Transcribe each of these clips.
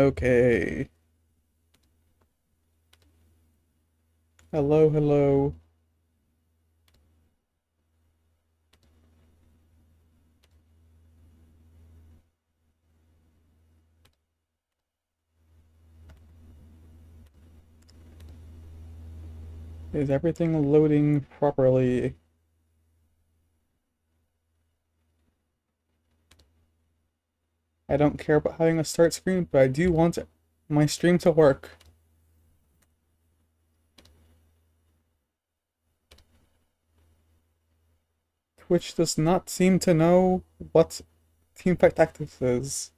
Okay. Hello, hello. Is everything loading properly? I don't care about having a start screen, but I do want my stream to work. Twitch does not seem to know what Teamfight Tactics is.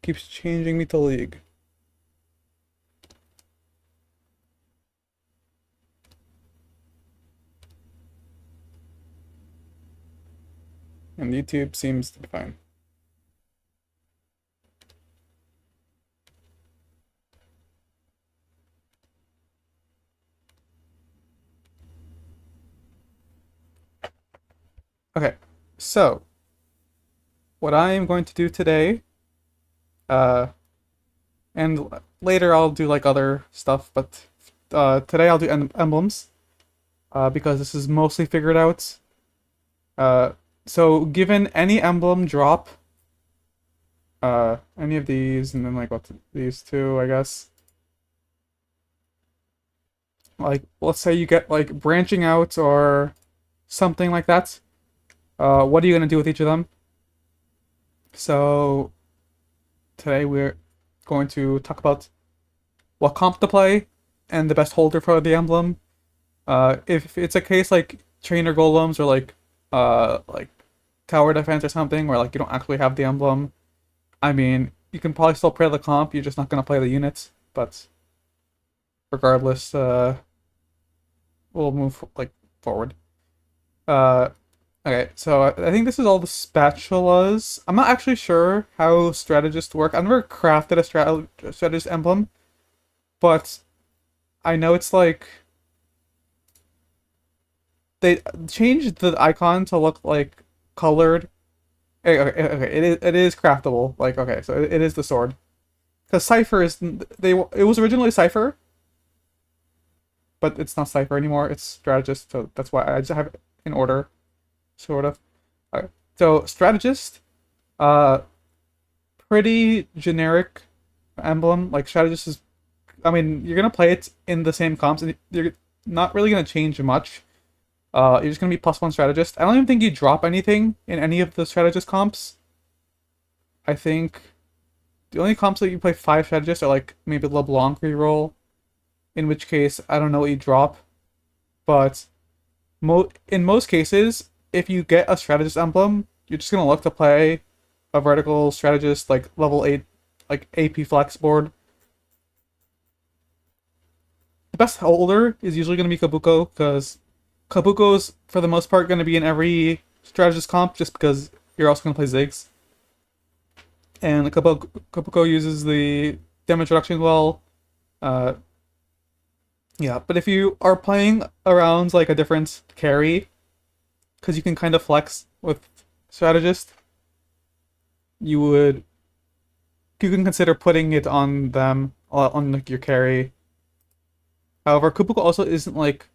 Keeps changing me to League. And YouTube seems to be fine. Okay, so what I am going to do today, uh, and later I'll do like other stuff, but today I'll do emblems, because this is mostly figured out. Uh, so given any emblem drop, any of these, and then like what's these two, I guess. Like, let's say you get like branching out or something like that. What are you gonna do with each of them? So today we're going to talk about what comp to play and the best holder for the emblem. If it's a case like trainer golems or like tower defense or something where like you don't actually have the emblem, I mean you can probably still play the comp, you're just not gonna play the units, but regardless, we'll move like forward. Uh, okay, so I think this is all the spatulas. I'm not actually sure how strategists work. I've never crafted a strategist emblem, but I know it's like they changed the icon to look like colored. Okay, it is craftable. Like, okay, so it is the sword. Because Cipher is it was originally Cipher, but it's not Cipher anymore. It's Strategist, so that's why I just have it in order, sort of. Okay. So Strategist, uh, pretty generic emblem. Like Strategist is, I mean, you're gonna play it in the same comps, and you're not really gonna change much. You're just gonna be +1 strategist. I don't even think you drop anything in any of the strategist comps. I think the only comps that you play 5 strategists are like maybe LeBlanc reroll, in which case I don't know what you drop. But in most cases, if you get a strategist emblem, you're just gonna look to play a vertical strategist like level 8, like AP flex board. The best holder is usually gonna be Kabuko, because Kabuko's for the most part gonna be in every strategist comp, just because you're also gonna play Ziggs. And Kabuko uses the damage reduction well. Uh, yeah, but if you are playing around like a different carry, because you can kind of flex with strategist, you can consider putting it on them on like your carry. However, Kabuko also isn't like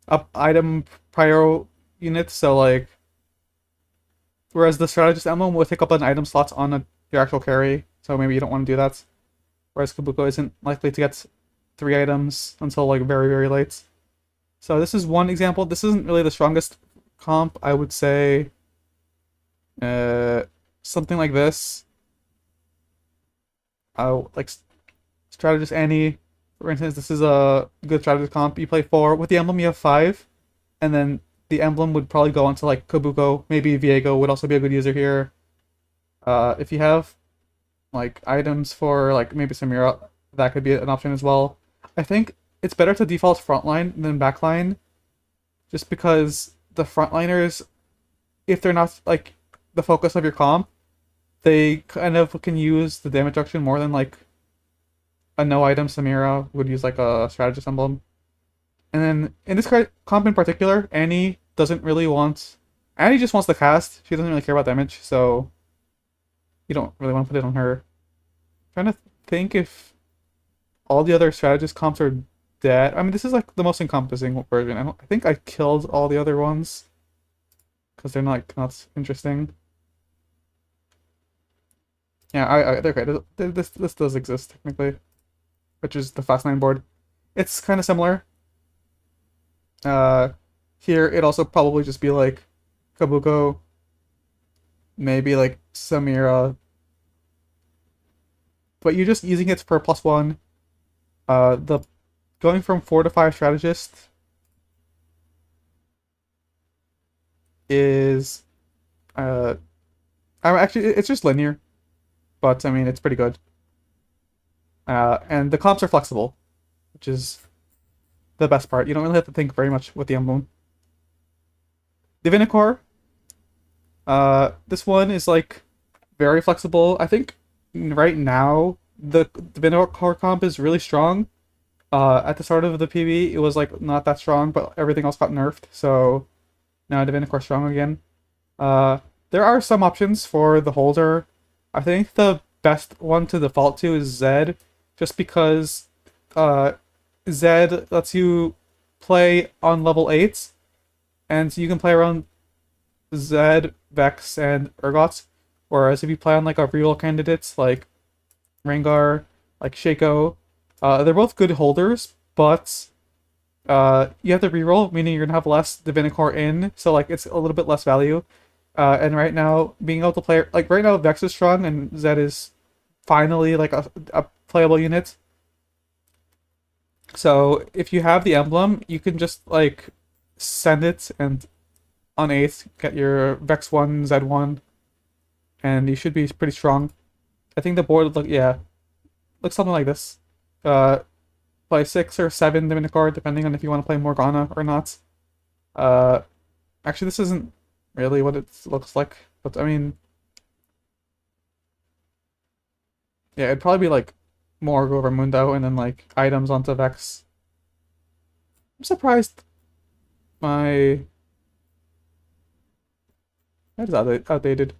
a item prior unit, so like whereas the strategist emblem will take up an item slots on your actual carry, so maybe you don't want to do that. Whereas Kabuko isn't likely to get 3 items until like very, very late. So this is one example. This isn't really the strongest comp. I would say something like this. Like Strategist Annie, for instance, this is a good strategist comp. You play 4. With the emblem you have 5. And then the emblem would probably go onto like Kabuko. Maybe Viego would also be a good user here. If you have like items for like maybe Samira, that could be an option as well. I think it's better to default frontline than backline, just because the frontliners, if they're not like the focus of your comp, they kind of can use the damage reduction more than like a no item Samira would use like a strategist emblem. And then in this comp in particular, Annie doesn't really want. Annie just wants to cast. She doesn't really care about damage, so you don't really want to put it on her. Trying to think if all the other strategist comps are dead. I mean, this is like the most encompassing version. I think I killed all the other ones because they're not interesting. Yeah, okay. This does exist technically, which is the Fast9 board. It's kind of similar. Uh, Here it also probably just be like Kabuko, maybe like Samira, but you're just using it for +1. The going from 4 to 5 strategist is actually it's just linear, but I mean it's pretty good. And the comps are flexible, which is the best part. You don't really have to think very much with the emblem. Divinicore, this one is like very flexible. I think right now the Divinicore comp is really strong. At the start of the PB, it was like not that strong, but everything else got nerfed, so now Divinicore strong again. Uh, there are some options for the holder. I think the best one to default to is Zed, just because uh, Zed lets you play on level 8s, and you can play around Zed, Vex, and Urgots. Whereas if you play on like a reroll candidates like Rengar, like Shaco, they're both good holders, but you have to reroll, meaning you're gonna have less Divinicore in, so like it's a little bit less value. And right now, being able to play like right now, Vex is strong and Zed is finally like a playable unit. So if you have the emblem, you can just like send it and on 8th get your Vex 1, Zed 1, and you should be pretty strong. I think the board looks something like this. Play 6 or 7 Divinicore, depending on if you want to play Morgana or not. Uh, Actually, this isn't really what it looks like, but I mean, yeah, it'd probably be like Morg over Mundo and then like items onto Vex. I'm surprised my that is outdated.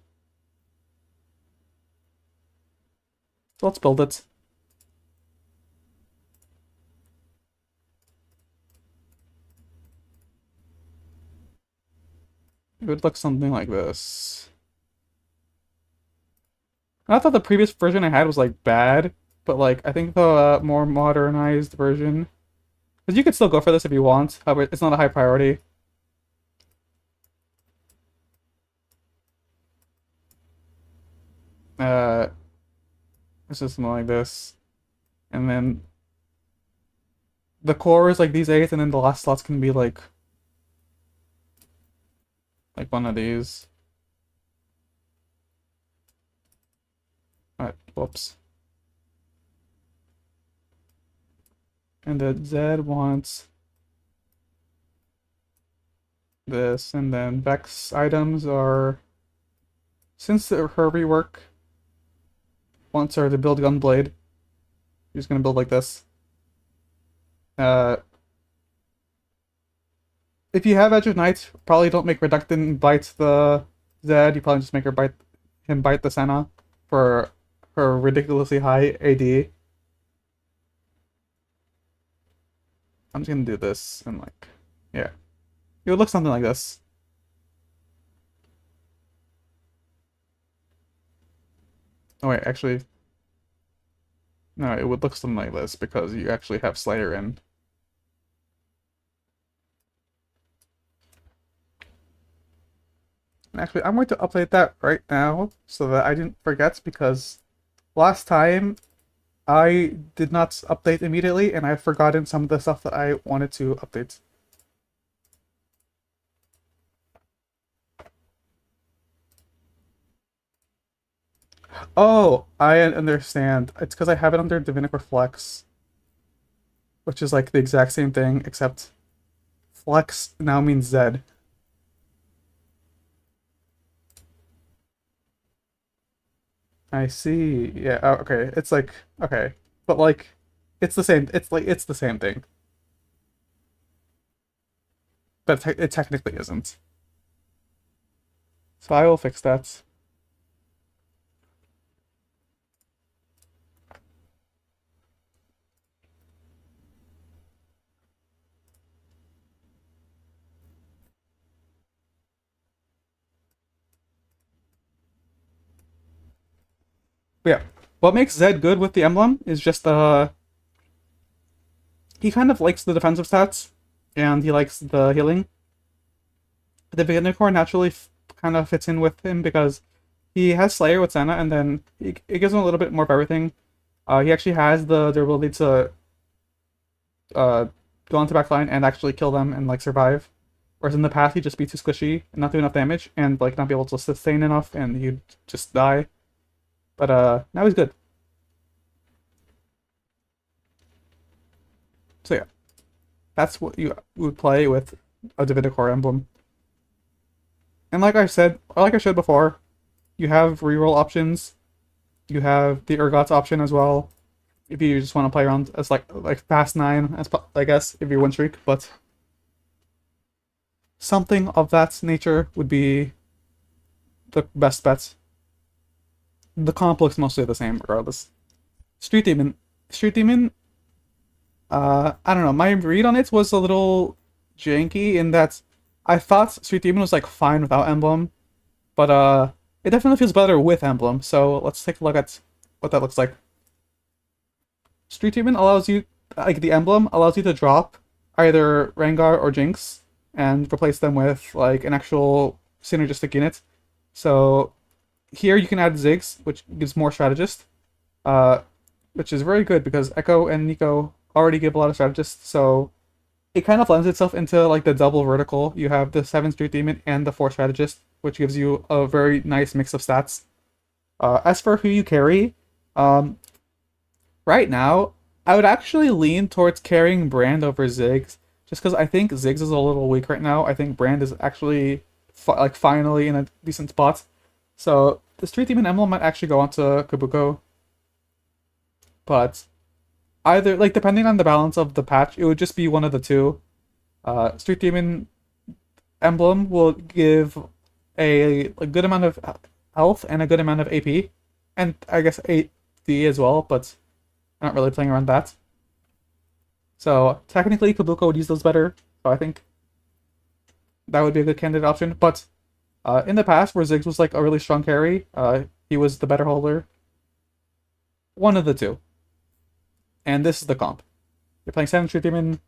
So let's build it. It would look something like this. I thought the previous version I had was like bad, but like I think the more modernized version, because you could still go for this if you want, however, it's not a high priority. Uh, it's just something like this, and then the core is like these 8, and then the last slots can be like one of these. Alright, whoops. And the Z wants this, and then Vex items are, since her rework wants her to build Gunblade, she's gonna build like this. If you have Edge of Night, probably don't make Reductant bite the Zed, you probably just make him bite the Senna for her ridiculously high AD. I'm just gonna do this and like, yeah. It would look something like this. Oh wait, actually, no, it would look something like this because you actually have Slayer in. And actually, I'm going to update that right now so that I didn't forget, because last time I did not update immediately and I've forgotten some of the stuff that I wanted to update. Oh, I understand. It's because I have it under Divinic Flex, which is like the exact same thing, except Flex now means Zed. I see. Yeah, okay. It's like, okay. But like, it's the same, it's the same thing. But it technically isn't. So I will fix that. What makes Zed good with the Emblem is just he kind of likes the defensive stats, and he likes the healing. The beginner core naturally kind of fits in with him because he has Slayer with Senna, and then it gives him a little bit more of everything. He actually has the durability to go onto backline and actually kill them and like survive. Whereas in the past, he'd just be too squishy and not do enough damage and like not be able to sustain enough, and he'd just die. But now he's good. So yeah, that's what you would play with a Divinicore emblem. And like I said, like I showed before, you have reroll options. You have the Urgot's option as well, if you just want to play around as like fast 9, as I guess if you win streak. But something of that nature would be the best bet. The comp looks mostly the same regardless. Street Demon. Street Demon, I don't know, my read on it was a little janky in that I thought Street Demon was like fine without Emblem, but it definitely feels better with Emblem, so let's take a look at what that looks like. Street Demon allows you, like the Emblem allows you to drop either Rengar or Jinx and replace them with like an actual synergistic unit. So here you can add Ziggs, which gives more strategist, which is very good because Echo and Nico already give a lot of strategists, so it kind of lends itself into like the double vertical. You have the 7 Street Demon and the 4 strategist, which gives you a very nice mix of stats. As for who you carry, right now, I would actually lean towards carrying Brand over Ziggs, just because I think Ziggs is a little weak right now. I think Brand is actually like finally in a decent spot. So the Street Demon Emblem might actually go onto Kabuko, but either, like, depending on the balance of the patch, it would just be one of the two. Street Demon Emblem will give a good amount of health and a good amount of AP, and I guess AD as well, but I'm not really playing around that. So technically Kabuko would use those better, so I think that would be a good candidate option. But in the past, where Ziggs was like a really strong carry, he was the better holder. One of the two. And this is the comp. You're playing 7 Street Demon.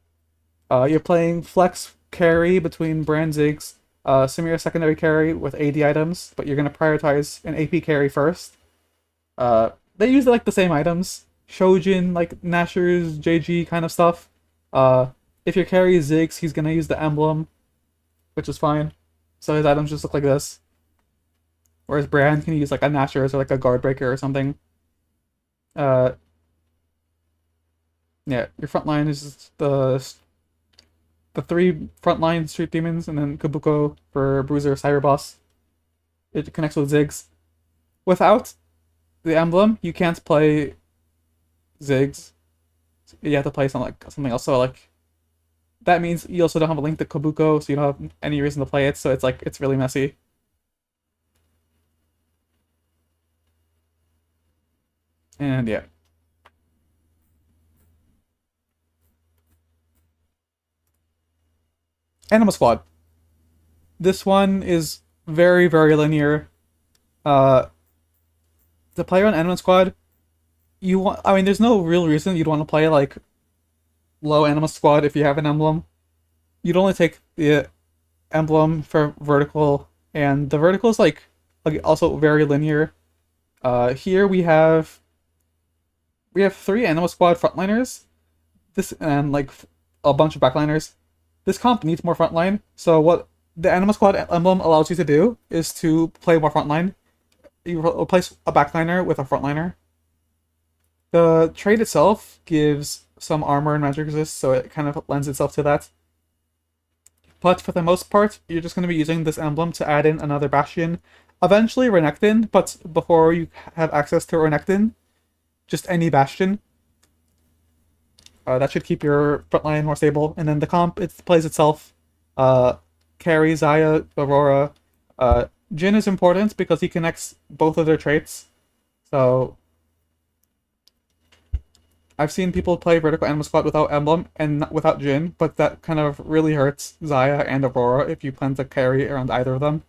You're playing flex carry between Brand Ziggs, Samira secondary carry with AD items, but you're going to prioritize an AP carry first. They use like the same items. Shojin, like Nashor's, JG kind of stuff. If your carry is Ziggs, he's going to use the Emblem, which is fine. So his items just look like this. Whereas Brand can use like a Nashor's or like a Guard Breaker or something. Yeah, your front line is the 3 frontline Street Demons, and then Kabuko for Bruiser Cyberboss. It connects with Ziggs. Without the Emblem, you can't play Ziggs. You have to play something else. So like that means you also don't have a link to Kabuko, so you don't have any reason to play it. So it's like it's really messy. And yeah. Anima Squad. This one is very, very linear. To play on Anima Squad, I mean, there's no real reason you'd want to play like low Anima Squad if you have an Emblem. You'd only take the Emblem for vertical, and the vertical is like also very linear. Here we have 3 Anima Squad frontliners, this and like a bunch of backliners. This comp needs more frontline, so what the Anima Squad Emblem allows you to do is to play more frontline. You replace a backliner with a frontliner. The trait itself gives some armor and magic resist, so it kind of lends itself to that. But for the most part, you're just going to be using this emblem to add in another Bastion. Eventually Renekton, but before you have access to Renekton, just any Bastion. That should keep your frontline more stable. And then the comp, it plays itself. Carry, Xayah, Aurora. Jhin is important because he connects both of their traits. So I've seen people play Vertical Anima Squad without Emblem and without Jhin, but that kind of really hurts Xayah and Aurora if you plan to carry around either of them.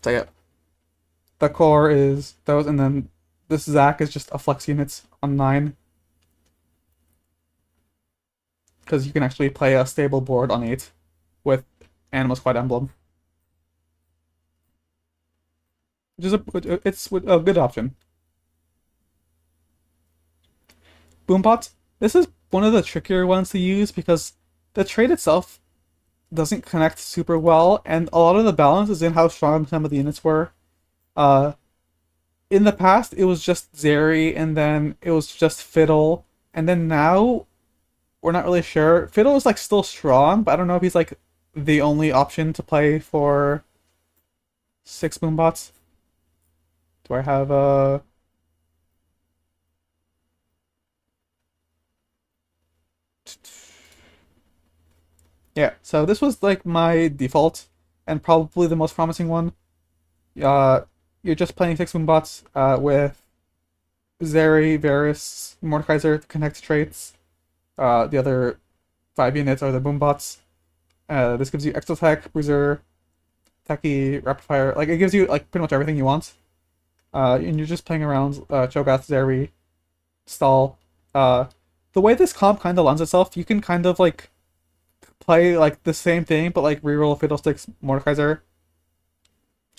So yeah. The core is those, and then this Zac is just a flex unit on 9. Because you can actually play a stable board on 8 with Animal Squad Emblem. Which is it's a good option. Boombot. This is one of the trickier ones to use because the trait itself doesn't connect super well, and a lot of the balance is in how strong some of the units were. In the past, it was just Zeri, and then it was just Fiddle, and then now we're not really sure. Fiddle is like still strong, but I don't know if he's like the only option to play for 6 Boombots. Do I have a? Yeah, so this was like my default and probably the most promising one. Uh, you're just playing 6 Boombots with Zeri, Varus, Mordekaiser to connect traits. The other 5 units are the Boombots. This gives you extra tech, bruiser, techie, rapid fire. Like it gives you like pretty much everything you want. And you're just playing around Cho'Gath, Zeri, Stall. The way this comp kind of lends itself, you can kind of like play like the same thing, but like reroll Fiddlesticks, Mordekaiser,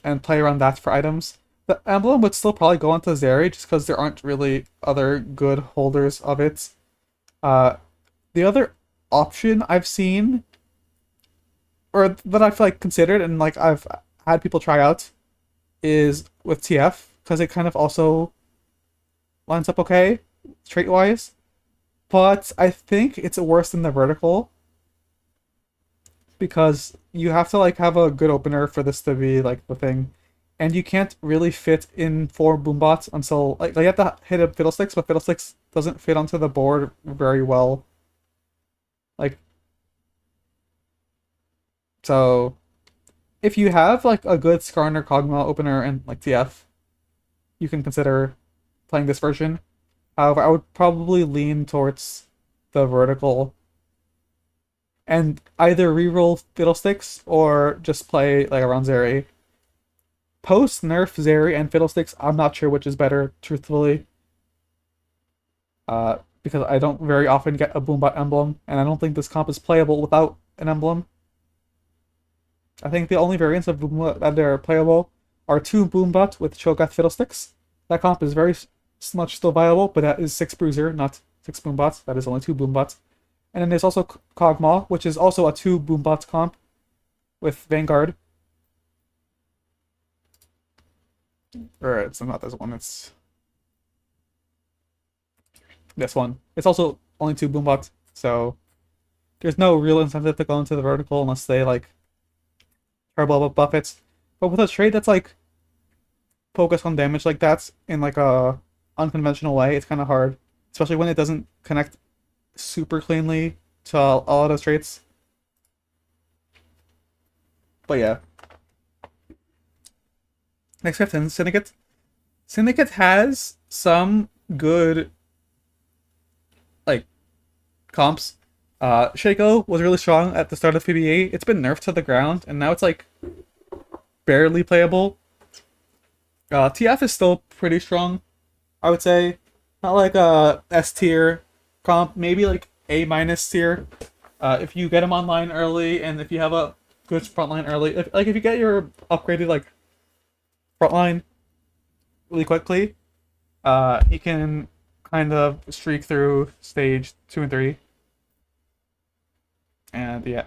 and play around that for items. The emblem would still probably go onto Zeri just because there aren't really other good holders of it. The other option I've seen, or that I've like considered and like I've had people try out, is with TF because it kind of also lines up okay trait wise, but I think it's worse than the vertical because you have to like have a good opener for this to be like the thing, and you can't really fit in 4 Boombots until like you have to hit a Fiddlesticks, but Fiddlesticks doesn't fit onto the board very well. Like, so if you have like a good Skarn or Kog'Maw opener and like TF, you can consider playing this version. However, I would probably lean towards the vertical and either reroll Fiddlesticks or just play like around Zeri. Post nerf Zeri and Fiddlesticks, I'm not sure which is better, truthfully. Because I don't very often get a Boombot emblem, and I don't think this comp is playable without an emblem. I think the only variants of Boombot that are playable are 2 Boombot with Cho'Gath Fiddlesticks. That comp is very much still viable, but that is 6 Bruiser, not 6 Boombots. That is only 2 Boombots. And then there's also Kog'Maw, which is also a 2 Boombots comp with Vanguard. Or it's not this one, it's this one. It's also only 2 Boombots, so there's no real incentive to go into the vertical unless they like turbo buff it. But with a trade that's like focused on damage like that in like a unconventional way, it's kind of hard, especially when it doesn't connect super cleanly to all of those traits. But yeah. Next we have Syndicate. Syndicate has some good like comps. Shaco was really strong at the start of PBE. It's been nerfed to the ground, and now it's like barely playable. TF is still pretty strong, I would say. Not like a S tier comp, maybe like A minus tier. If you get him online early, and if you have a good frontline early, if you get your upgraded like frontline really quickly, he can kind of streak through stage 2 and 3. And yeah.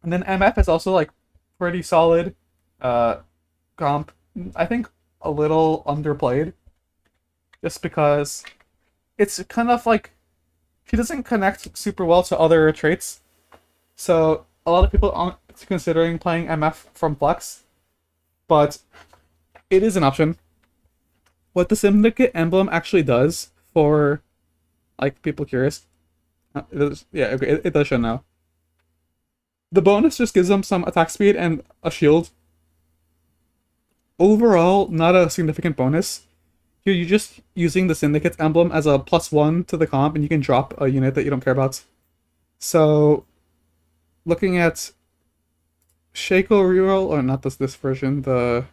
And then MF is also like pretty solid comp. I think a little underplayed. Just because it's kind of like she doesn't connect super well to other traits. So a lot of people aren't considering playing MF from Flex. But it is an option. What the Syndicate emblem actually does for like people curious. Yeah, okay, it does show now. The bonus just gives them some attack speed and a shield. Overall, not a significant bonus. You're just using the Syndicate emblem as a +1 to the comp, and you can drop a unit that you don't care about. So, looking at Shaco reroll, or not this version, the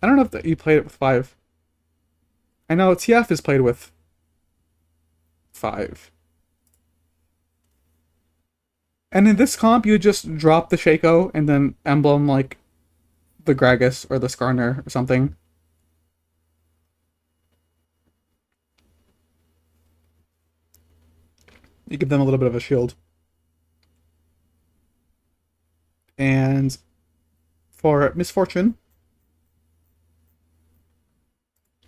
I don't know if you played it with 5. I know TF is played with 5. And in this comp, you just drop the Shaco and then emblem like the Gragas or the Skarner or something. You give them a little bit of a shield. And for Misfortune,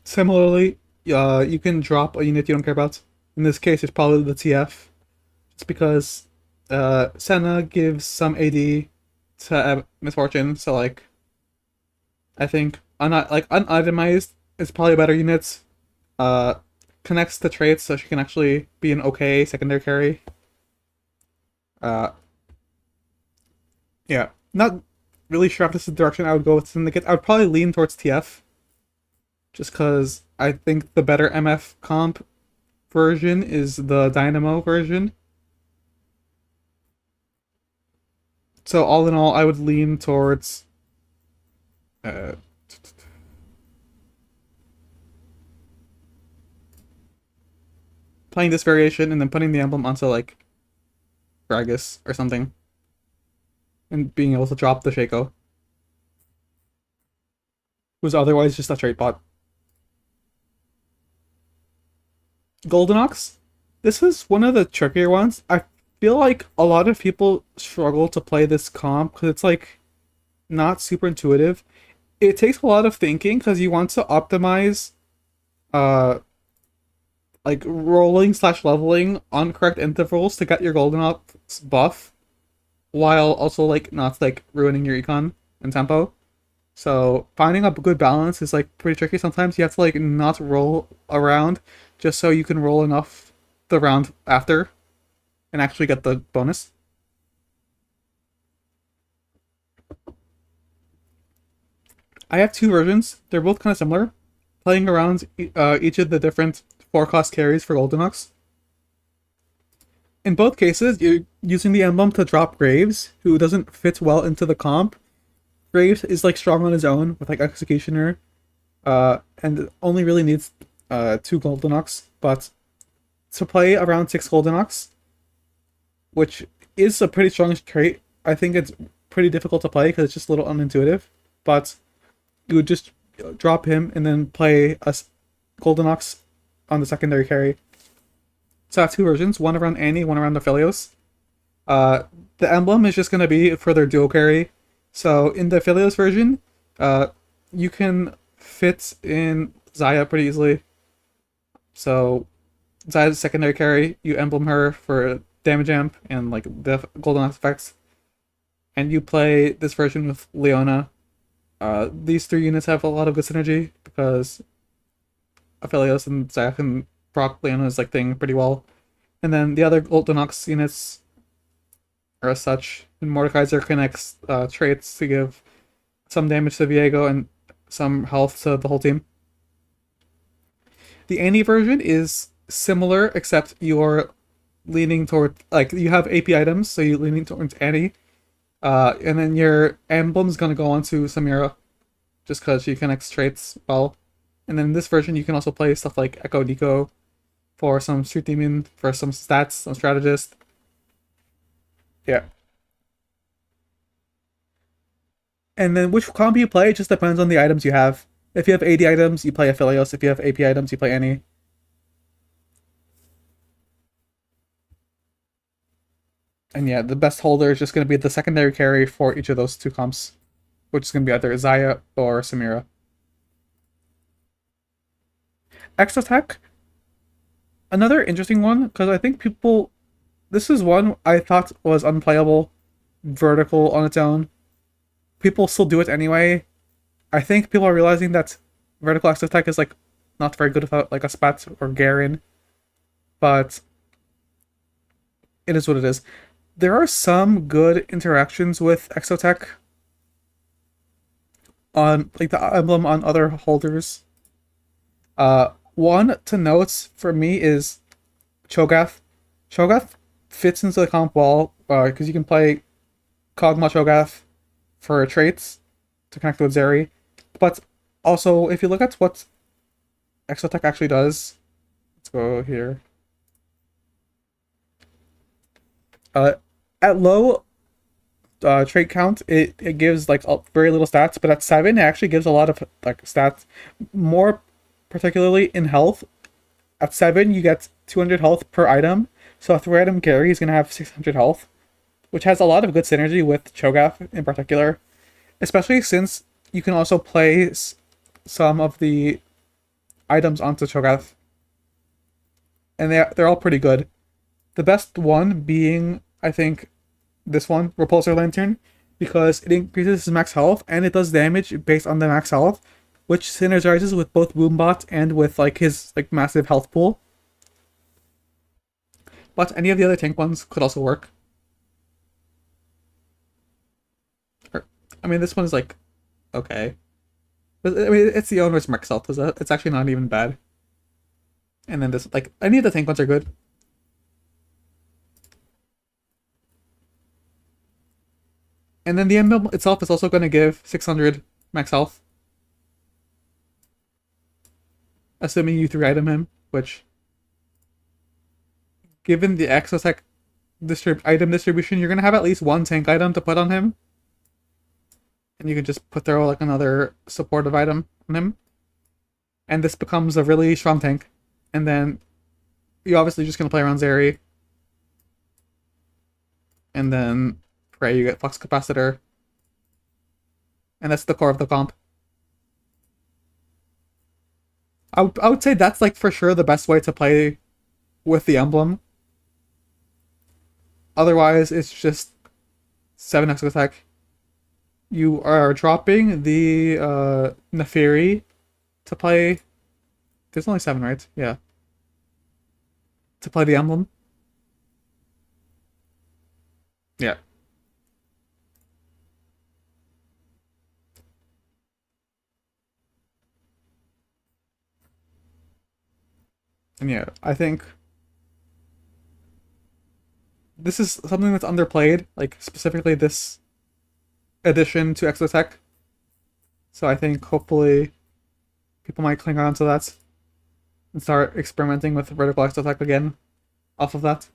similarly, you can drop a unit you don't care about. In this case, it's probably the TF, just because Senna gives some AD to Misfortune, so like I think unitemized is probably a better unit. Uh, Connects the traits so she can actually be an okay secondary carry. Uh, yeah, not really sure if this is the direction I would go with Syndicate. I would probably lean towards TF, just because I think the better MF comp version is the Dynamo version. So all in all, I would lean towards uh, playing this variation and then putting the emblem onto like Gragas or something, and being able to drop the Shaco, who's otherwise just a trait bot. Golden Ox. This is one of the trickier ones. I feel like a lot of people struggle to play this comp because it's like not super intuitive. It takes a lot of thinking because you want to optimize uh like rolling slash leveling on correct intervals to get your Golden Ox buff while also like not like ruining your econ and tempo. So finding a good balance is like pretty tricky. Sometimes you have to like not roll around just so you can roll enough the round after and actually get the bonus. I have two versions. They're both kind of similar. Playing around each of the different 4-cost carries for Golden Ox. In both cases, you're using the emblem to drop Graves, who doesn't fit well into the comp. Graves is like strong on his own with like Executioner, and only really needs 2 Golden Ox. But to play around 6 Golden Ox, which is a pretty strong trait, I think it's pretty difficult to play because it's just a little unintuitive. But you would just drop him and then play a Golden Ox on the secondary carry. So I have two versions, one around Annie, one around Aphelios. The emblem is just going to be for their duo carry. So in the Aphelios version, you can fit in Xayah pretty easily. So Xayah's secondary carry, you emblem her for damage amp and like the Golden Ox effects. And you play this version with Leona. These 3 units have a lot of good synergy because Aphelios and Xayah can proc Leona's like thing pretty well. And then the other Golden Ox units are as such. And Mordekaiser connects traits to give some damage to Viego and some health to the whole team. The Annie version is similar, except you're leaning toward, like, you have AP items, so you're leaning towards Annie. And then your emblem's gonna go on to Samira, just because she connects traits well. And then in this version, you can also play stuff like Echo Deco for some Street Demon, for some stats, some strategist. Yeah. And then which combo you play, it just depends on the items you have. If you have AD items, you play Aphelios. If you have AP items, you play Annie. And yeah, the best holder is just going to be the secondary carry for each of those 2 comps, which is going to be either Xayah or Samira. X-Attack, another interesting one, because I think people... This is one I thought was unplayable, vertical on its own. People still do it anyway. I think people are realizing that vertical X-Attack is like not very good without like a Spat or Garen, but it is what it is. There are some good interactions with Exotech on like the emblem on other holders. One to note for me is Cho'Gath. Cho'Gath fits into the comp well because you can play Kog'Maw Cho'Gath for traits to connect with Zeri, but Also, if you look at what Exotech actually does, let's go here. Uh, at low trait count, it gives like very little stats, but at 7, it actually gives a lot of like stats, more particularly in health. At 7, you get 200 health per item, so a 3-item carry is gonna have 600 health, which has a lot of good synergy with Cho'Gath in particular, especially since you can also play some of the items onto Cho'Gath, and they're all pretty good. The best one being, I think, this one, Repulsor Lantern, because it increases his max health and it does damage based on the max health, which synergizes with both Boombot and with like his like massive health pool. But any of the other tank ones could also work. I mean, this one's like okay, but I mean, it's the owner's max health, so it's actually not even bad. And then this, like, any of the tank ones are good. And then the emblem itself is also going to give 600 max health, assuming you 3-item him, which, given the Exotech item distribution, you're going to have at least one tank item to put on him. And you can just throw like another supportive item on him. And this becomes a really strong tank. And then you're obviously just going to play around Zeri. And then pray you get Flux Capacitor. And that's the core of the comp. I would say that's like for sure the best way to play with the emblem. Otherwise, it's just 7 Exotech. You are dropping the Neferi to play. There's only 7, right? Yeah. To play the emblem. Yeah. And yeah, I think this is something that's underplayed, like specifically this addition to Exotech. So I think hopefully people might cling on to that and start experimenting with vertical Exotech again off of that.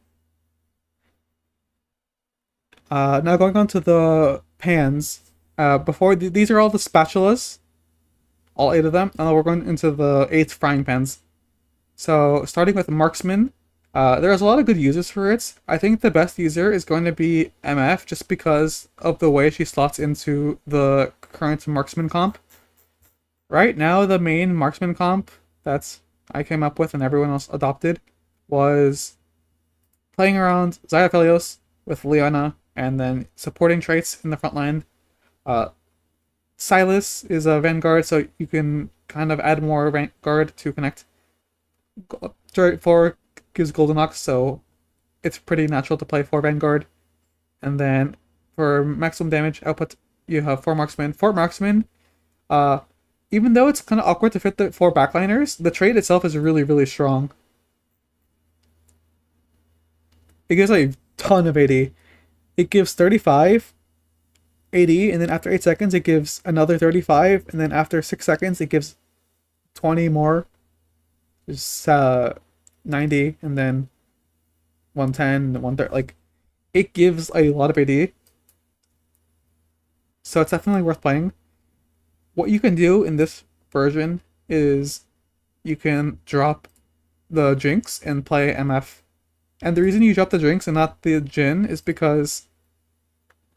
Now going on to the pans. Before these are all the spatulas, all 8 of them, and we're going into the 8 frying pans. So starting with Marksman, there's a lot of good users for it. I think the best user is going to be MF just because of the way she slots into the current Marksman comp. Right now, the main Marksman comp that I came up with and everyone else adopted was playing around Xyophilios with Leona and then supporting traits in the front line. Silas is a Vanguard, so you can kind of add more Vanguard to connect. 4 gives Golden Ox, so it's pretty natural to play 4 Vanguard. And then for maximum damage output, you have 4 Marksman. 4 Marksman, even though it's kind of awkward to fit the 4 backliners, the trait itself is really, really strong. It gives a ton of AD. It gives 35 AD, and then after 8 seconds, it gives another 35, and then after 6 seconds, it gives 20 more. Just 90, and then 110, 130. Like, it gives a lot of AD. So it's definitely worth playing. What you can do in this version is you can drop the Jinx and play MF. And the reason you drop the Jinx and not the Jhin is because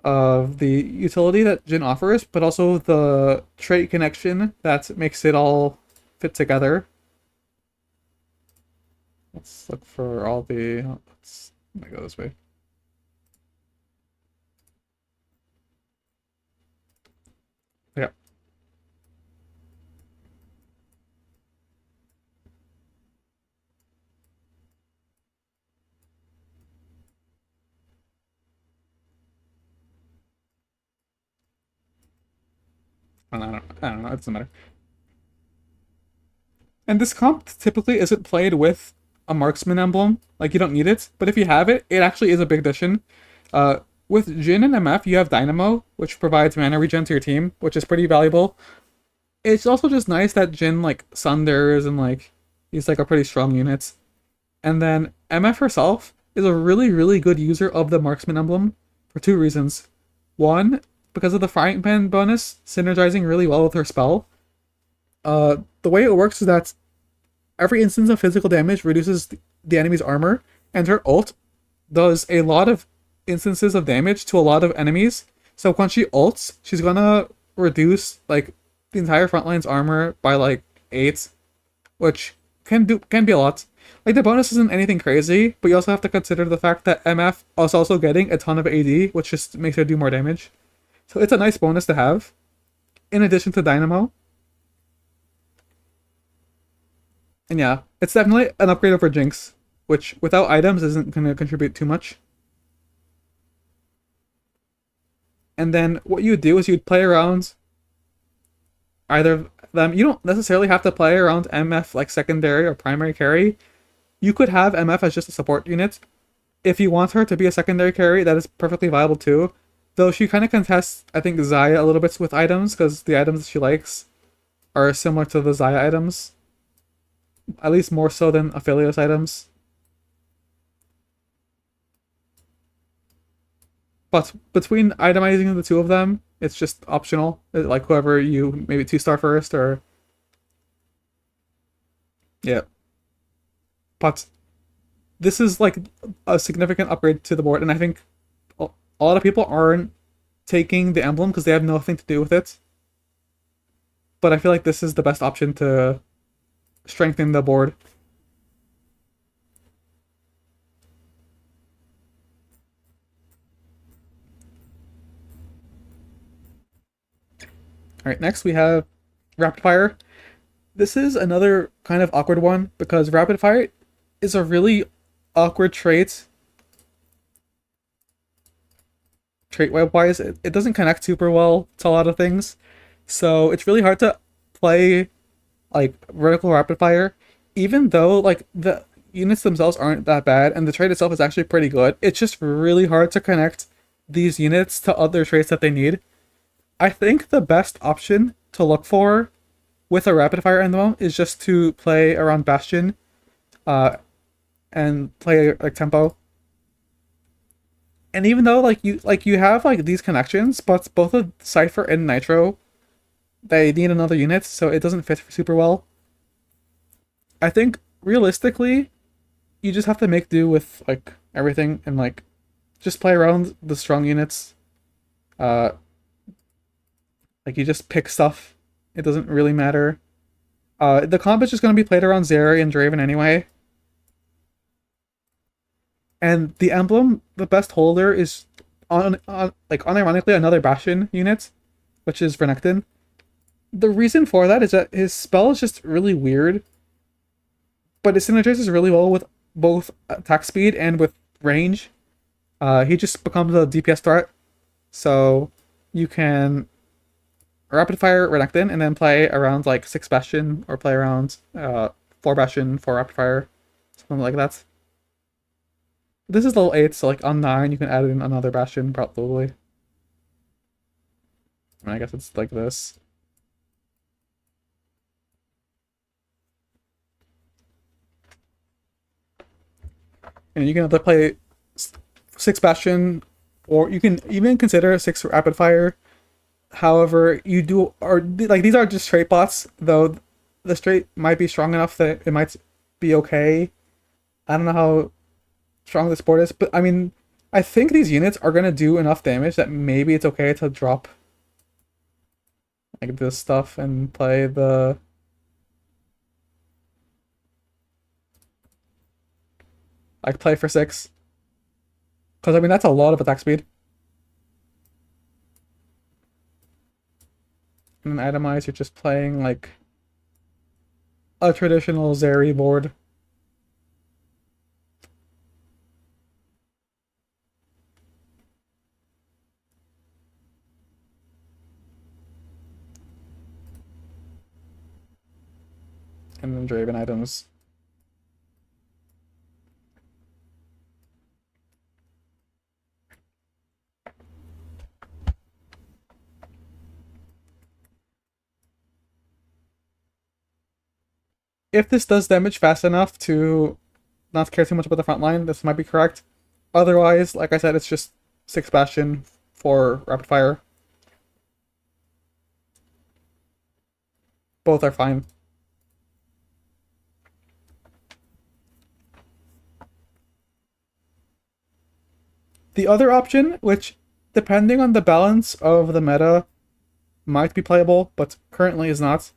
of the utility that Jhin offers, but also the trait connection that makes it all fit together. Let's look for all the... let me go this way. Yeah. I don't know. It doesn't matter. And this comp typically isn't played with a marksman emblem. Like, you don't need it. But if you have it, it actually is a big addition. With Jhin and MF, you have Dynamo, which provides mana regen to your team, which is pretty valuable. it's also just nice that Jin like sunders and like he's like a pretty strong unit. And then MF herself is a really, really good user of the marksman emblem for two reasons. One, because of the frying pan bonus synergizing really well with her spell. The way it works is that every instance of physical damage reduces the enemy's armor, and her ult does a lot of instances of damage to a lot of enemies. So when she ults, she's gonna reduce like the entire front line's armor by like 8, which can be a lot. Like the bonus isn't anything crazy, but you also have to consider the fact that MF is also getting a ton of AD, which just makes her do more damage. So it's a nice bonus to have, in addition to Dynamo. And yeah, it's definitely an upgrade over Jinx, which without items isn't going to contribute too much. And then what you would do is you'd play around either of them. You don't necessarily have to play around MF like secondary or primary carry. You could have MF as just a support unit. If you want her to be a secondary carry, that is perfectly viable too. Though she kind of contests, I think, Xayah a little bit with items, because the items she likes are similar to the Xayah items. At least more so than Aphelios items. But between itemizing the two of them, it's just optional. Like whoever you, maybe 2-star first or... Yeah. But this is like a significant upgrade to the board, and I think a lot of people aren't taking the emblem because they have nothing to do with it. But I feel like this is the best option to strengthen the board. Alright, next we have Rapid Fire. This is another kind of awkward one because Rapid Fire is a really awkward trait web wise. It doesn't connect super well to a lot of things. So it's really hard to play like vertical rapid fire, even though like the units themselves aren't that bad and the trait itself is actually pretty good. It's just really hard to connect these units to other traits that they need. I think the best option to look for with a rapid fire emblem is just to play around Bastion, uh, and play like tempo. And even though you have like these connections, but both of Cypher and Nitro they need another unit, so it doesn't fit super well. I think realistically, you just have to make do with like everything and like just play around the strong units. Uh, like you just pick stuff. It doesn't really matter. The comp is just gonna be played around Zeri and Draven anyway. And the emblem, the best holder is on like unironically another Bastion unit, which is Renekton. The reason for that is that his spell is just really weird, but it synergizes really well with both attack speed and with range. He just becomes a DPS threat, so you can rapid fire Renekton and then play around like 6 Bastion or play around 4 Bastion, 4 rapid fire, something like that. This is level 8, so like on 9 you can add in another Bastion probably. I guess it's like this. And you can either play 6 Bastion, or you can even consider 6 Rapid Fire. However, you do, or like these are just straight bots, though the straight might be strong enough that it might be okay. I don't know how strong this board is, but I mean, I think these units are gonna do enough damage that maybe it's okay to drop like this stuff and play the like play for 6. Because I mean that's a lot of attack speed. And then itemize, you're just playing like a traditional Zeri board. And then Draven items. If this does damage fast enough to not care too much about the front line, this might be correct. Otherwise, like I said, it's just 6 Bastion for rapid fire. Both are fine. The other option, which depending on the balance of the meta might be playable, but currently is not,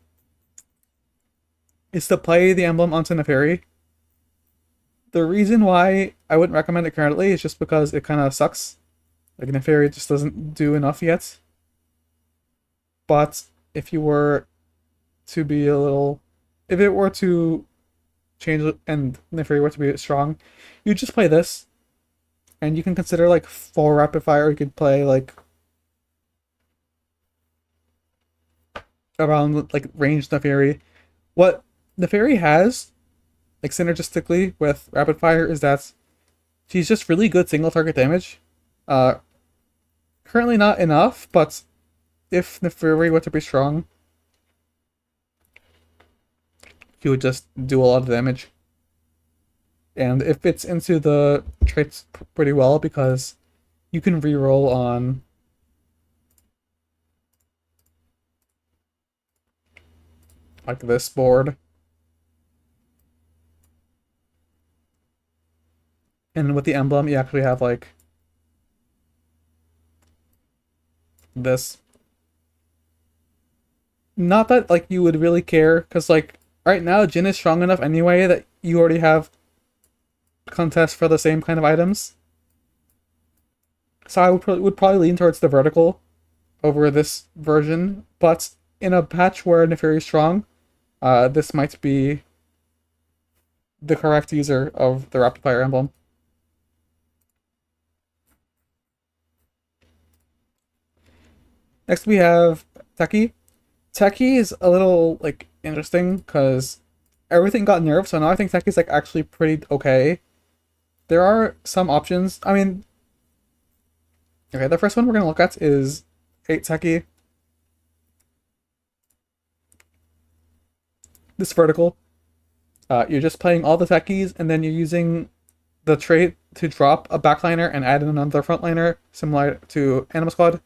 is to play the Emblem onto Neferi. The reason why I wouldn't recommend it currently is just because it kind of sucks. Like Neferi just doesn't do enough yet. But if you were to be a little, if it were to change it and Neferi were to be strong, you just play this, and you can consider like full rapid fire. You could play like around like range Neferi. What Neferi has, like synergistically with rapid fire, is that she's just really good single target damage. Uh, Currently not enough, but if Neferi were to be strong, he would just do a lot of damage. And it fits into the traits pretty well because you can reroll on like this board. And with the emblem, you actually have like this. Not that like you would really care, because like right now Jin is strong enough anyway that you already have contests for the same kind of items. So I would probably lean towards the vertical over this version, but in a patch where Neferi is strong, this might be the correct user of the rapid fire emblem. Next we have Teki. Teki is a little like interesting because everything got nerfed, so now I think Teki's like actually pretty okay. There are some options. I mean, okay, the first one we're gonna look at is 8 Teki. This vertical. You're just playing all the Tekis, and then you're using the trait to drop a backliner and add in another frontliner, similar to Anima Squad.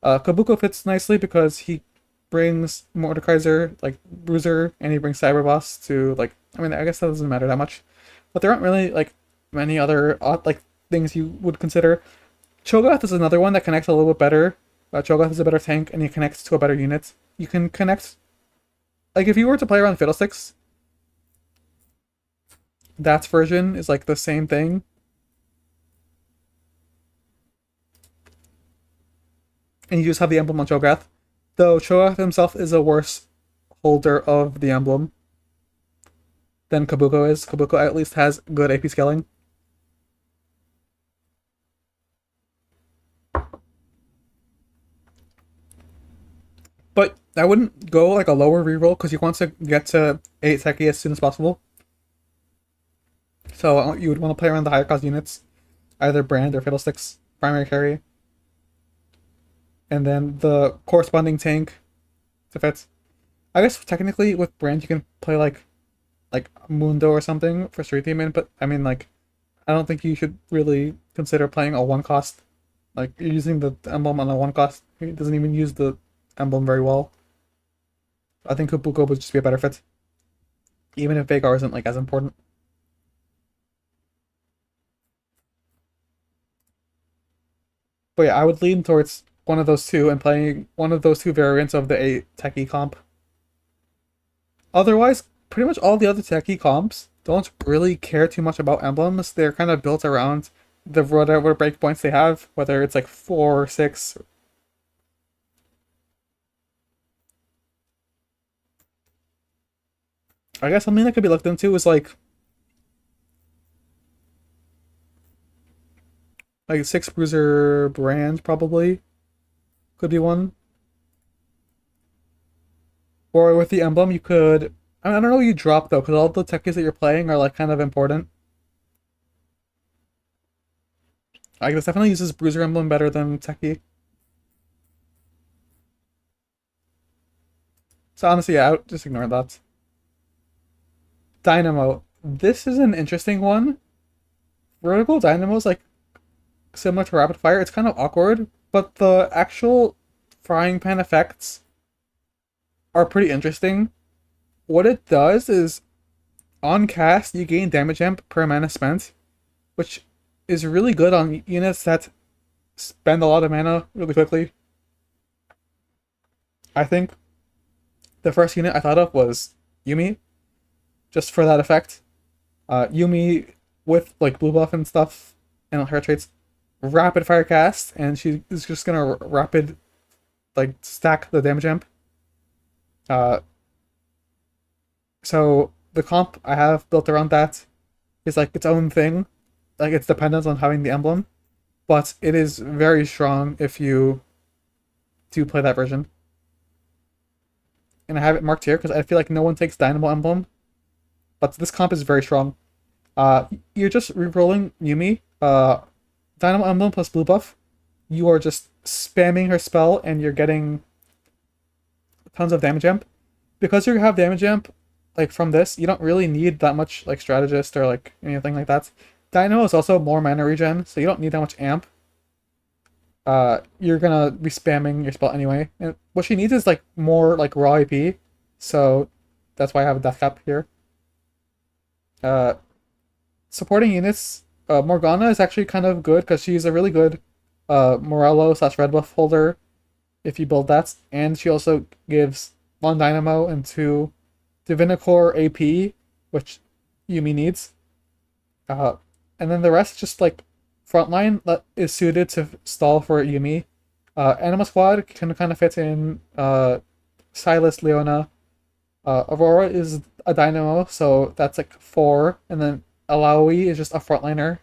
Kabuko fits nicely because he brings Mordekaiser, like Bruiser, and he brings Cyberboss to like. I mean, I guess that doesn't matter that much, but there aren't really like many other like things you would consider. Cho'Gath is another one that connects a little bit better. Cho'Gath is a better tank, and he connects to a better unit. You can connect, like if you were to play around Fiddlesticks, that version is like the same thing. And you just have the emblem on Cho'Gath. Though Cho'Gath himself is a worse holder of the emblem than Kabuko is. Kabuko at least has good AP scaling. But I wouldn't go like a lower reroll because you want to get to 8 Teki as soon as possible. So you would want to play around the higher cost units, either Brand or Fiddlesticks, primary carry, and then the corresponding tank to fit. I guess technically with Brand you can play like Mundo or something for street demon, but I mean like I don't think you should really consider playing a one cost. Like you're using the emblem on a one cost. It doesn't even use the emblem very well. I think Kabuko would just be a better fit. Even if Vagar isn't like as important. But yeah, I would lean towards one of those two and playing one of those two variants of the 8 Teki comp. Otherwise, pretty much all the other Teki comps don't really care too much about emblems. They're kind of built around the whatever breakpoints they have, whether it's like 4 or 6. I guess something that could be looked into is like 6 Bruiser Brand probably could be one. Or with the emblem, you could. I don't know what you drop though, because all the techies that you're playing are like kind of important. I guess definitely uses Bruiser emblem better than techie. So honestly, yeah, I would just ignore that. Dynamo. This is an interesting one. Vertical Dynamo is like similar to Rapid Fire. It's kind of awkward, but the actual frying pan effects are pretty interesting. What it does is on cast you gain damage amp per mana spent, which is really good on units that spend a lot of mana really quickly. I think the first unit I thought of was Yumi, just for that effect. Yumi with like blue buff and stuff and her traits, rapid fire cast, and she is just gonna rapid like stack the damage amp. Uh, so the comp I have built around that is like its own thing. Like it's dependent on having the emblem, but it is very strong if you do play that version. And I have it marked here because I feel like no one takes Dynamo Emblem, but this comp is very strong. You're just rerolling Yumi. Dynamo Emblem plus blue buff. You are just spamming her spell, and you're getting tons of damage amp. Because you have damage amp, like from this, you don't really need that much like strategist or like anything like that. Dynamo is also more mana regen, so you don't need that much amp. You're gonna be spamming your spell anyway. And what she needs is like more like raw AP, so that's why I have a death cap here. Uh, Supporting units, Morgana is actually kind of good because she's a really good Morello slash red buff holder if you build that, and she also gives 1 Dynamo and 2 Divinicore AP, which Yumi needs. And then the rest just like frontline that is suited to stall for Yumi. Anima Squad can kind of fit in Silas, Leona. Aurora is a Dynamo, so that's like 4, and then Alawi is just a frontliner,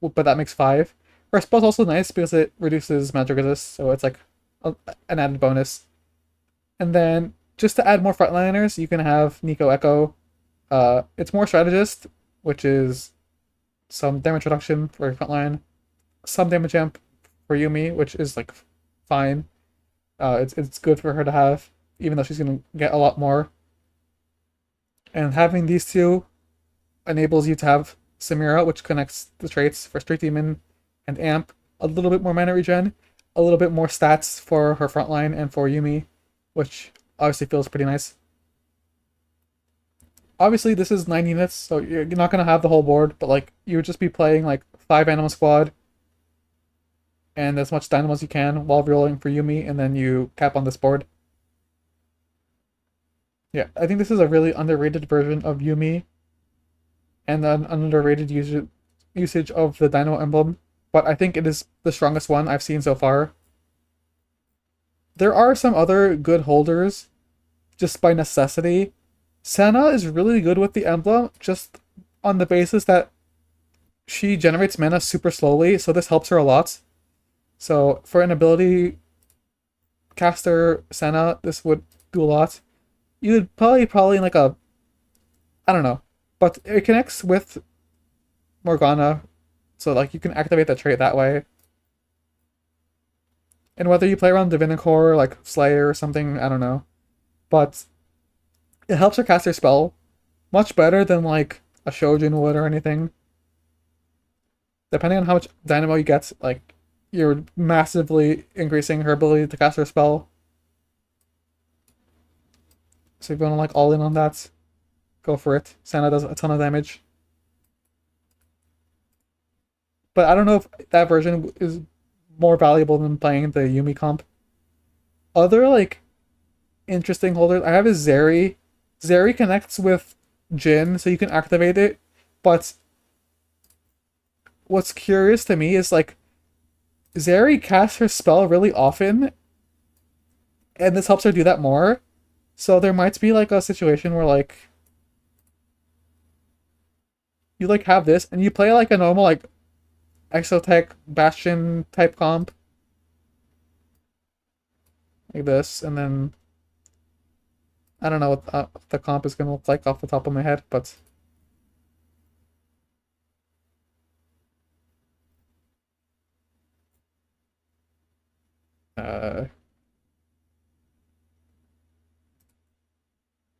but that makes 5. Her spell's also nice because it reduces magic resist, so it's like an added bonus. And then just to add more frontliners, you can have Nico Echo. It's more strategist, which is some damage reduction for your frontline, some damage amp for Yumi, which is like fine. It's good for her to have, even though she's gonna get a lot more. And having these two enables you to have Samira, which connects the traits for Street Demon and Amp, a little bit more mana regen, a little bit more stats for her frontline and for Yumi, which obviously feels pretty nice. Obviously, this is 9 units, so you're not going to have the whole board, but like you would just be playing like 5 Animal Squad and as much Dynamo as you can while rolling for Yumi, and then you cap on this board. Yeah, I think this is a really underrated version of Yumi and an underrated usage of the Dynamo Emblem, but I think it is the strongest one I've seen so far. There are some other good holders just by necessity. Senna is really good with the emblem just on the basis that she generates mana super slowly, so this helps her a lot. So for an ability caster Senna, this would do a lot. You would probably in like a, I don't know, but it connects with Morgana, so like you can activate that trait that way. And whether you play around Divinicore, like Slayer or something, I don't know. But it helps her cast her spell much better than like a Shojin would or anything. Depending on how much Dynamo you get, like you're massively increasing her ability to cast her spell. So if you want to like all in on that, go for it. Senna does a ton of damage. But I don't know if that version is more valuable than playing the Yumi comp. Other like interesting holders I have is Zeri. Zeri connects with Jin, so you can activate it. But what's curious to me is like Zeri casts her spell really often, and this helps her do that more. So there might be like a situation where like you like have this and you play like a normal like Exotech Bastion type comp like this, and then I don't know what the comp is gonna look like off the top of my head, but uh,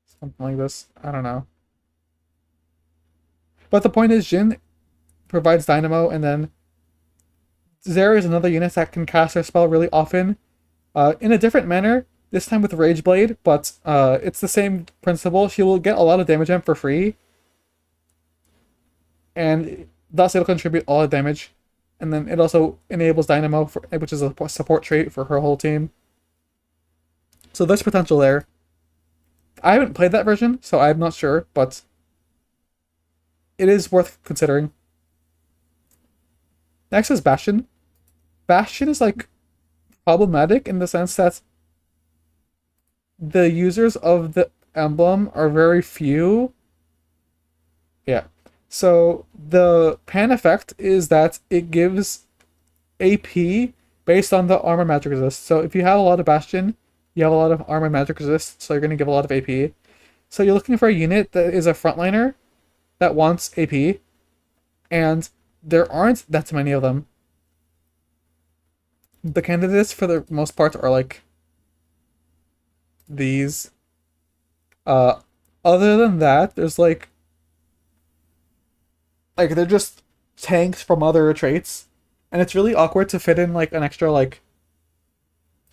something like this. I don't know. But the point is, Jin provides Dynamo, and then Zera is another unit that can cast her spell really often, in a different manner. This time with Rage Blade, but it's the same principle. She will get a lot of damage in for free, and thus it'll contribute a lot of damage. And then it also enables Dynamo, which is a support trait for her whole team. So there's potential there. I haven't played that version, so I'm not sure, but it is worth considering. Next is Bastion. Bastion is like problematic in the sense that the users of the emblem are very few. Yeah. So the pan effect is that it gives AP based on the armor magic resist. So if you have a lot of Bastion, you have a lot of armor magic resist, so you're going to give a lot of AP. So you're looking for a unit that is a frontliner that wants AP, and there aren't that many of them. The candidates for the most part are like these. Uh, Other than that, there's like they're just tanks from other traits, and it's really awkward to fit in like an extra like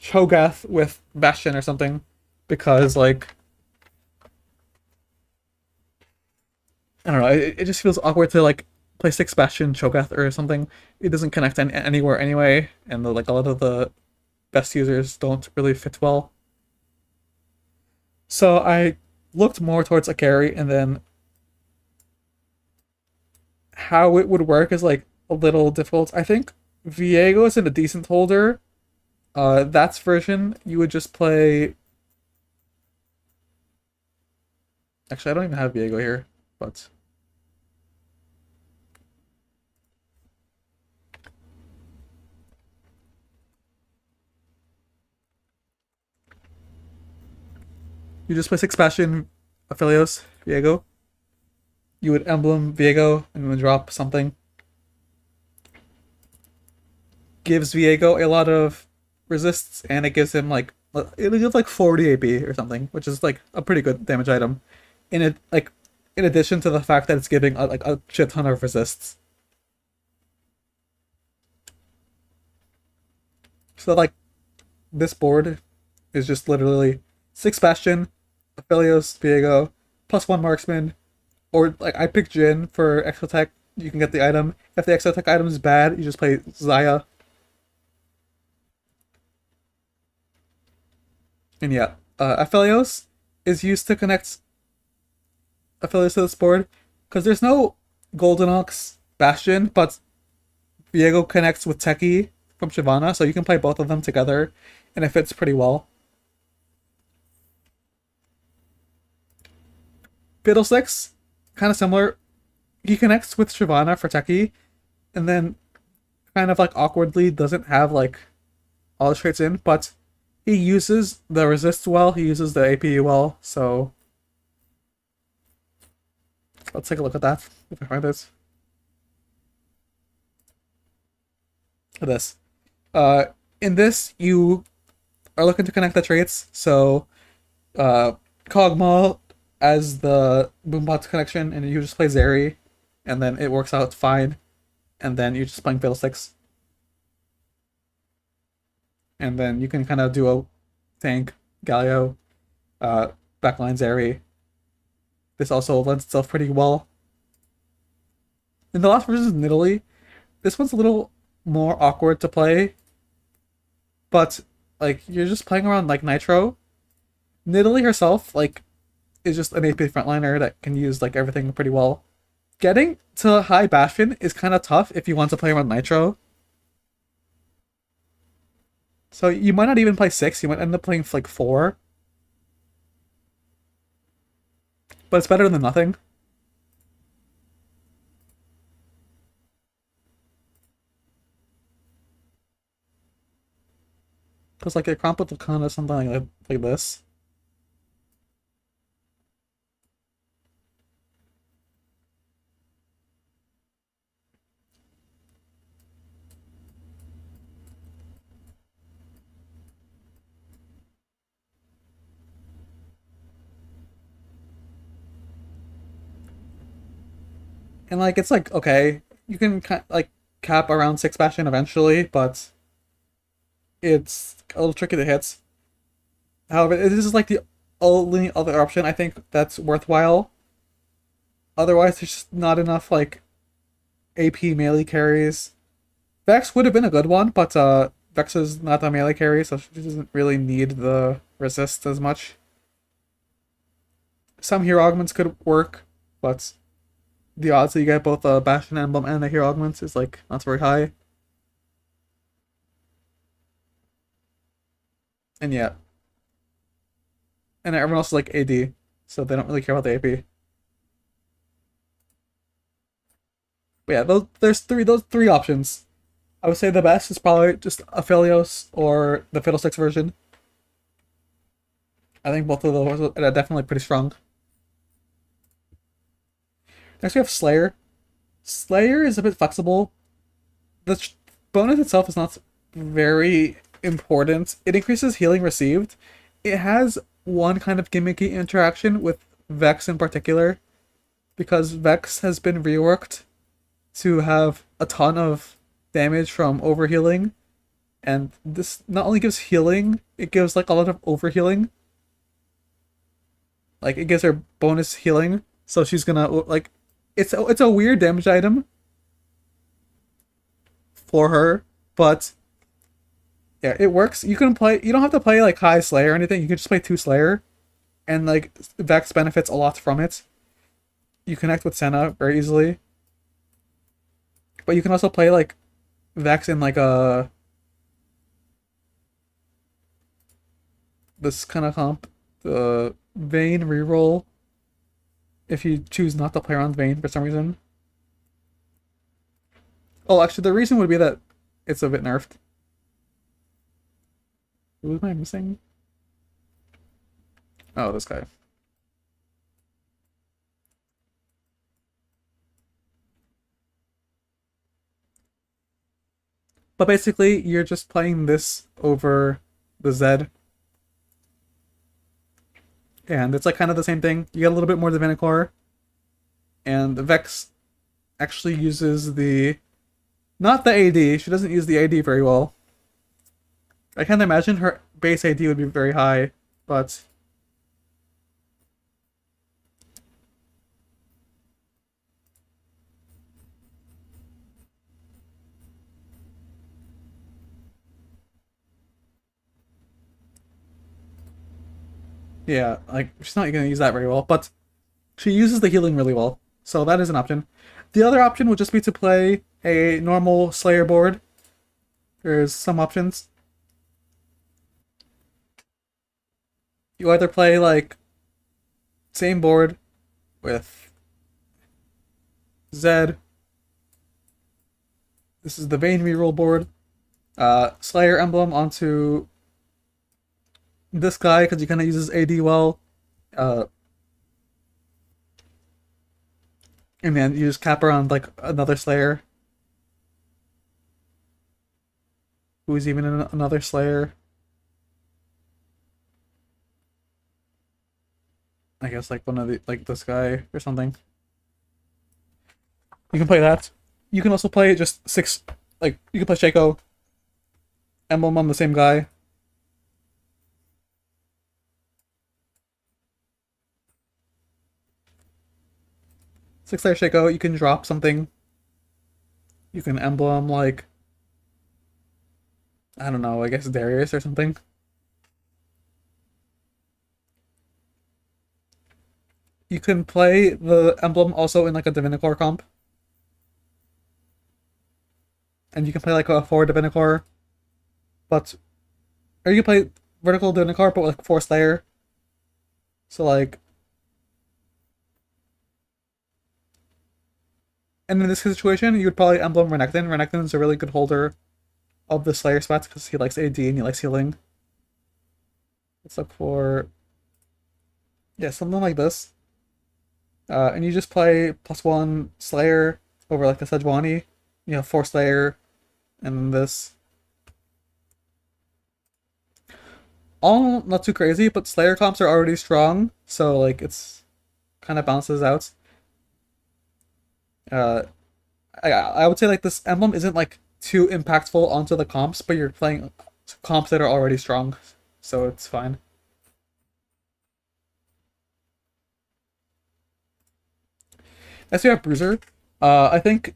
Cho'Gath with Bastion or something, because like I don't know, it just feels awkward to like play six Bastion Cho'Gath or something. It doesn't connect anywhere anyway, and like a lot of the best users don't really fit well. So I looked more towards Akari, and then how it would work is like a little difficult. I think Viego is in a decent holder. That's version you would just play. Actually, I don't even have Viego here, but you just play six Bastion, Aphelios, Viego. You would emblem Viego and then drop something. Gives Viego a lot of resists, and it gives him like it'll give like 40 AP or something, which is like a pretty good damage item. In it, like in addition to the fact that it's giving like a shit ton of resists. So like this board is just literally six Bastion, Aphelios, Viego, plus one marksman, or like I picked Jin for extra tech. You can get the item. If the extra tech item is bad, you just play Zaya. And yeah, Aphelios is used to connect Aphelios to this board because there's no Golden Ox Bastion, but Viego connects with Teki from Shyvana, so you can play both of them together, and it fits pretty well. Fiddlesticks, kind of similar. He connects with Shyvana for Teki, and then kind of like awkwardly doesn't have like all the traits in, but he uses the resist well, he uses the AP well, so let's take a look at that if I find it. This. Uh in this you are looking to connect the traits, so uh Kog'Maw as the Boombot connection, and you just play Zeri, and then it works out fine, and then you're just playing Fiddlesticks. And then you can kind of duo tank Galio, uh, backline Zeri. This also lends itself pretty well. In the last versus Nidalee, this one's a little more awkward to play, but like you're just playing around like Nitro. Nidalee herself, like, is just an AP frontliner that can use like everything pretty well. Getting to high Bastion is kind of tough if you want to play around Nitro. So you might not even play six, you might end up playing like four, but it's better than nothing. Because like a comp with kind of something like this. And like it's like okay, you can like cap around 6 passion eventually, but it's a little tricky to hit. However, this is like the only other option I think that's worthwhile. Otherwise, there's just not enough like AP melee carries. Vex would have been a good one, but Vex is not a melee carry, so she doesn't really need the resist as much. Some hero augments could work, but the odds that you get both the Bastion Emblem and the hero augments is like not very high. And yeah, and everyone else is like AD, so they don't really care about the AP. But yeah, those three options. I would say the best is probably just Aphelios or the Fiddlesticks version. I think both of those are definitely pretty strong. Next we have Slayer. Slayer is a bit flexible. The bonus itself is not very important. It increases healing received. It has one kind of gimmicky interaction with Vex in particular, because Vex has been reworked to have a ton of damage from overhealing, and this not only gives healing, it gives like a lot of overhealing. Like it gives her bonus healing, so she's gonna like it's a weird damage item for her, but yeah, it works. You can play. You don't have to play like high Slayer or anything. You can just play 2 Slayer, and like Vex benefits a lot from it. You connect with Senna very easily, but you can also play like Vex in like a this kind of comp, the Vayne reroll. If you choose not to play around Vayne for some reason. Oh, actually, the reason would be that it's a bit nerfed. Who am I missing? Oh, this guy. But basically, you're just playing this over the Zed. And it's like kind of the same thing. You get a little bit more Divinicore. And the Vex actually uses the... Not the AD. She doesn't use the AD very well. I can't imagine her base AD would be very high, but... Yeah, like, she's not going to use that very well, but she uses the healing really well, so that is an option. The other option would just be to play a normal Slayer board. There's some options. You either play, like, same board with Zed. This is the Vayne reroll board. Slayer Emblem onto this guy, because he kind of uses AD well. Uh, and then you just cap around like another Slayer, who's even in another Slayer. I guess like one of the like this guy or something. You can play that. You can also play just 6. Like you can play Shaco, Emblem on the same guy. Six-Slayer Shaco. You can drop something. You can Emblem like I don't know. I guess Darius or something. You can play the Emblem also in like a Divinicore comp. And you can play like a 4 Divinicore. But or you can play vertical Divinicore but with like 4 Slayer. So like and in this situation you would probably Emblem Renekton. Renekton is a really good holder of the Slayer spots because he likes AD and he likes healing. Let's look for yeah, something like this. And you just play +1 Slayer over like the Sejuani. You have 4 Slayer and this. All not too crazy, but Slayer comps are already strong, so like it's kind of balances out. Uh, I would say like this emblem isn't like too impactful onto the comps, but you're playing comps that are already strong, so it's fine. As we have Bruiser, I think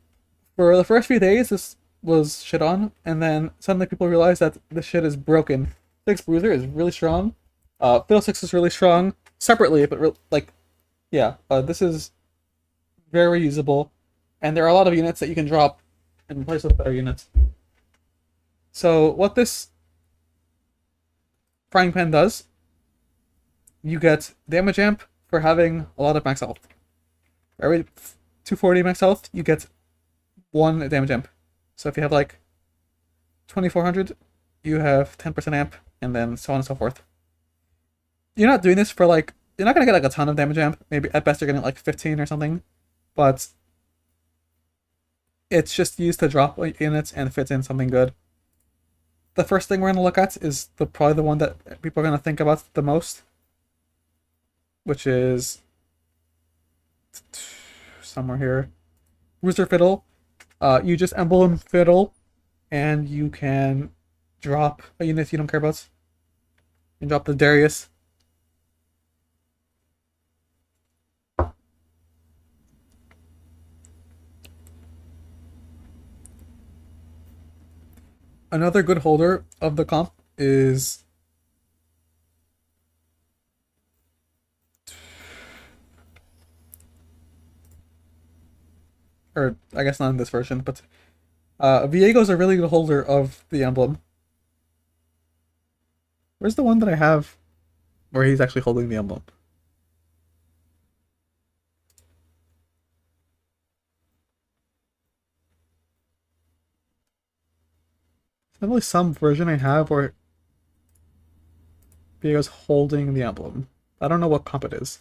for the first few days this was shit on, and then suddenly people realized that this shit is broken. Six Bruiser is really strong. Fiddlesticks is really strong separately, but like yeah, this is very usable, and there are a lot of units that you can drop in place of better units. So what this frying pan does, you get damage amp for having a lot of max health. For every 240 max health, you get one damage amp. So if you have like 2400, you have 10% amp, and then so on and so forth. You're not doing this for like, you're not gonna get like a ton of damage amp. Maybe at best you're getting like 15 or something, but it's just used to drop units and fits in something good. The first thing we're gonna look at is probably the one that people are gonna think about the most, which is somewhere here. Rooster Fiddle. You just emblem Fiddle, and you can drop a unit you don't care about. You can drop the Darius. Another good holder of the comp is or I guess not in this version, but Viego's a really good holder of the emblem. Where's the one that I have where he's actually holding the emblem? There's definitely some version I have where Viego's holding the emblem. I don't know what comp it is.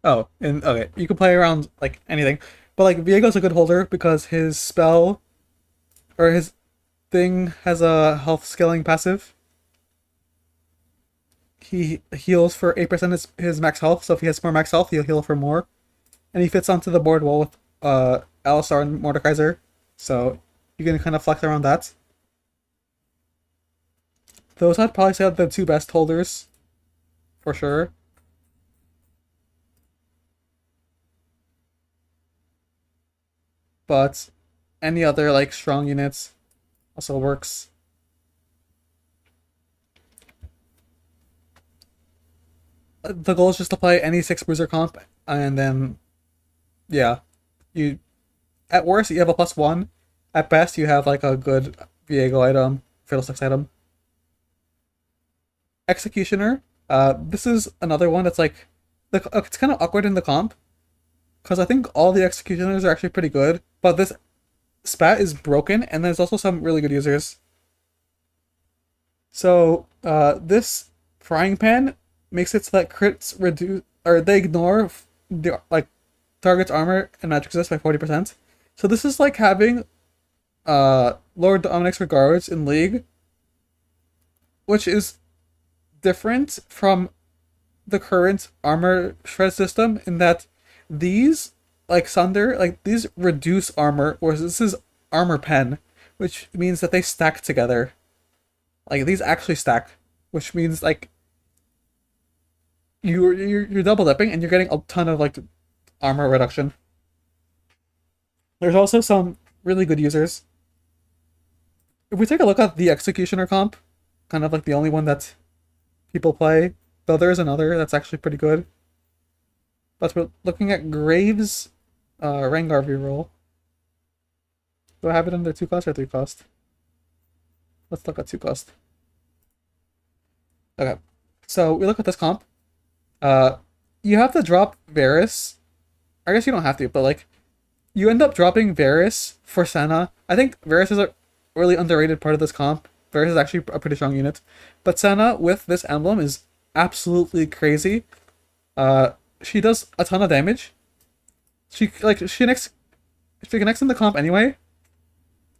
Oh, and okay, you can play around like anything, but like Viego's a good holder because his spell or his thing has a health scaling passive. He heals for 8% his max health, so if he has more max health, he'll heal for more. And he fits onto the board well with Alistar and Mordekaiser, so you can kind of flex around that. Those I'd probably say are the two best holders, for sure. But any other like strong units also works. The goal is just to play any six bruiser comp, and then yeah, you at worst you have a +1. At best you have like a good Viego item, Fiddlesticks item. Executioner. This is another one that's like it's kind of awkward in the comp because I think all the executioners are actually pretty good, but this spat is broken, and there's also some really good users. So this frying pan makes it so that crits reduce or they ignore the like target's armor and magic resist by 40%. So this is like having Lord Dominic's Regards in League, which is different from the current armor shred system in that these like Sunder like these reduce armor, whereas this is armor pen, which means that they stack together. Like these actually stack, which means like you're double dipping and you're getting a ton of like armor reduction. There's also some really good users. If we take a look at the Executioner comp, kind of like the only one that people play, though there is another that's actually pretty good. But we're looking at Graves Rengar reroll. Do I have it under 2 cost or 3 cost? Let's look at 2 cost. Okay. So we look at this comp. You have to drop Varus. I guess you don't have to, but like you end up dropping Varus for Senna. I think Varus is a really underrated part of this comp. Varus is actually a pretty strong unit. But Senna with this emblem is absolutely crazy. She does a ton of damage. She connects in the comp anyway.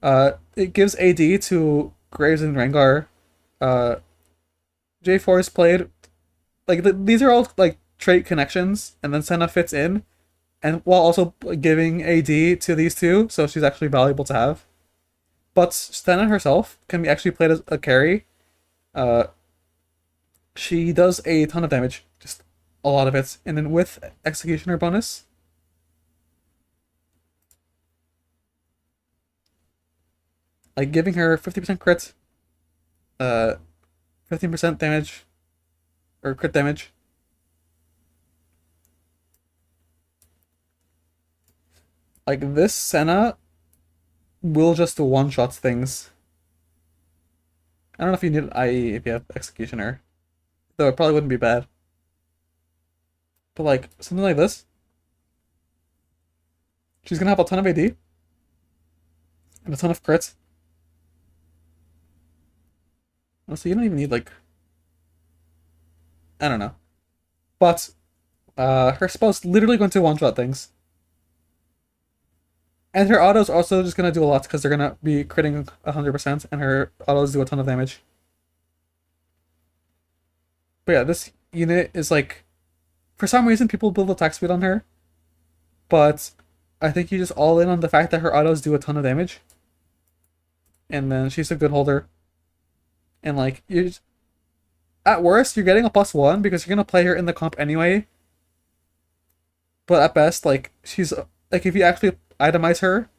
It gives AD to Graves and Rengar. J4 is played like these are all like trait connections, and then Senna fits in, and while also giving AD to these two, so she's actually valuable to have. But Senna herself can be actually played as a carry. Uh, she does a ton of damage, just a lot of it, and then with Executioner bonus, like giving her 50% crit, uh, 15% damage, or crit damage. Like this Senna will just one-shot things. I don't know if you need IE if you have Executioner, though it probably wouldn't be bad. But like something like this, she's gonna have a ton of AD and a ton of crits. Honestly, you don't even need like, I don't know. But her spell's literally going to one-shot things. And her auto's also just gonna do a lot because they're gonna be critting 100%, and her autos do a ton of damage. But yeah, this unit is like, for some reason, people build attack speed on her, but I think you just all in on the fact that her autos do a ton of damage, and then she's a good holder. And like you, at worst, you're getting a +1 because you're gonna play her in the comp anyway. But at best, like she's like if you actually itemize her,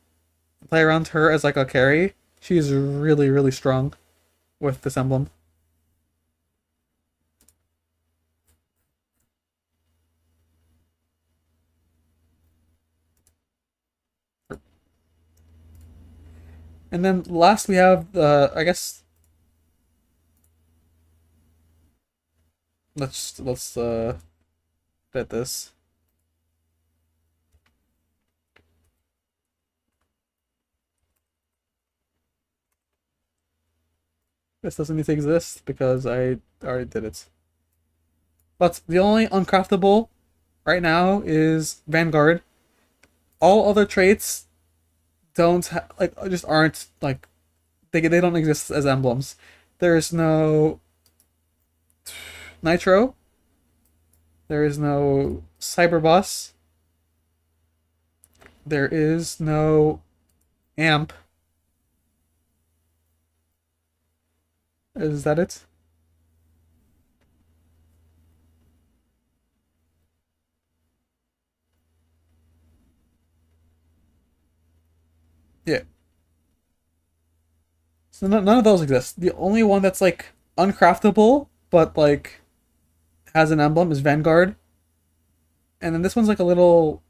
play around her as like a carry, she's really really strong with this emblem. And then last we have the I guess let's bet this. This doesn't need to exist because I already did it. But the only uncraftable right now is Vanguard. All other traits like just aren't like they don't exist as emblems. There's no Nitro. There is no Cyber Boss. There is no Amp. Is that it? Yeah. So none of those exist. The only one that's like uncraftable but like has an emblem is Vanguard. And then this one's like a little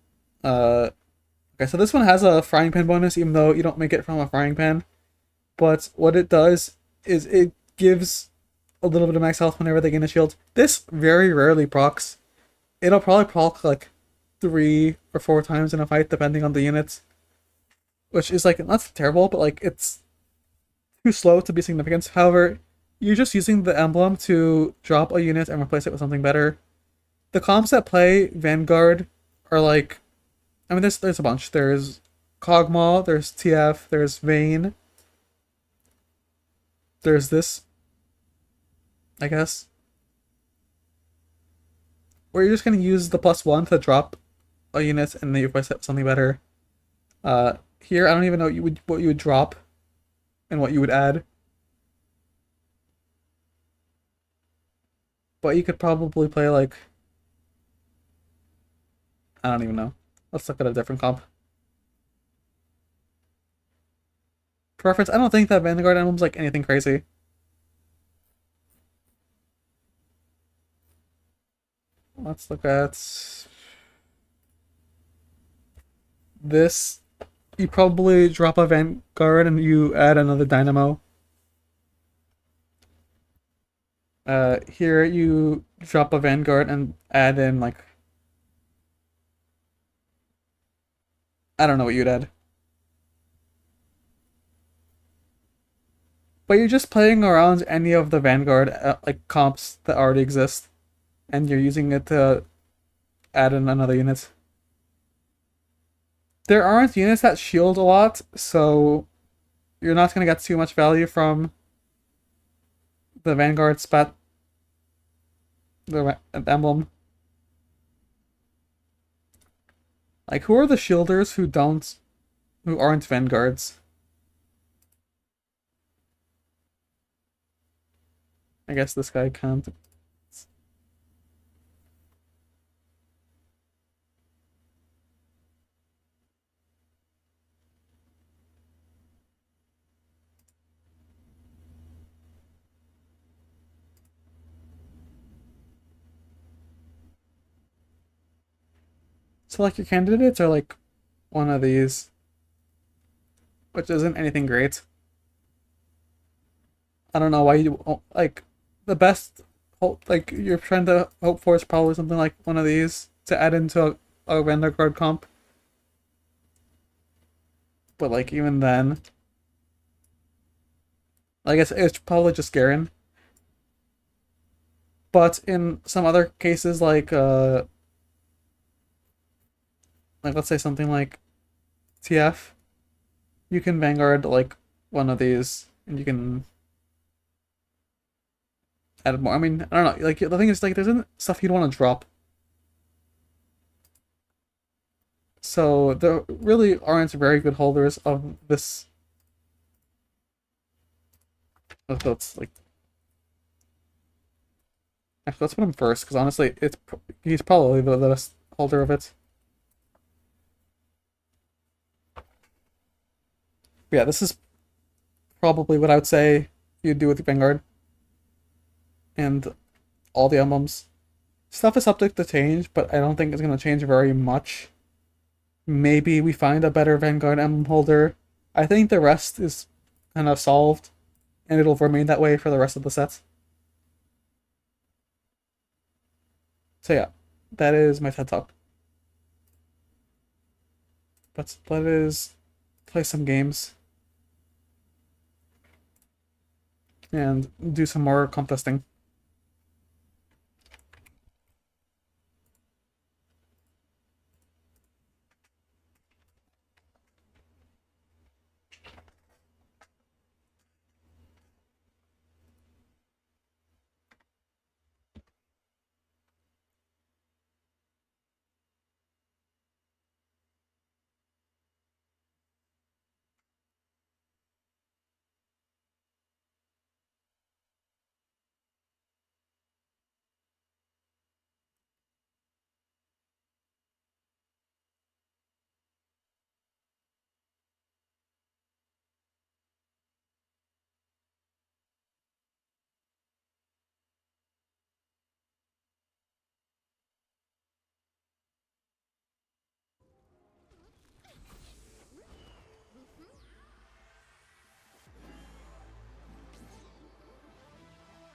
okay, so this one has a frying pan bonus even though you don't make it from a frying pan. But what it does is it gives a little bit of max health whenever they gain a shield. This very rarely procs. It'll probably proc like 3 or 4 times in a fight depending on the units. Which is like not terrible, but like it's too slow to be significant. However, you're just using the emblem to drop a unit and replace it with something better. The comps that play Vanguard are like, I mean, there's a bunch. There's Kog'Maw, there's TF, there's Vayne, there's this, I guess. Where you're just gonna use the +1 to drop a unit and then you replace it with something better. Here I don't even know what you would drop and what you would add. But you could probably play like, I don't even know. Let's look at a different comp. Preference, I don't think that Vanguard emblem's like anything crazy. Let's look at this. You probably drop a Vanguard and you add another Dynamo. Here you drop a Vanguard and add in like, I don't know what you'd add. But you're just playing around any of the Vanguard like comps that already exist, and you're using it to add in another unit. There aren't units that shield a lot, so you're not gonna get too much value from the Vanguard spat. the emblem. Like, who are the shielders who aren't vanguards? I guess this guy can't. So, like, your candidates are like one of these, which isn't anything great. I don't know why you like the best hope, like you're trying to hope for is probably something like one of these to add into a Vanguard comp. But like even then, I guess it's probably just Garen. But in some other cases, like let's say something like TF, you can Vanguard like one of these, and you can add more. I mean, I don't know. Like the thing is, like, there's stuff you'd want to drop. So there really aren't very good holders of this. Let's like actually let's put him first because honestly, he's probably the best holder of it. Yeah, this is probably what I would say you'd do with the Vanguard and all the emblems. Stuff is subject to change, but I don't think it's gonna change very much. Maybe we find a better Vanguard emblem holder. I think the rest is kind of solved, and it'll remain that way for the rest of the sets. So yeah, that is my TED Talk. But let us play some games and do some more contesting.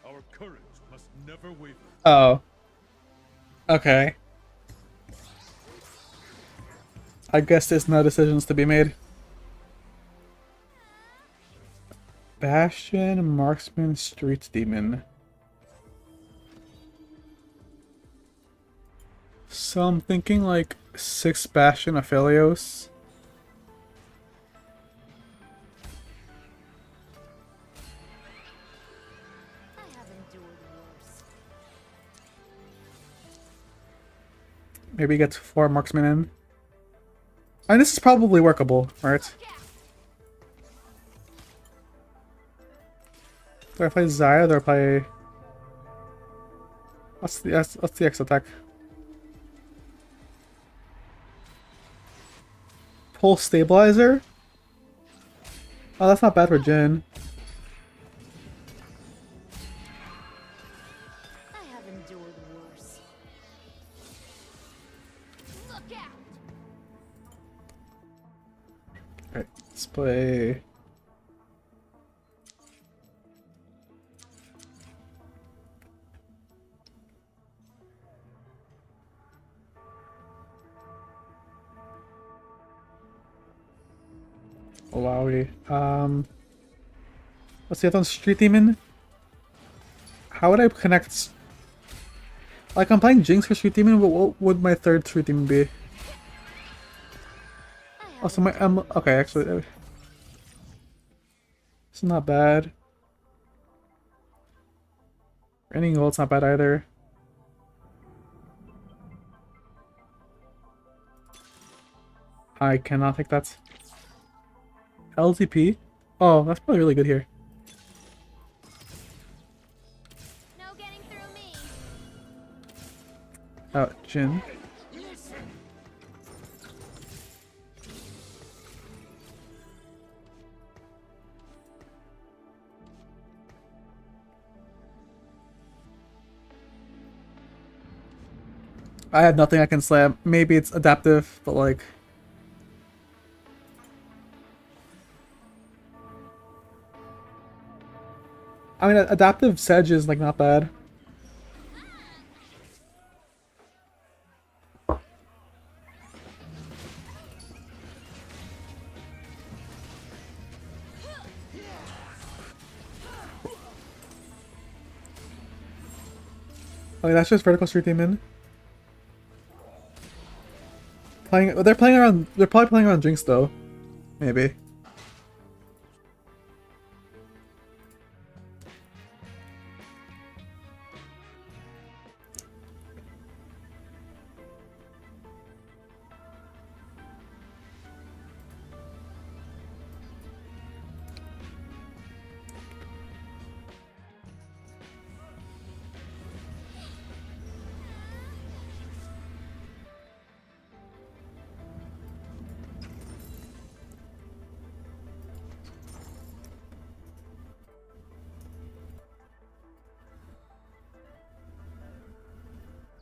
Our courage must never waver. Oh, okay. I guess there's no decisions to be made. Bastion, Marksman, Street Demon. So I'm thinking like 6 Bastion Aphelios. Maybe get 4 Marksmen in. And this is probably workable, right? Do I play Zaya? Do I play... What's the X attack? Pulse Stabilizer? Oh, that's not bad for Jin. I have endured worse. Look out! Alright, let's play... Wowie. Let's see, on Street Demon. How would I connect? Like, I'm playing Jinx for Street Demon, but what would my third Street Demon be? Oh, so my okay, actually, it's not bad. Raining Gold's not bad either. I cannot take that. LTP? Oh, that's probably really good here. No getting through me. Oh, Jin. I have nothing I can slam. Maybe it's adaptive, but like... I mean, adaptive Sedge is like not bad. Okay, that's just vertical street demon. Playing, they're playing around. They're probably playing around Jinx though, maybe.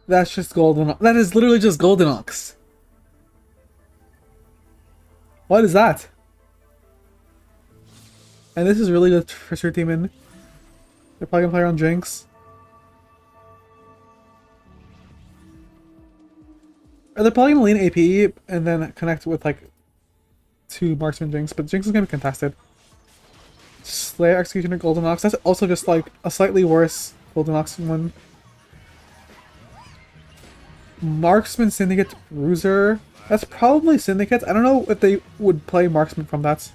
That's just golden. That is literally just golden ox. What is that? And this is really good for street demon. They're probably gonna play around Jinx. Or they're probably gonna lean AP and then connect with like two marksman Jinx, but Jinx is gonna be contested. Slayer Executioner Golden Ox. That's also just like a slightly worse Golden Ox one. Marksman Syndicate Bruiser. That's probably Syndicate. I don't know if they would play Marksman from that.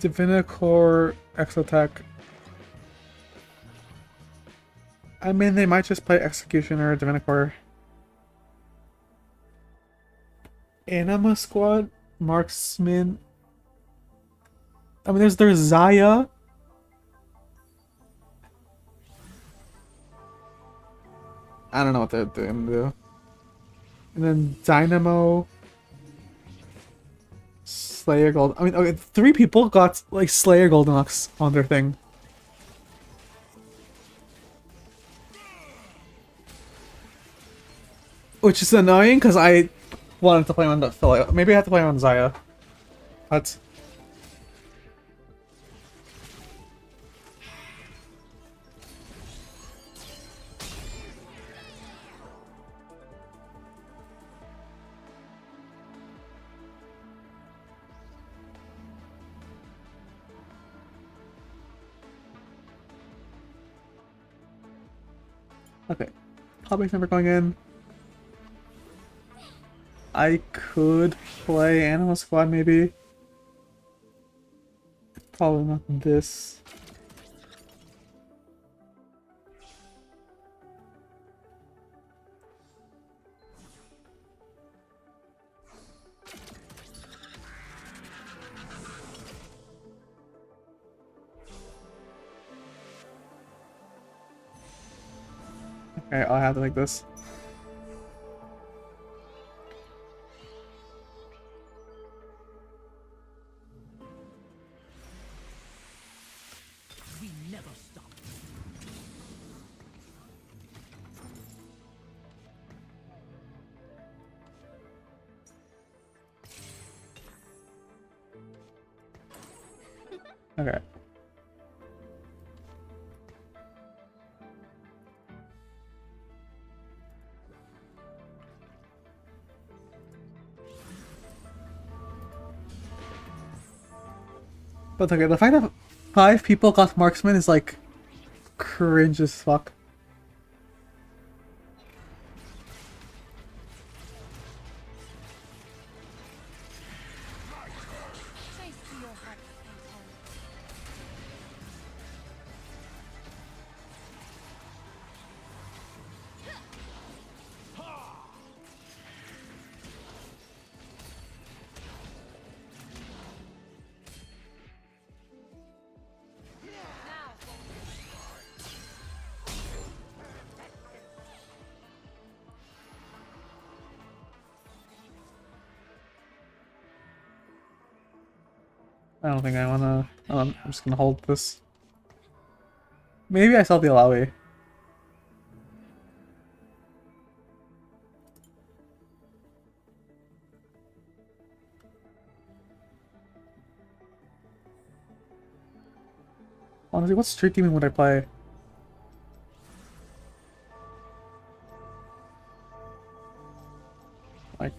Divinicore, Exotech. I mean, they might just play Executioner, Divinicore. Anima Squad, Marksman. I mean, there's Zaya. I don't know what they're doing, though. And then Dynamo. Slayer Gold. I mean, okay, 3 people got like Slayer Golden Ox on their thing. Which is annoying because I wanted to play on the maybe I have to play on Zaya. But okay. Public number going in. I could play Animal Squad maybe. Probably not this. Okay, I'll have to make this. We never stop. Okay. But okay, the fact that 5 people got marksman is like cringe as fuck. Chase to your heart's content. I don't think I wanna. I'm just gonna hold this. Maybe I sell the Alawi. Honestly, what street demon would I play? Like,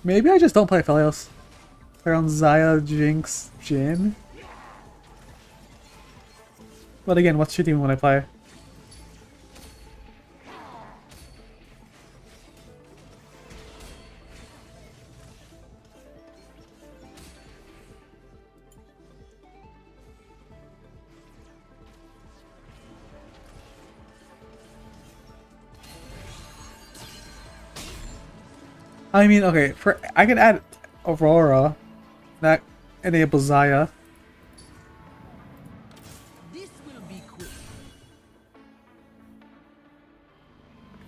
maybe I just don't play Phelios. Play on Zaya, Jinx, Jin. But again, what street demon would I play? I mean, okay, for I can add Aurora. That enables Zaya. This will be quick.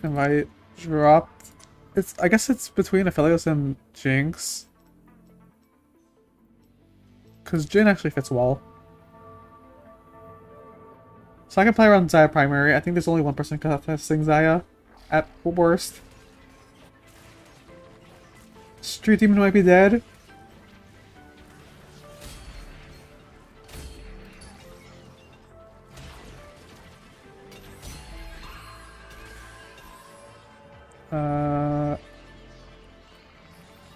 If I drop, I guess it's between Aphelios and Jinx. Because Jin actually fits well. So I can play around Zaya primary. I think there's only one person contesting Zaya at worst. Street Demon might be dead.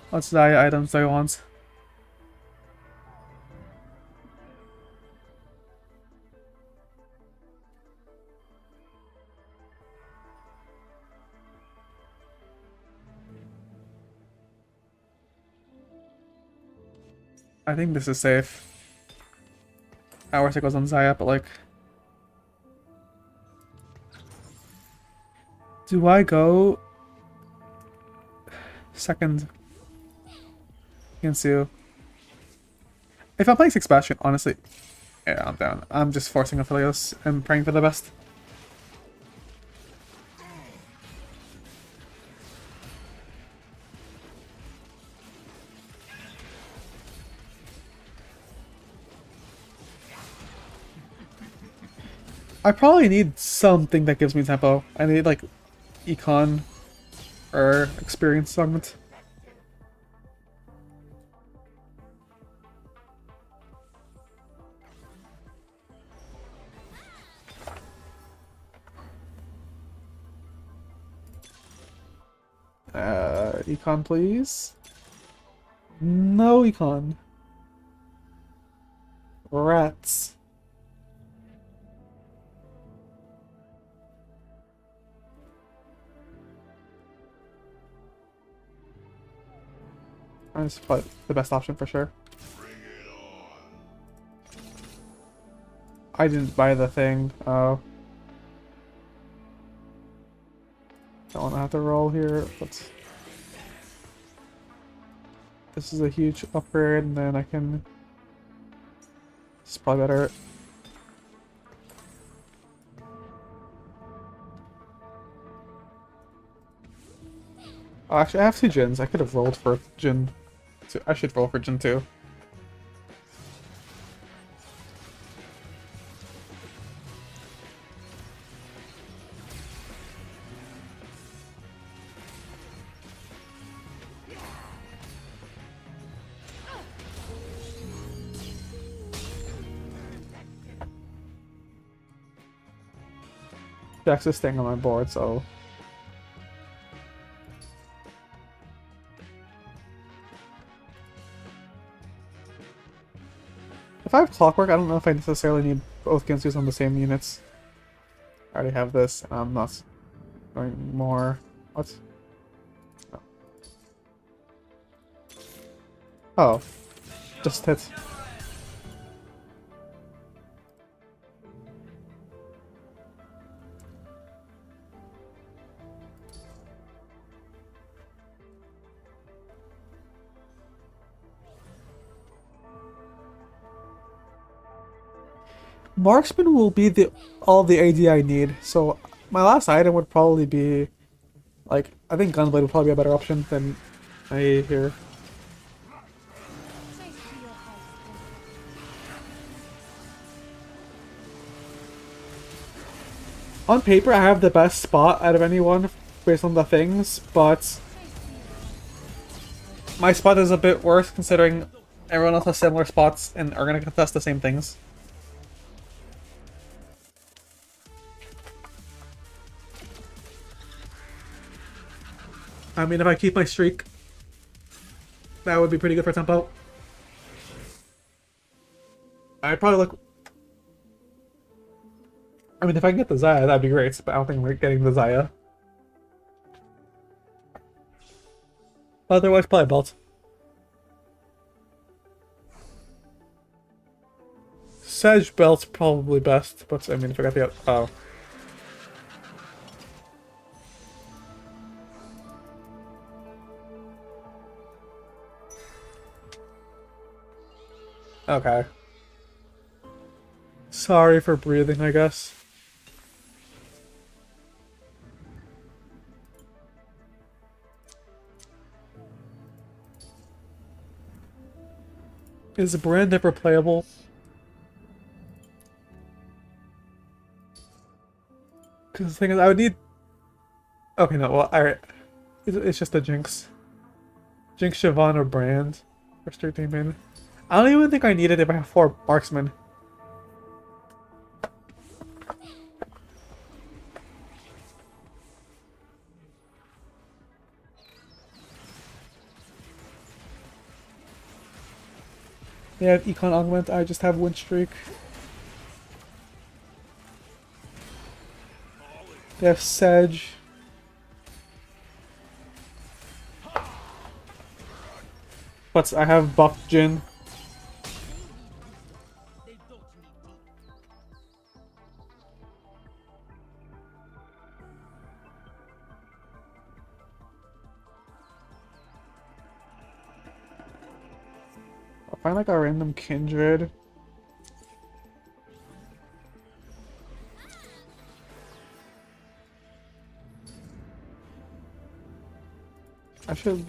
What's Zaya items Zaya wants? I think this is safe. I wish it goes on Zaya, but like... Do I go... second... Ginsu? If I'm playing 6 Bastion, honestly... Yeah, I'm down. I'm just forcing Aphelios and praying for the best. I probably need something that gives me tempo. I need like econ or experience augment. Econ please. No econ. Rats. That's probably the best option for sure. I didn't buy the thing. Oh. Don't want to have to roll here. Let's... This is a huge upgrade, and then I can... This is probably better. Oh, actually, I have 2 Jins. I could have rolled for Jin. I should roll for Jin too. Jax is staying on my board, so... If I have Clockwork, I don't know if I necessarily need both Ginsus on the same units. I already have this, and I'm not going more. What? No. Oh. Just hit. Marksman will be all the AD I need, so my last item would probably be, like, I think Gunblade would probably be a better option than I here. Trace to your heart. On paper, I have the best spot out of anyone based on the things, but my spot is a bit worse considering everyone else has similar spots and are going to contest the same things. I mean, if I keep my streak, that would be pretty good for tempo. I'd probably look... I mean, if I can get the Zaya, that'd be great, but I don't think we're getting the Zaya. Otherwise, probably belt. Sedge belt's probably best, but I mean, if I got the... Oh. Okay. Sorry for breathing, I guess. Is Brand ever playable? Because the thing is, I would need... Okay, no, well, alright. It's just a Jinx. Jinx, Siobhan, or Brand for straight team in. I don't even think I need it if I have 4 marksmen. They have Econ Augment, I just have Wind Streak. They have Sedge. But I have buffed Jin. They don't need me. I'll find like a random Kindred. I should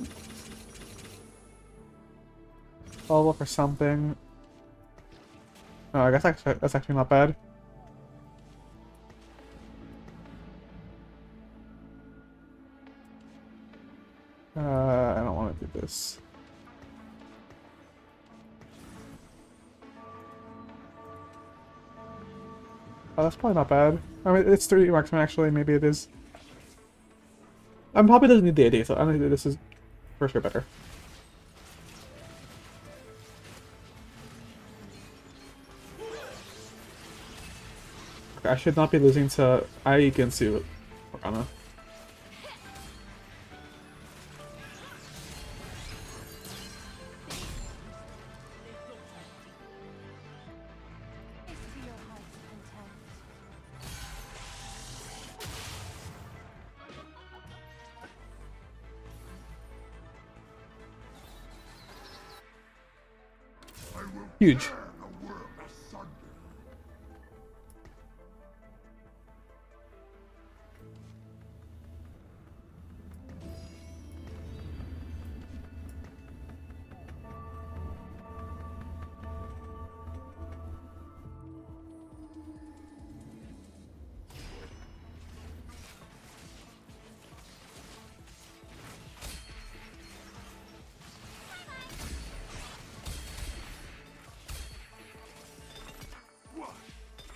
follow up for something. Oh, I guess that's actually not bad. I don't want to do this. Oh, that's probably not bad. I mean, it's 3 marksman actually, maybe it is. Probably doesn't need the AD, so I think this is for sure better. Okay, I should not be losing to Aigensu Organa. Trace to your heart's content. Huge.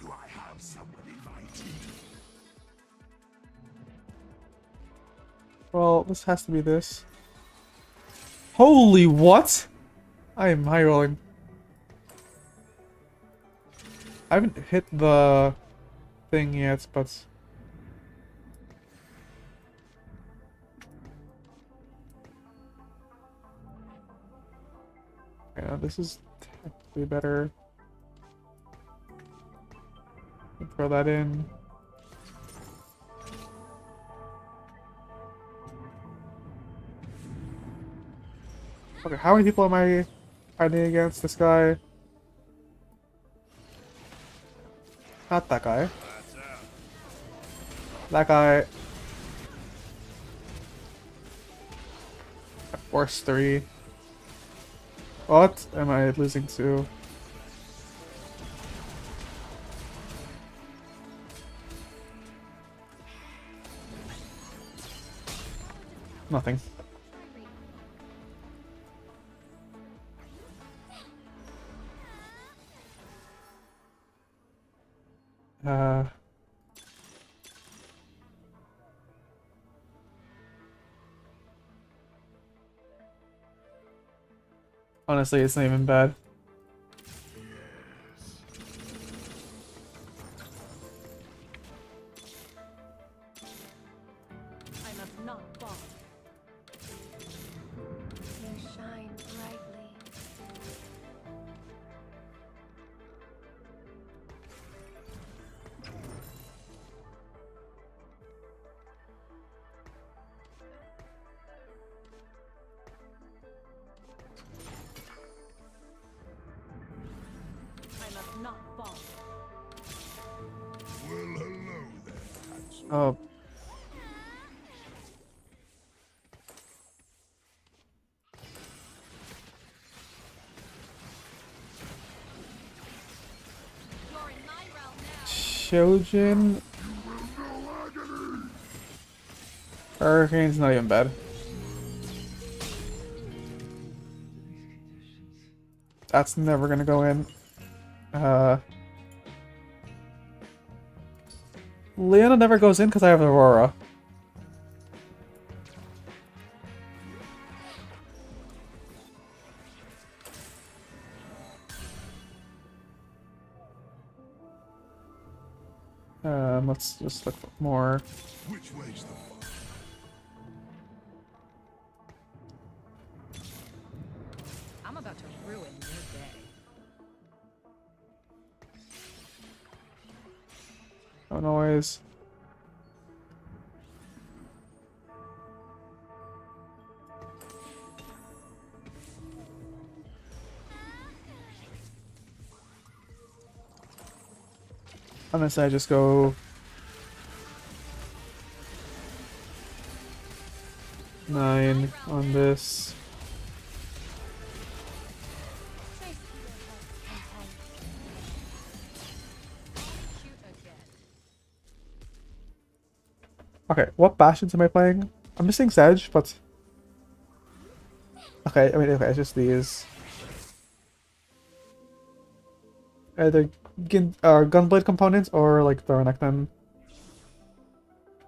Do I have someone invited? Well, this has to be this. Holy what? I am high rolling. I haven't hit the thing yet, but yeah, this is technically better. Throw that in. Okay, how many people am I fighting against? This guy? Not that guy. That guy. Force 3. What am I losing to? Nothing. Uh... Honestly, it's not even bad. I must not fall. You shine brightly. I must not fall. Well, hello there, handsome. Oh. You're in my realm now. Shojin. Hurricane's not even bad. That's never gonna go in. Leona never goes in because I have Aurora. Let's just look for more. Which way's the fun? I'm about to ruin your day. No noise. Unless I just go 9 on this. Shoot again. Okay, what bastions am I playing? I'm missing Sedge, but okay, I mean, okay, it's just these. Either gunblade components or like the Renekton.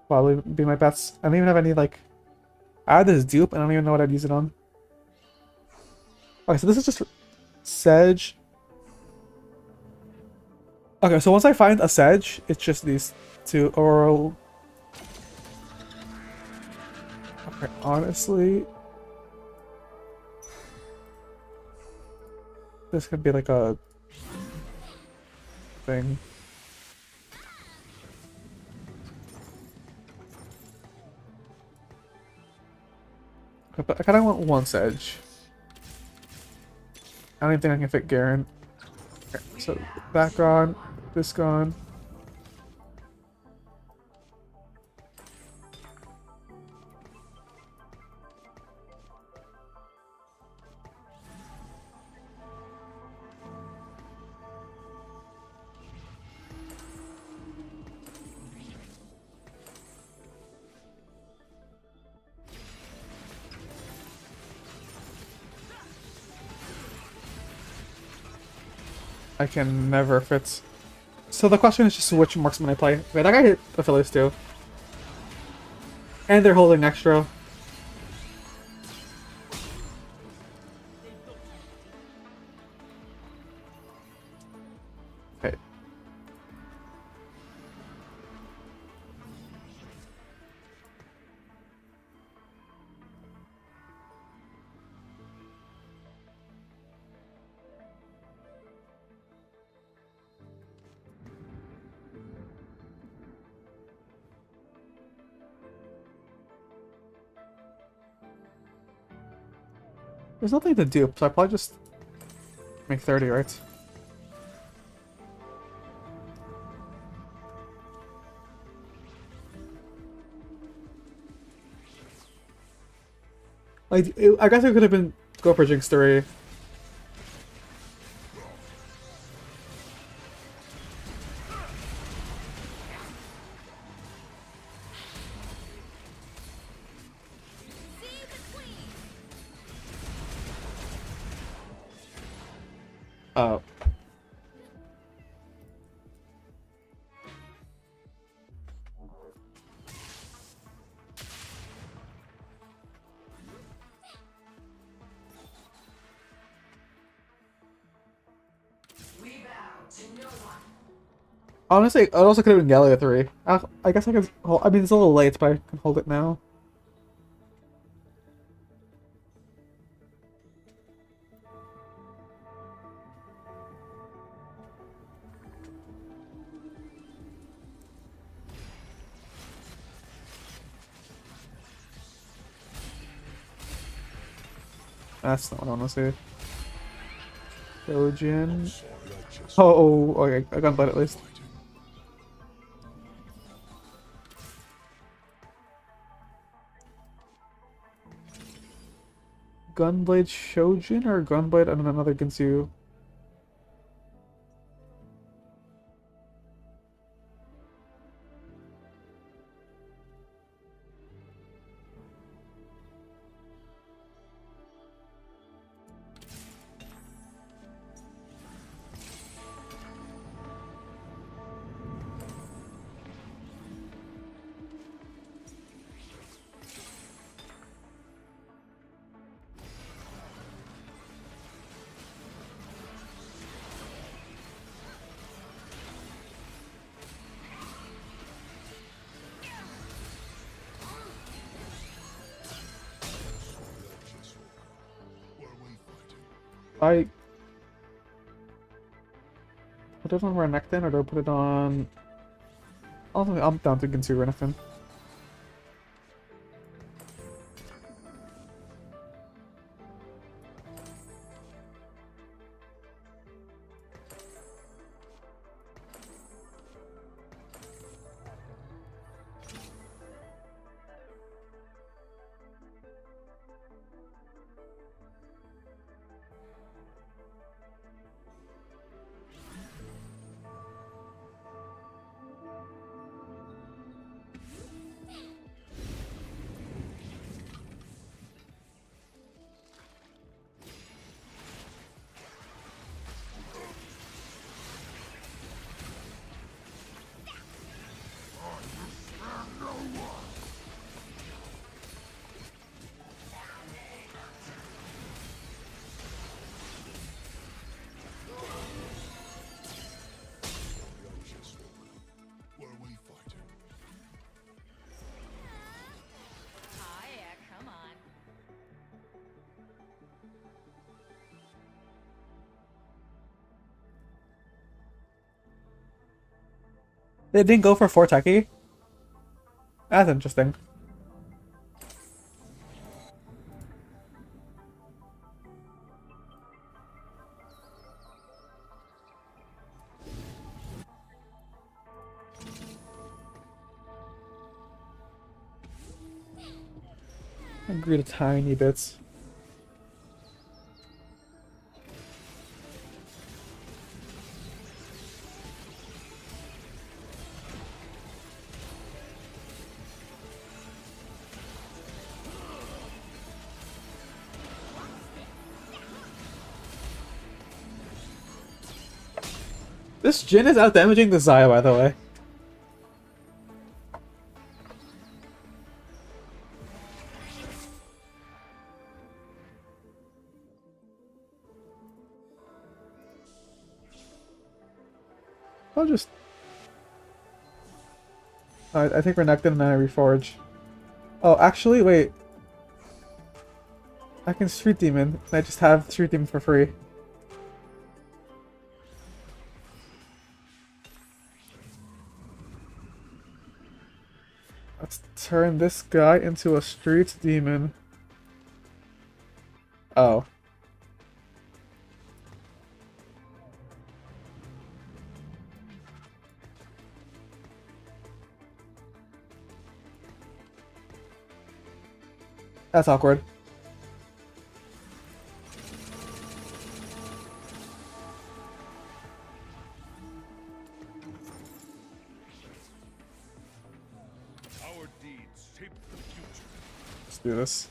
Probably be my bets. I don't even have any like. I had this dupe, and I don't even know what I'd use it on. Okay, so this is just Sedge. Okay, so once I find a Sedge, it's just these two oral. Okay, honestly, this could be like a thing. Okay, but I kind of want one Sedge. I don't even think I can fit Garen. Okay, so that gone, this gone. I can never fit. So the question is just which marksman I play. Wait, that guy hit Achilles too. And they're holding extra. Okay. There's nothing to dupe, so I probably just make 30, right? Like, I guess I could have been go for Jinx 3. Oh. Honestly, it also could have been Gallia 3. I guess I can hold, I mean, it's a little late, but I can hold it now. That's not what I want to see. Trojan. Oh, okay, I got at least. Gunblade Shojin or Gunblade and another Ginsu? I put it on Renekton or do I put it on... I'm down to Ginsu Renekton. Ah, yeah, come on. They didn't go for Forteki? That's interesting. I agreed a tiny bits. This Jhin is out damaging the Xayah, by the way. I'll just... I think Renekton and I reforge. Oh, actually, wait. I can Street Demon. Can I just have Street Demon for free? Let's turn this guy into a Street Demon. Oh. That's awkward. Our deeds shape the future. Let's do this.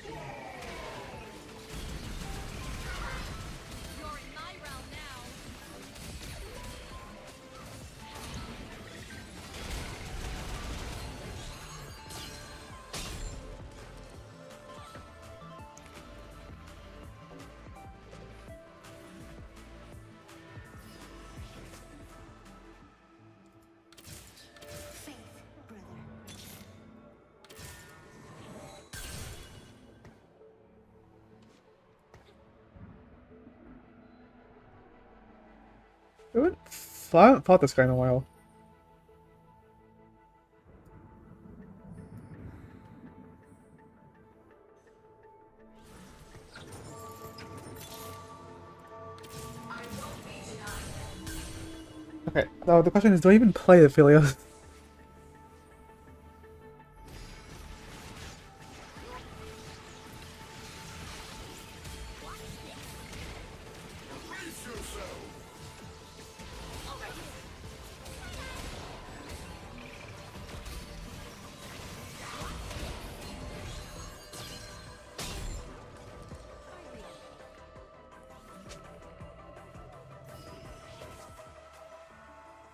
You're in my realm now. Faith, brother. I haven't fought this guy in a while. Okay, now the question is, do I even play Aphelios?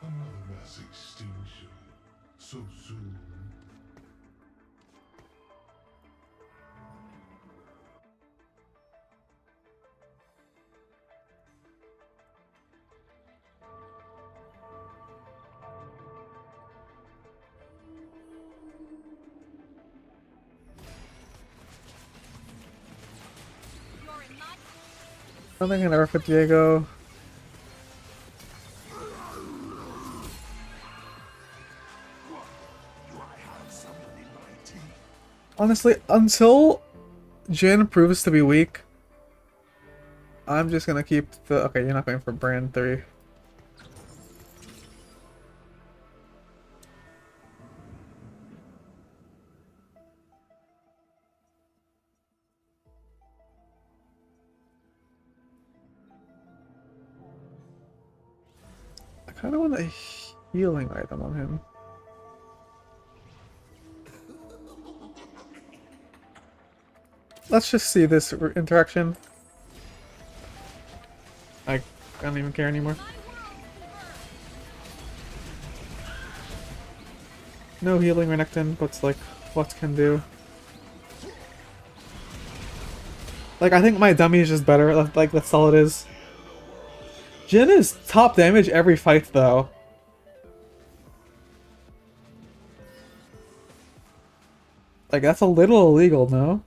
Another mass extinction. So soon. You're in my. I don't think I can ever put Diego. Honestly, until Jin proves to be weak, I'm just gonna keep the... Okay, you're not going for brand 3. I kind of want a healing item on him. Let's just see this interaction. I don't even care anymore. No healing Renekton, but like, what can do? Like, I think my dummy is just better. Like, that's all it is. Jin is top damage every fight, though. Like, that's a little illegal, no?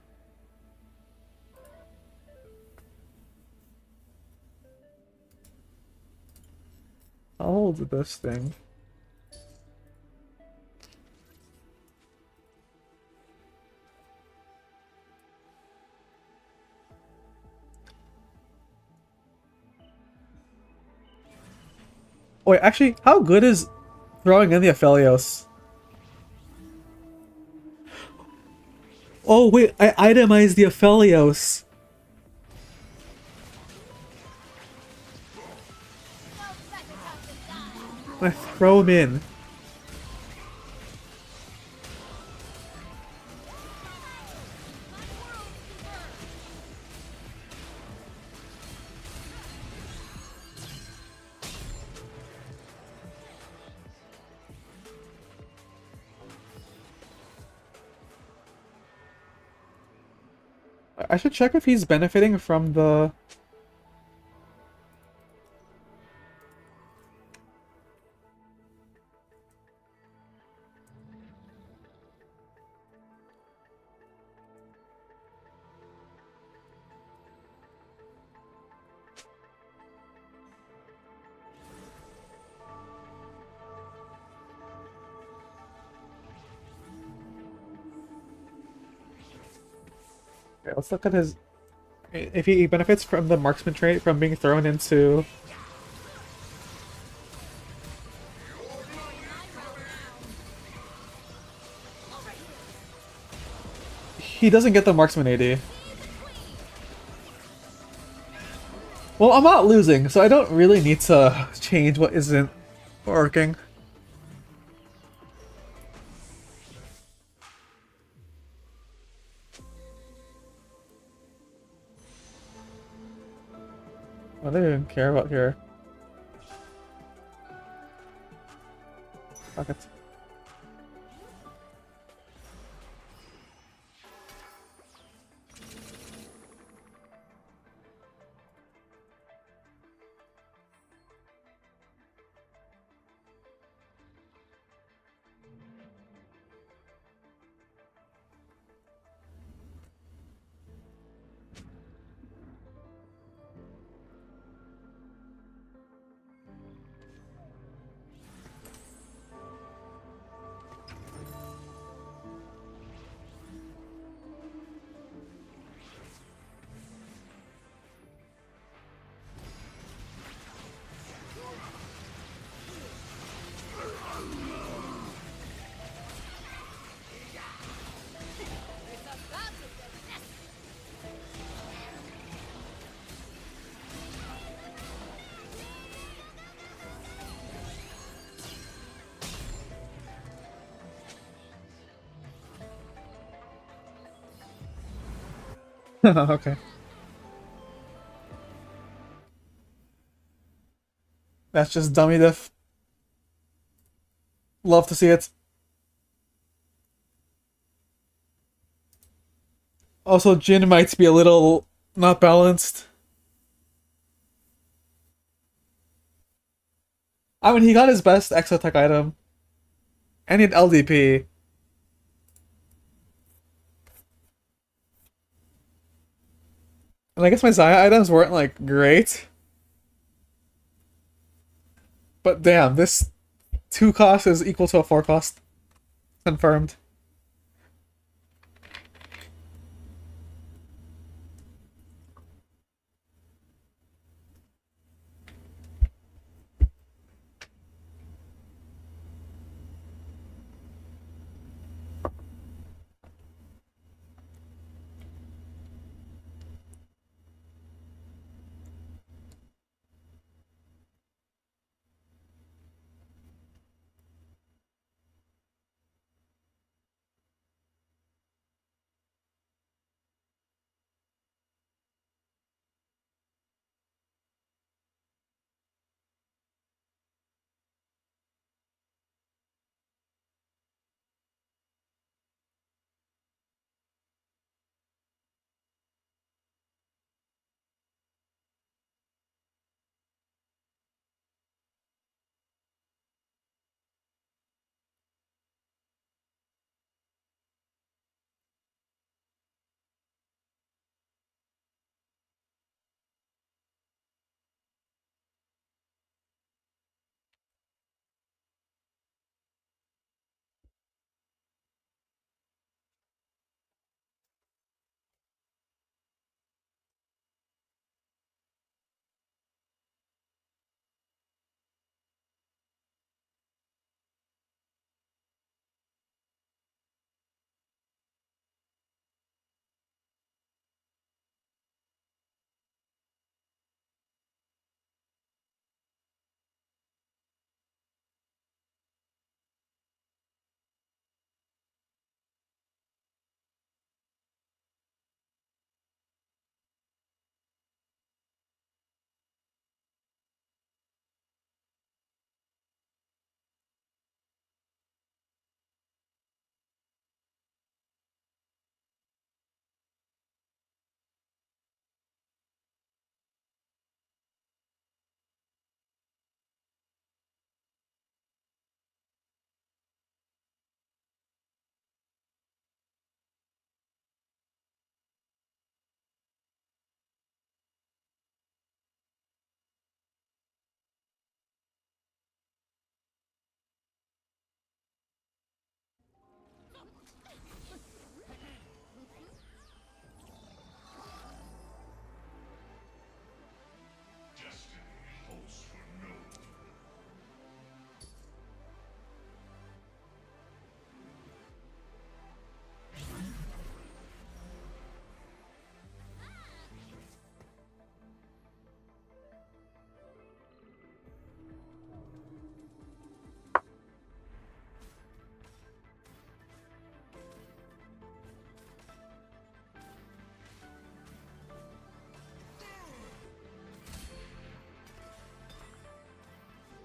How old is this thing? Wait, actually, how good is throwing in the Aphelios? Oh wait, I itemized the Aphelios. I throw him in. I should check if he's benefiting from the... Okay, let's look at his... If he benefits from the marksman trait from being thrown into... he doesn't get the marksman AD. Well, I'm not losing, so I don't really need to change what isn't working. I don't even care about here. Fuck it. Okay. That's just dummy diff. Love to see it. Also, Jin might be a little not balanced. I mean, he got his best exotech item. And he had LDP. And I guess my Zaya items weren't, like, great. But damn, this 2 cost is equal to a 4 cost. Confirmed.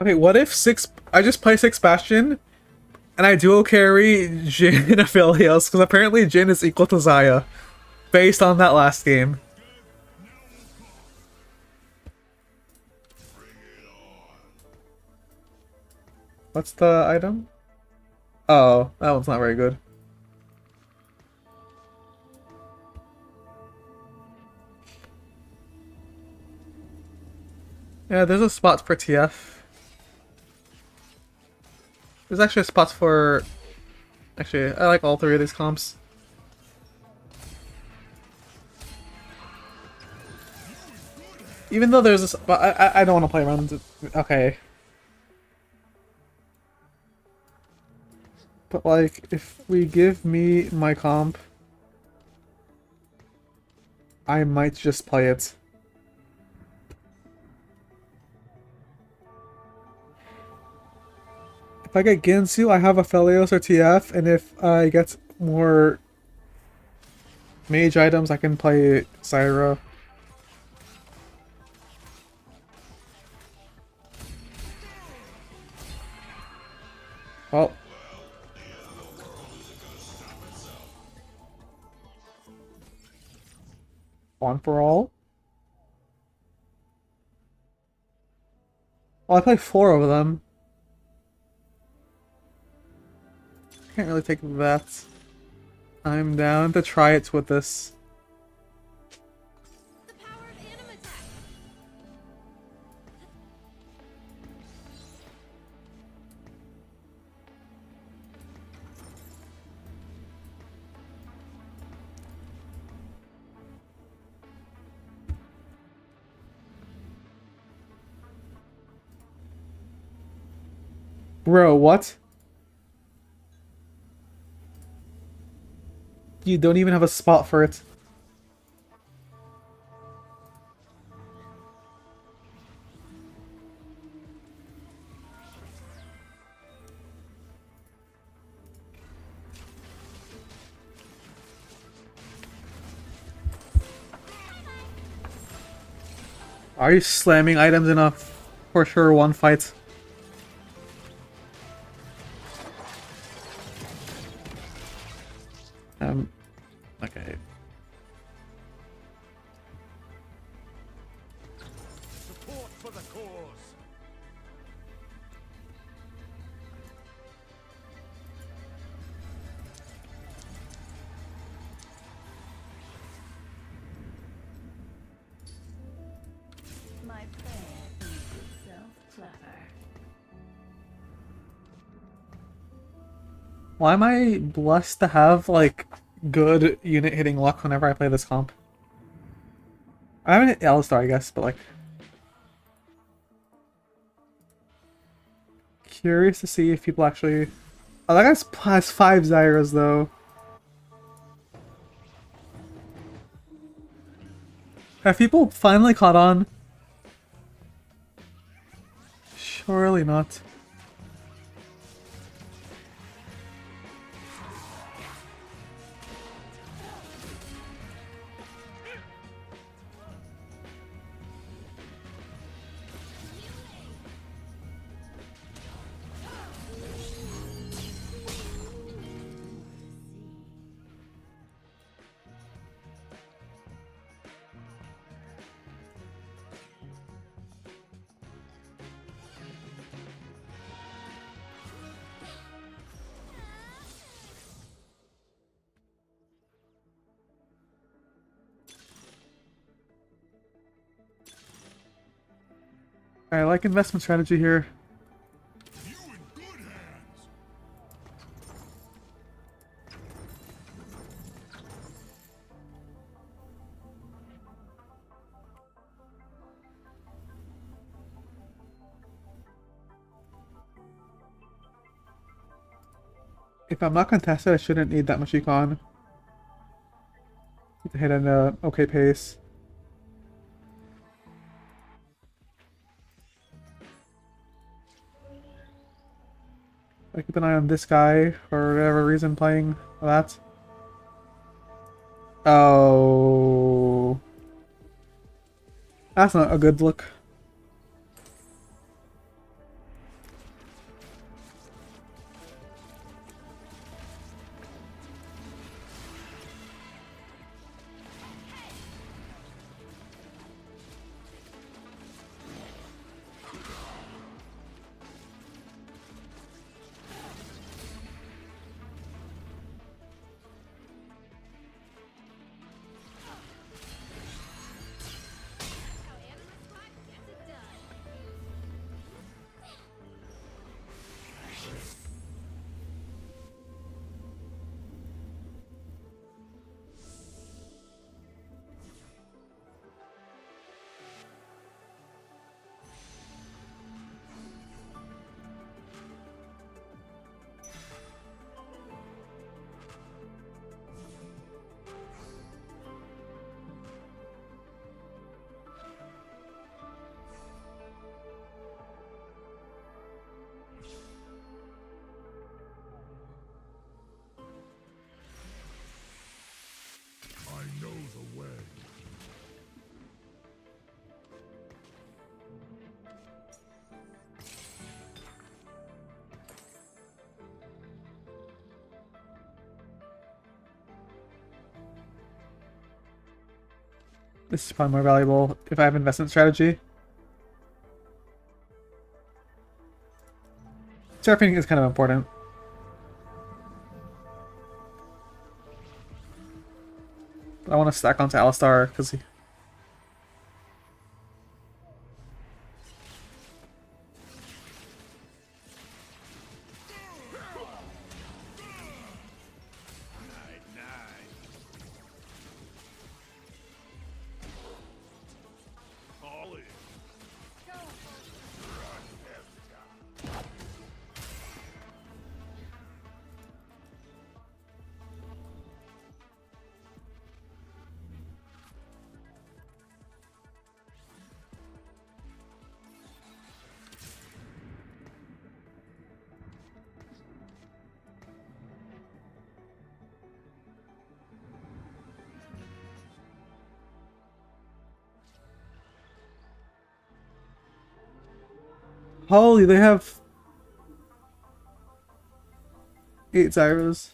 Okay, what if I just play 6 Bastion and I duo carry Jin and Aphelios, because apparently Jin is equal to Xayah, based on that last game. What's the item? Oh, that one's not very good. Yeah, there's a spot for TF. There's actually a spot for... Actually, I like all 3 of these comps. Even though there's a spot... I don't want to play around. Okay. But like, if we give me my comp, I might just play it. If I get Ginsu, I have Aphelios or TF, and if I get more mage items, I can play Syra. Well. One for all? Well, I play 4 of them. Can't really take that. I'm down to try it with this. The power of anim attack. Bro, what? You don't even have a spot for it. Are you slamming items in a for sure one fight? Okay. Support for the cause. My prey thinks itself clever. Why am I blessed to have, like, good unit hitting luck whenever I play this comp? I haven't hit Alistar, I guess, but, like... Curious to see if people actually... Oh, that guy's plus 5 Zyras, though. Have people finally caught on? Surely not. I like investment strategy here. You in good hands. If I'm not contested, I shouldn't need that much econ. Need to hit an okay pace. I keep an eye on this guy for whatever reason playing that. Oh, that's not a good look. This is probably more valuable if I have investment strategy. Surfing is kind of important. I want to stack onto Alistar because he... All in. Holy, they have 8 Zyros.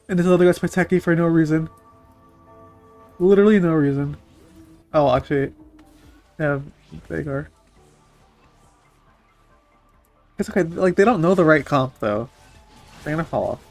And this other guy's my techie for no reason. Literally no reason. Oh, well, actually, they have Vagar. It's okay, like, they don't know the right comp, though. They're gonna fall off.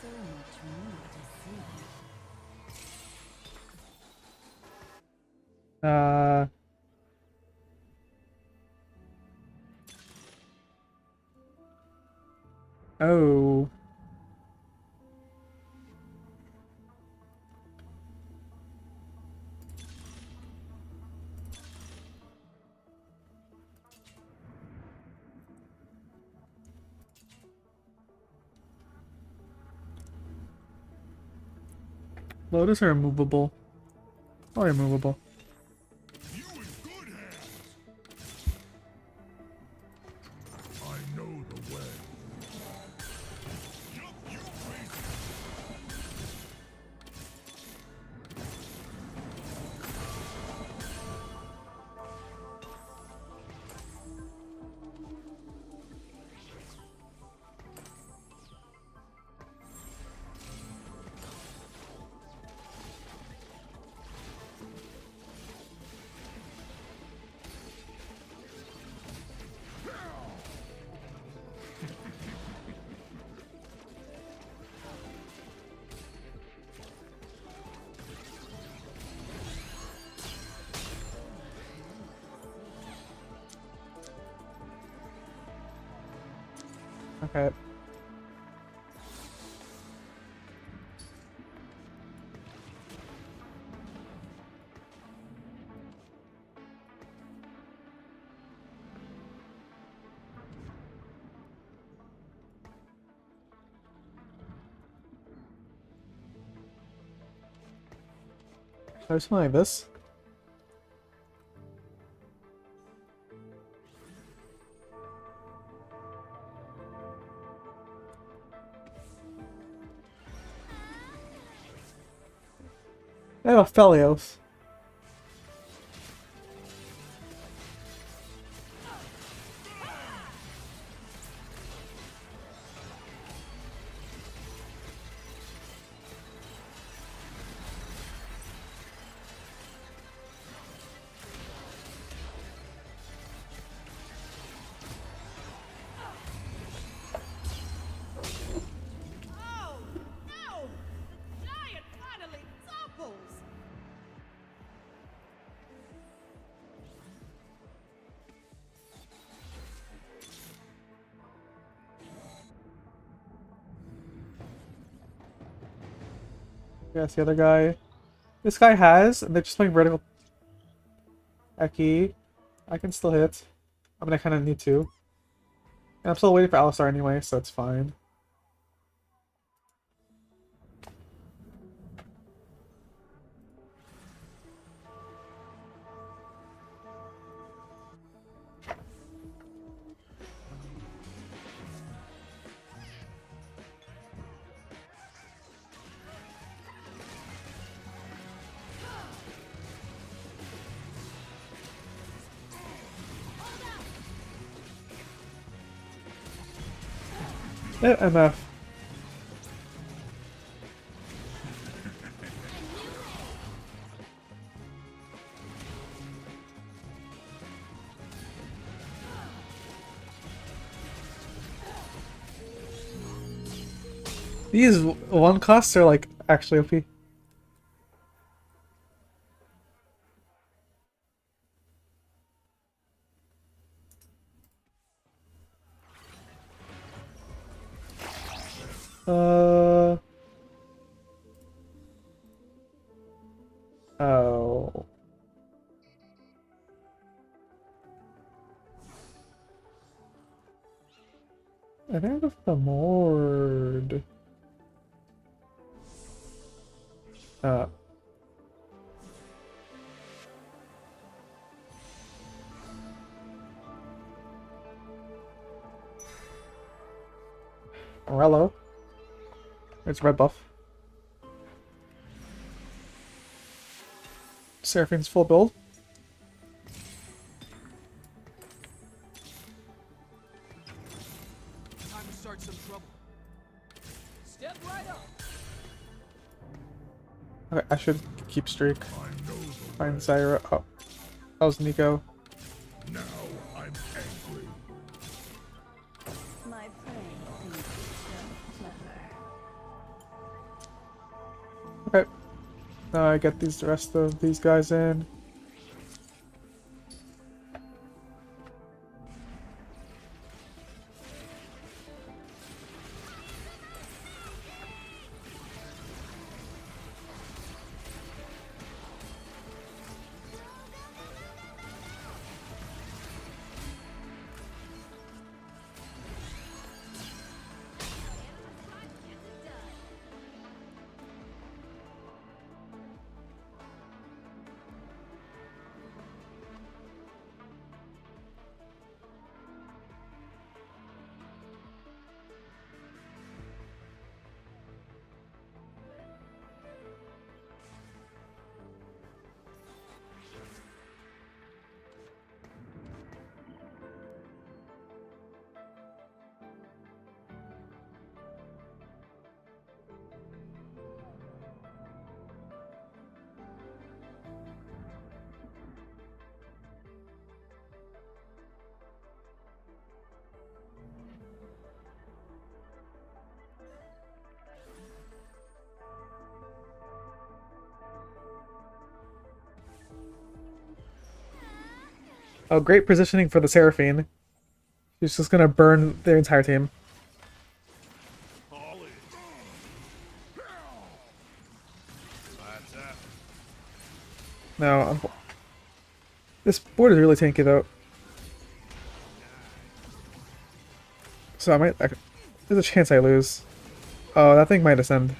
So much more to see. Oh. Lotus are immovable. Or immovable. You in good hands. I know the way. Yup, you face Okay. Should I do something like this? I have a Felios. Yes, the other guy. This guy has, and they're just playing vertical. Eki. I can still hit. I mean, I kind of need to. And I'm still waiting for Alistar anyway, so it's fine. MF. These one costs are like actually OP. Oh. I think it's the Mord. Uh. Morello. It's red buff. Seraphine's full build. Time to start some trouble. Step right up. Okay, I should keep streak. Find Zyra. Oh. That was Nico. Now I'm angry. My prey thinks it's so clever. Okay. Now I get the rest of these guys in. Oh, great positioning for the Seraphine. She's just gonna burn their entire team. All in. That's it. No, this board is really tanky though. So there's a chance I lose. Oh, that thing might ascend.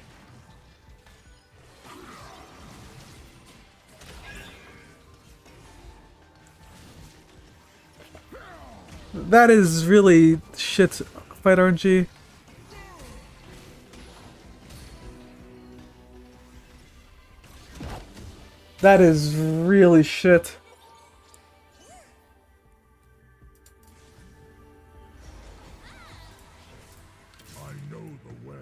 That is really shit fight RNG. That is really shit. I know the way.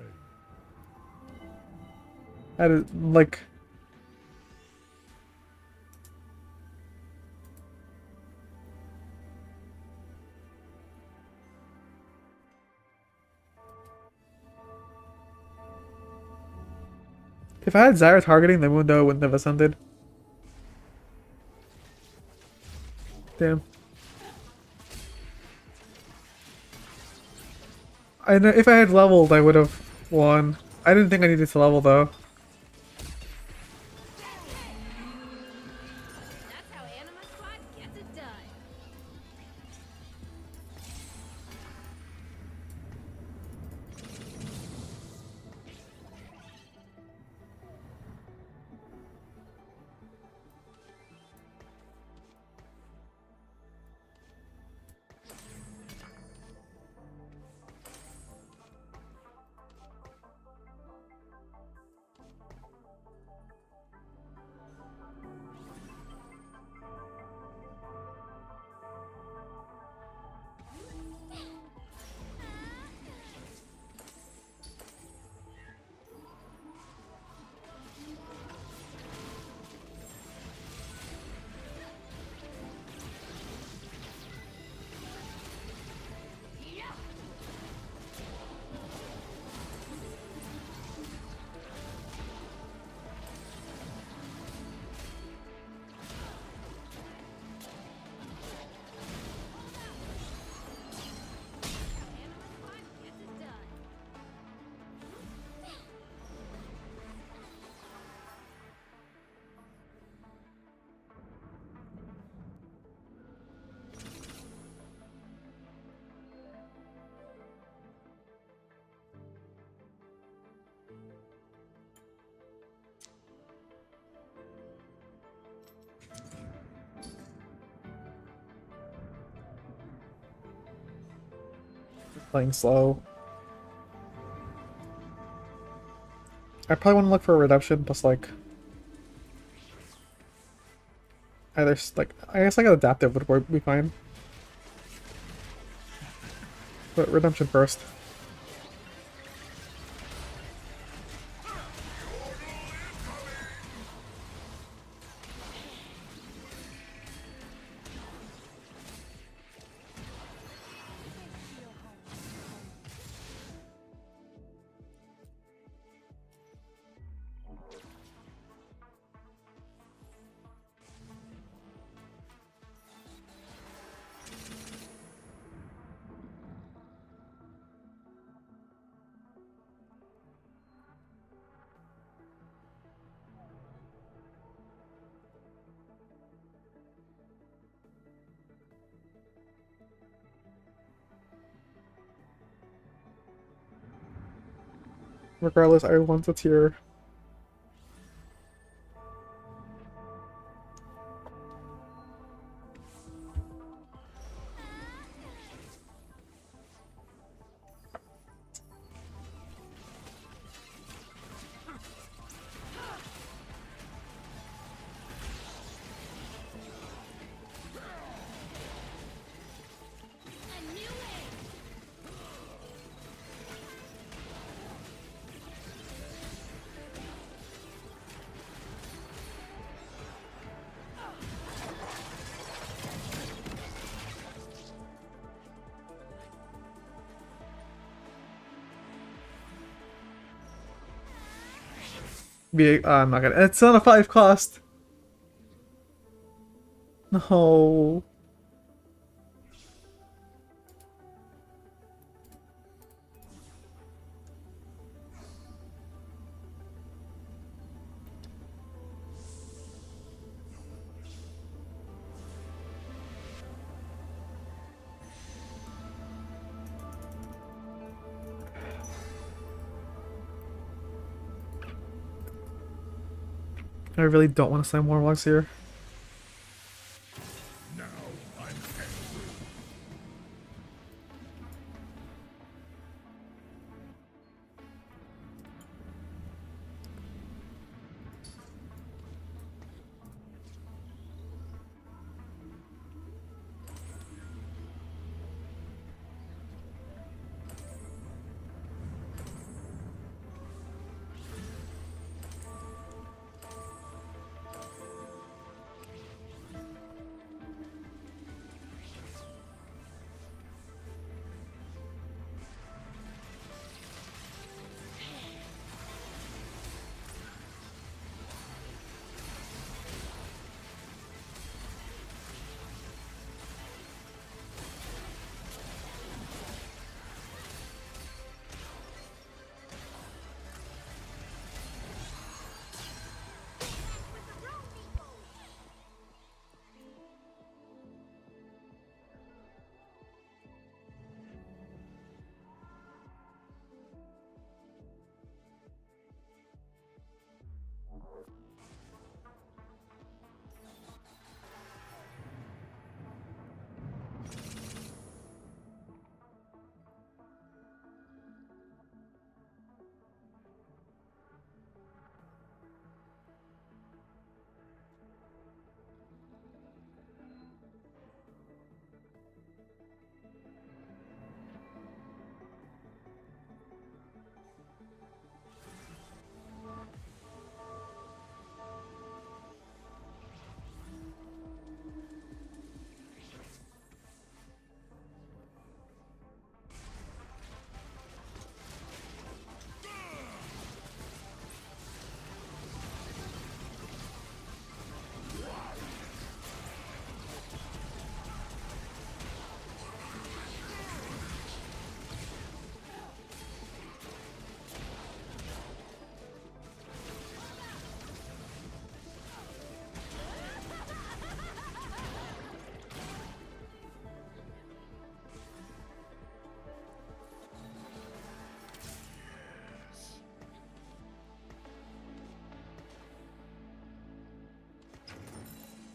That is like. If I had Zyra targeting, the window wouldn't have ascended. Damn. I know if I had leveled, I would have won. I didn't think I needed to level though. Playing slow. I probably want to look for a redemption plus like either like I guess like an adaptive would be fine. But redemption first. Regardless, I want a tier. A new way. I'm not gonna. It's on a 5 cost. No. I really don't want to sign Warlocks here. Now I'm angry.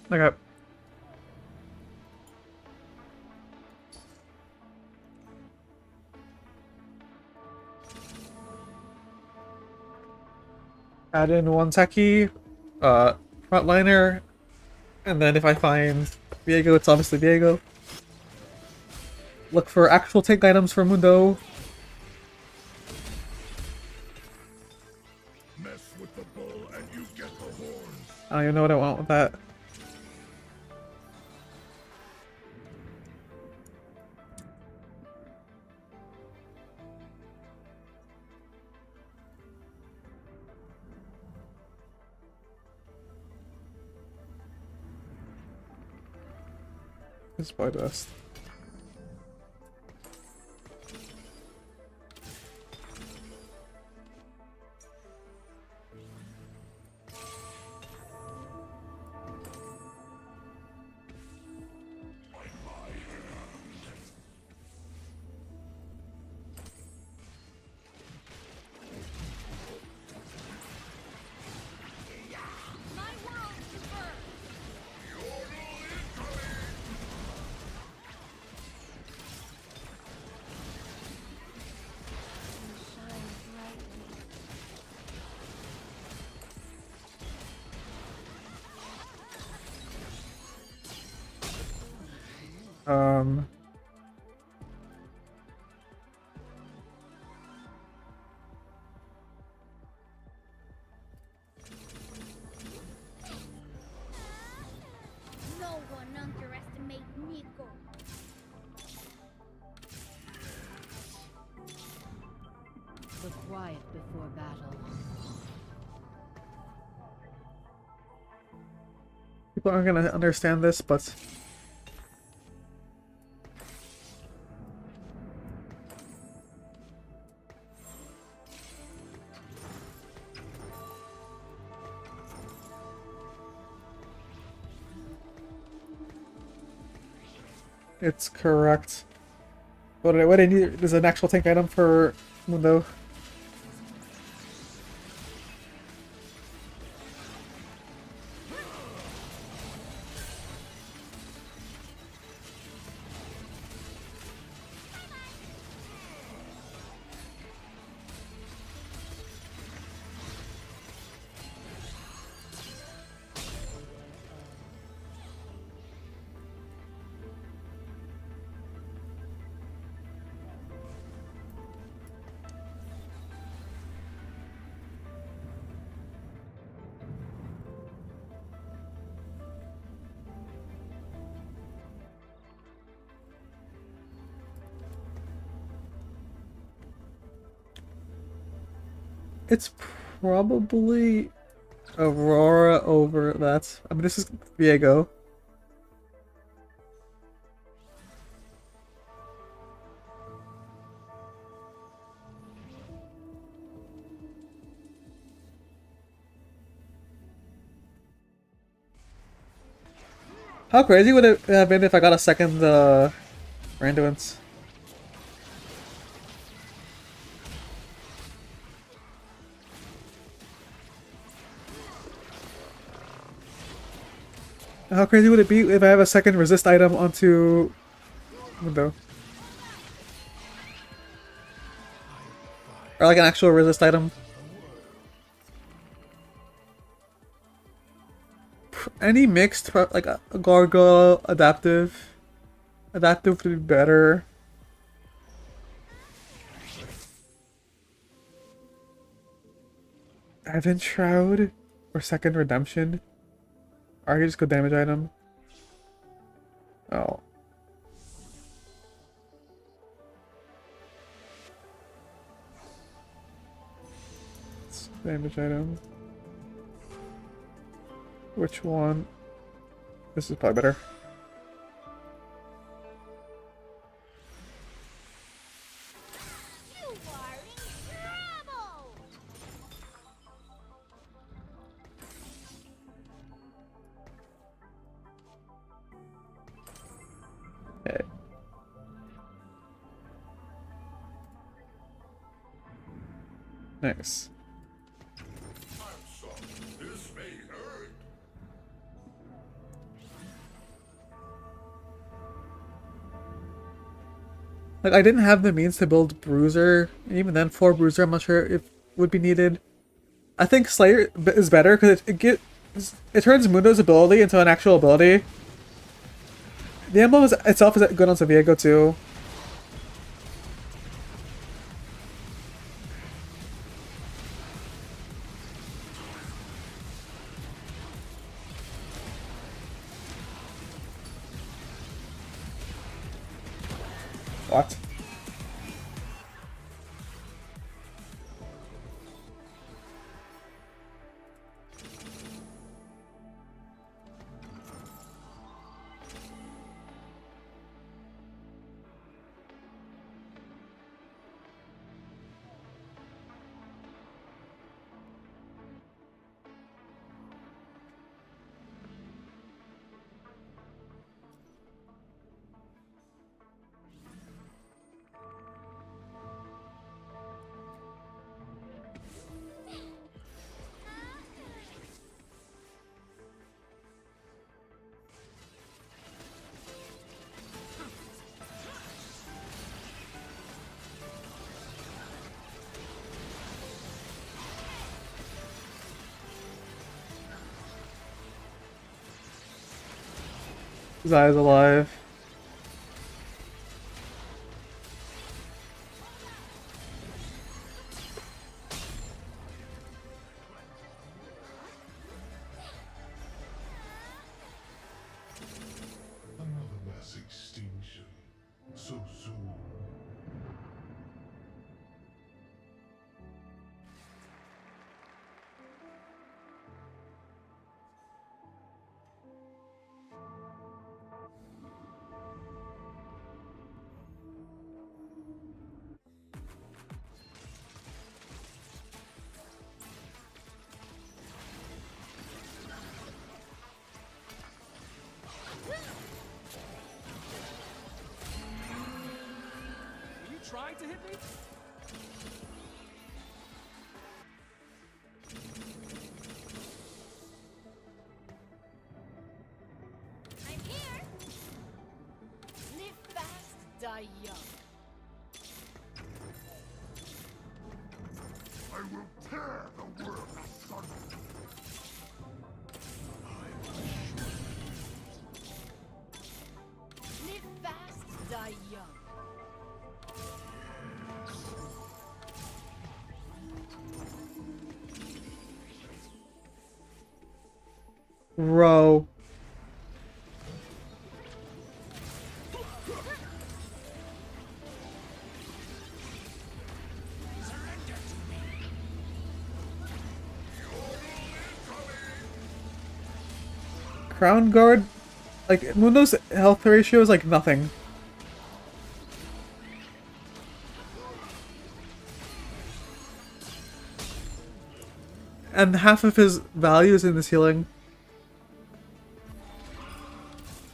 Okay. Add in one techie, uh, frontliner, and then if I find Viego, it's obviously Viego. Look for actual tank items for Mundo. Mess with the bull and you get the horns. I don't even know what I want with that. This is probably best. My world is burned. Shine brightly. Um, No one underestimate Nico. The quiet before battle. people aren't gonna understand this, but it's correct. What I need is an actual tank item for Mundo. It's probably Aurora over that. I mean, this is Viego. How crazy would it have been if I got a second Randuin's? How crazy would it be if I have a second resist item onto Mundo? Or like an actual resist item? Any mixed, like a Gargoyle, adaptive. Adaptive would be better. Evan Shroud or second redemption. Or I could just go damage item. Oh. It's damage item. Which one? This is probably better. You are in trouble. Okay. Nice. This may hurt. Like, I didn't have the means to build Bruiser. Even then, 4 Bruiser, I'm not sure if would be needed. I think Slayer is better because it turns Mundo's ability into an actual ability. The emblem itself is good on STheHero too. What? Zai's alive. Another mass extinction. So soon. Are you trying to hit me? I'm here. Live fast, die young. I will tear the world asunder. Live fast, die young. Bro. Crown Guard, like Mundo's health ratio is like nothing. And half of his value is in his healing. My world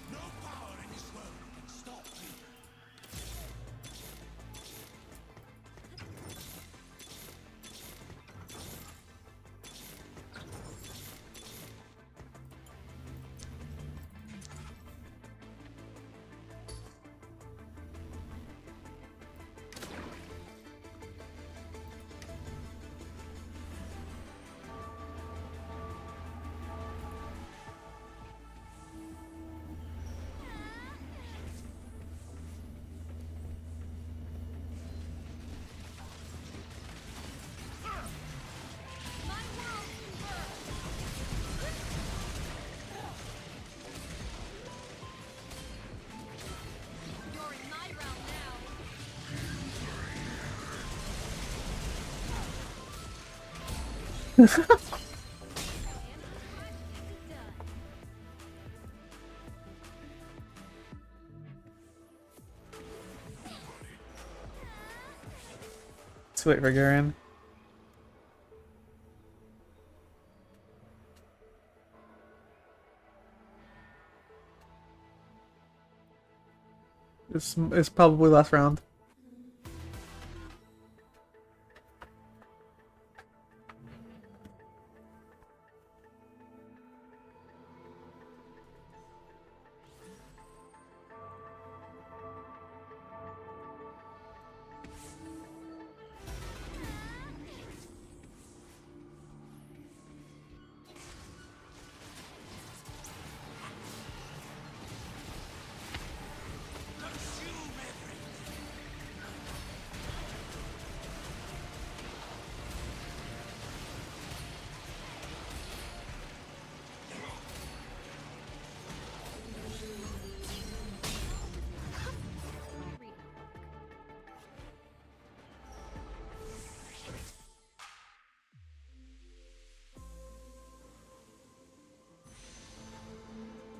converge. You're in my realm now. Let's wait for Garen. It's probably last round.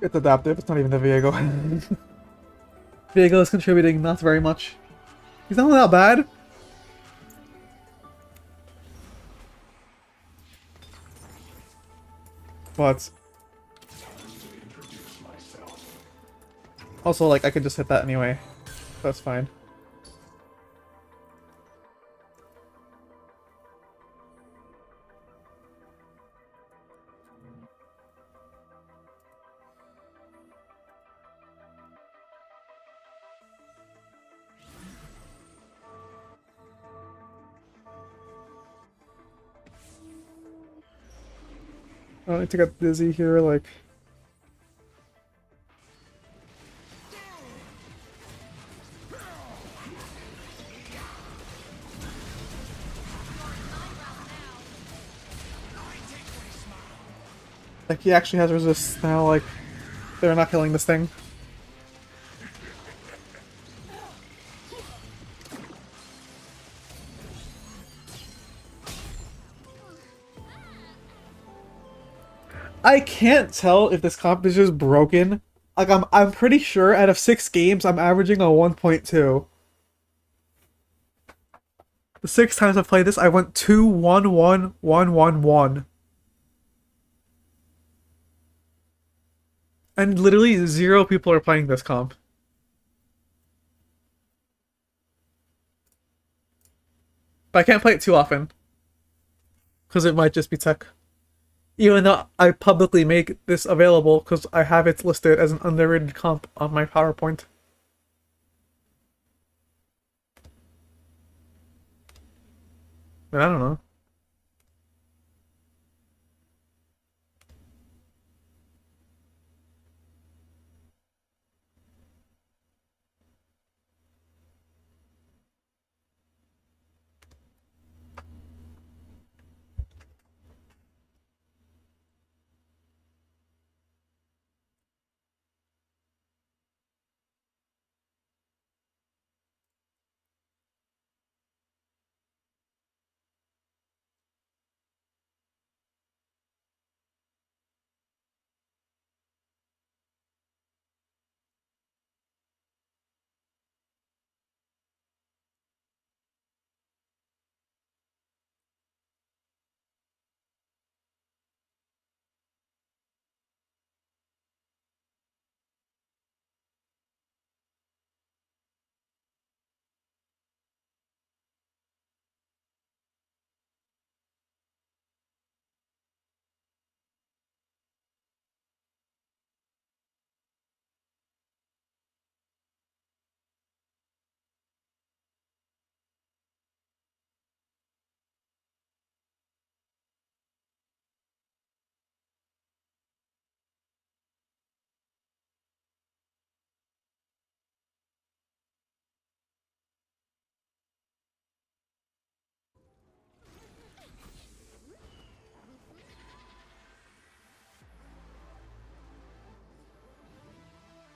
It's adaptive. It's not even the Viego. Viego is contributing not very much. He's not that bad. But also, like, I could just hit that anyway. That's fine. I don't need to get dizzy here, like... Like, he actually has resist now, like, they're not killing this thing. I can't tell if this comp is just broken. Like, I'm pretty sure out of 6 games, I'm averaging a 1.2. The 6 times I've played this, I went 2, 1, 1, 1, 1, 1. And literally 0 people are playing this comp. But I can't play it too often. Because it might just be tech. Even though I publicly make this available because I have it listed as an underrated comp on my PowerPoint. But I don't know.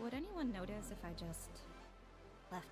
Would anyone notice if I just left?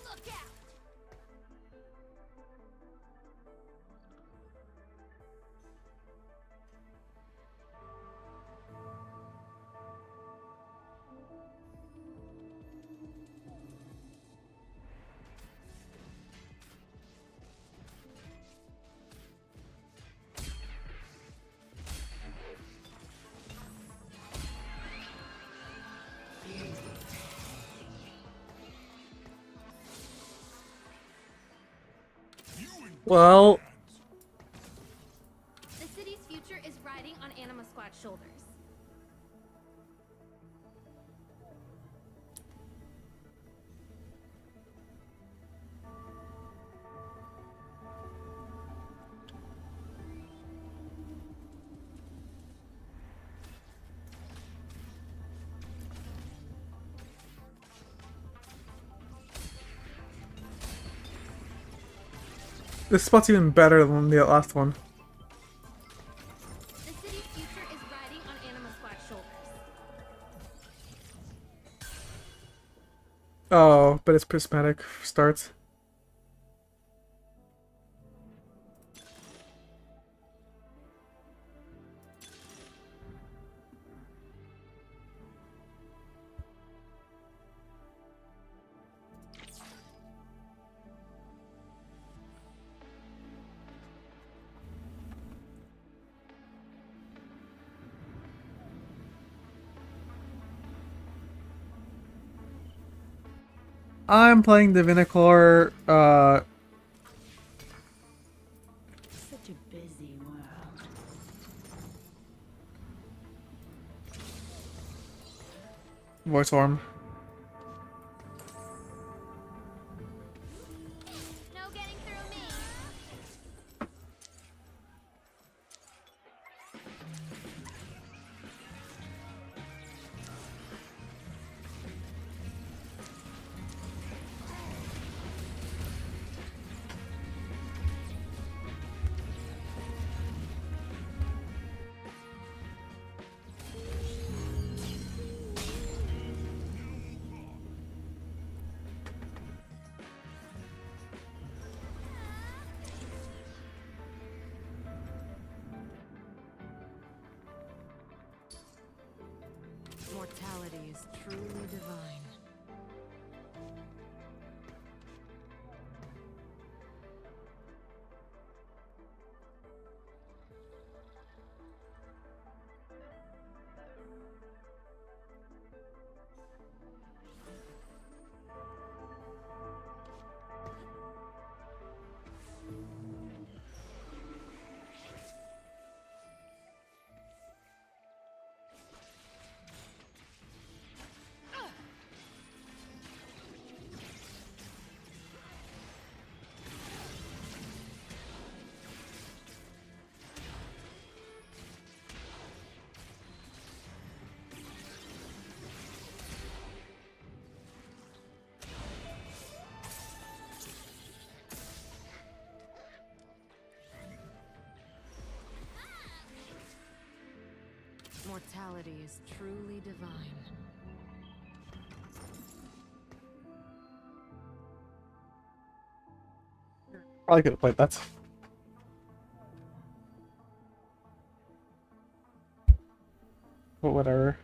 Look out! Well, The city's future is riding on Anima Squad's shoulders. This spot's even better than the last one. The city's future is riding on Animus Black's shoulders. Oh, but it's prismatic starts. I'm playing Divinicore, Such a busy world. voice form. No getting through me. Mortality is truly divine. Mortality is truly divine. Probably could have played that. But whatever.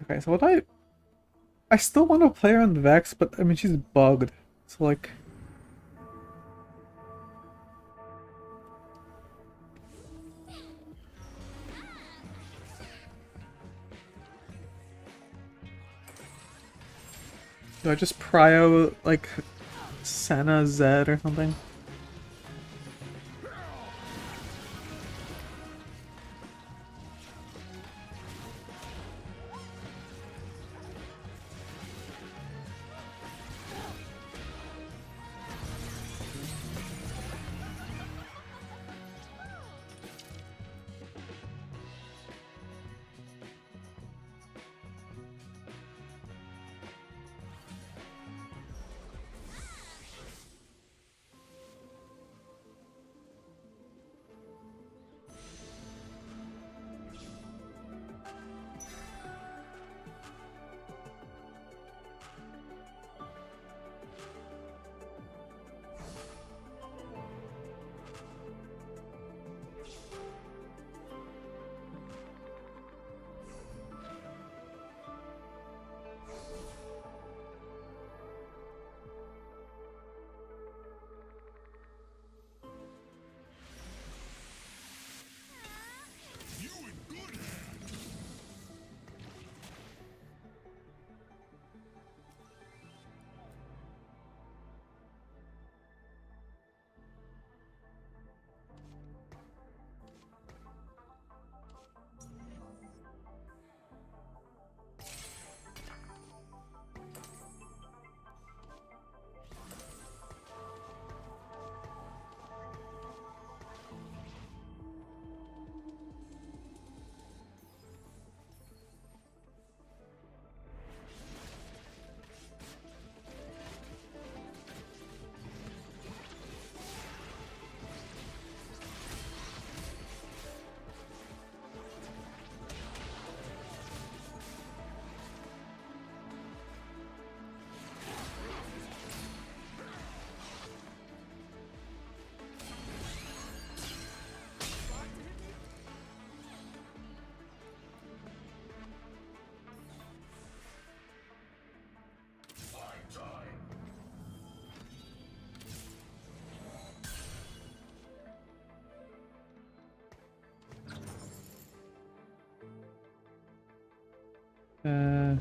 Okay, so I still want to play her on Vex, but I mean she's bugged. So like do I just prio like Senna Zed or something? Uh,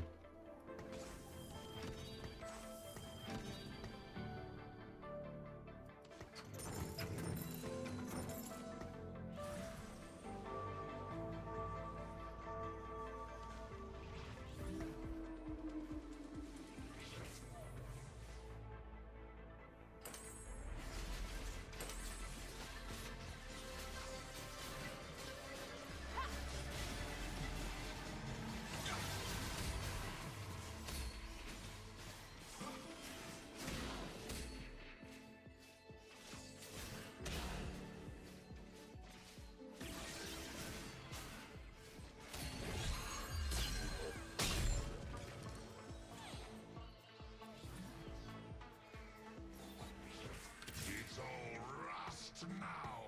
It's all rust now.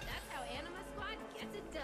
That's how Anima Squad gets it done.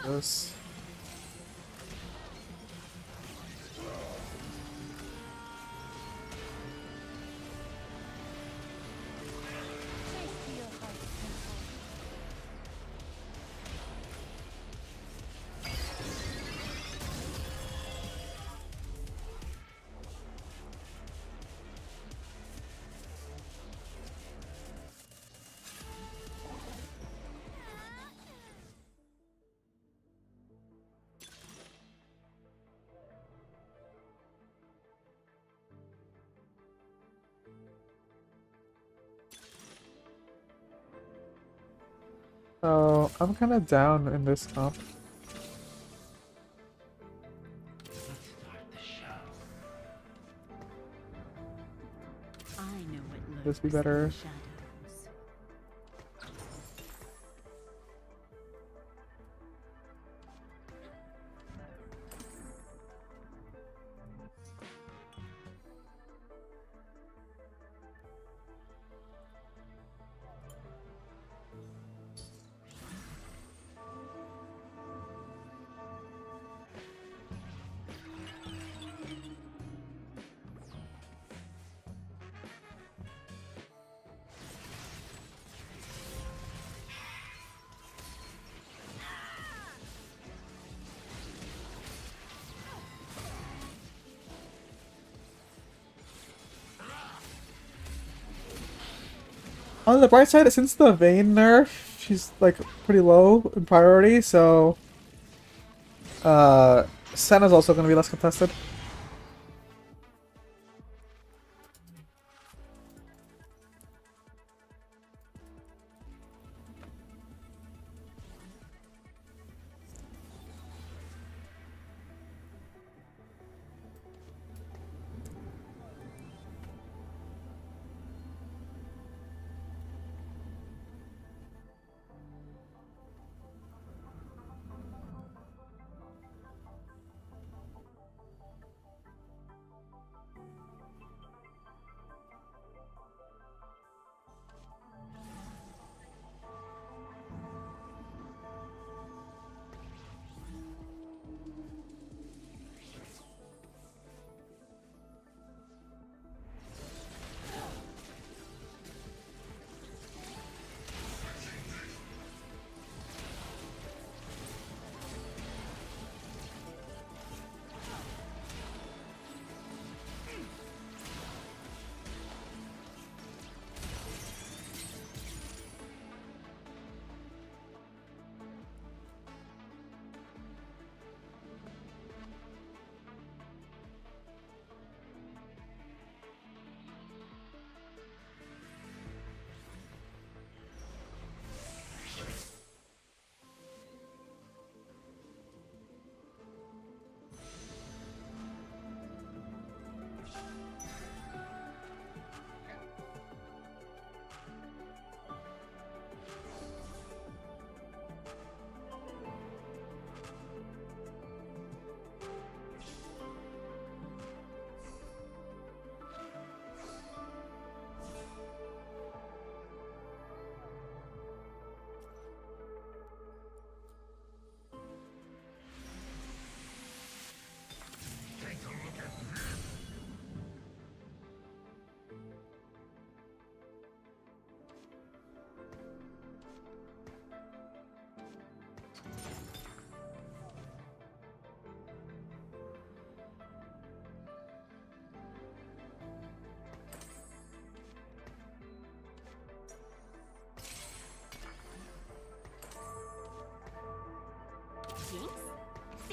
this. Oh, I'm kind of down in this comp. I know what This be lurks in better. the shadows. On the bright side, since the Vayne nerf, she's like pretty low in priority, so Senna's also gonna be less contested.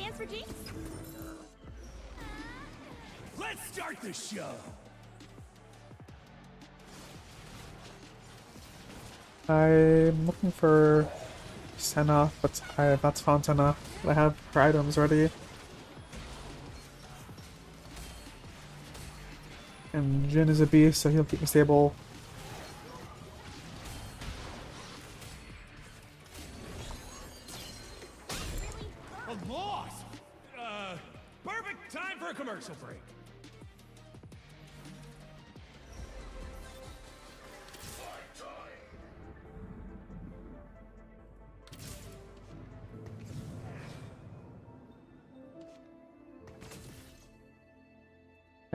dance for Jinx? Let's start the show. I'm looking for Senna, but I have not found Senna. I have her items ready. And Jin is a beast, so he'll keep me stable. A loss. Perfect time for a commercial break.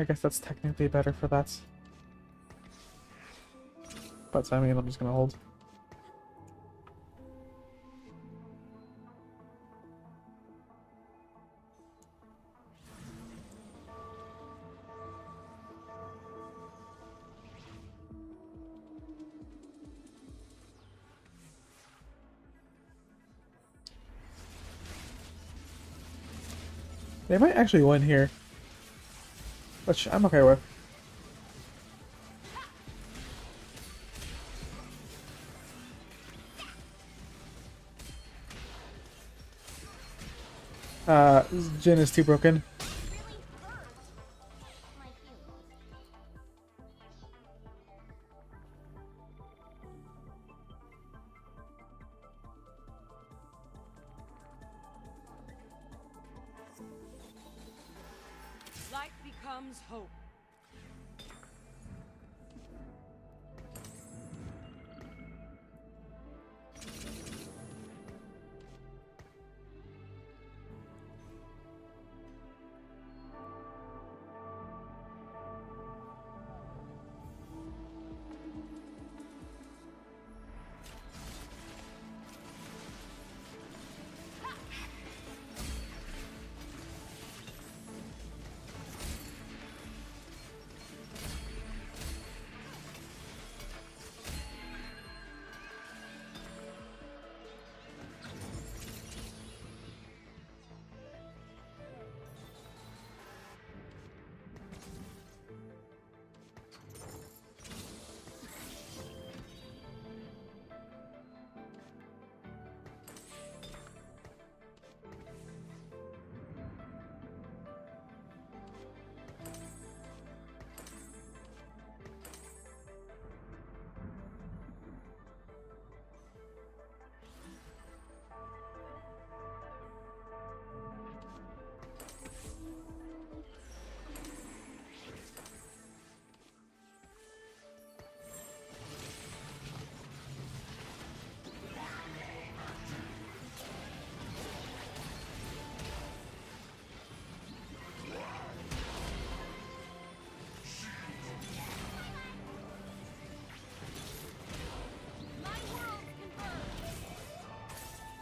I guess that's technically better for that. But I mean, I'm just gonna hold. They might actually win here, which I'm okay with. Jin is too broken. Light becomes hope.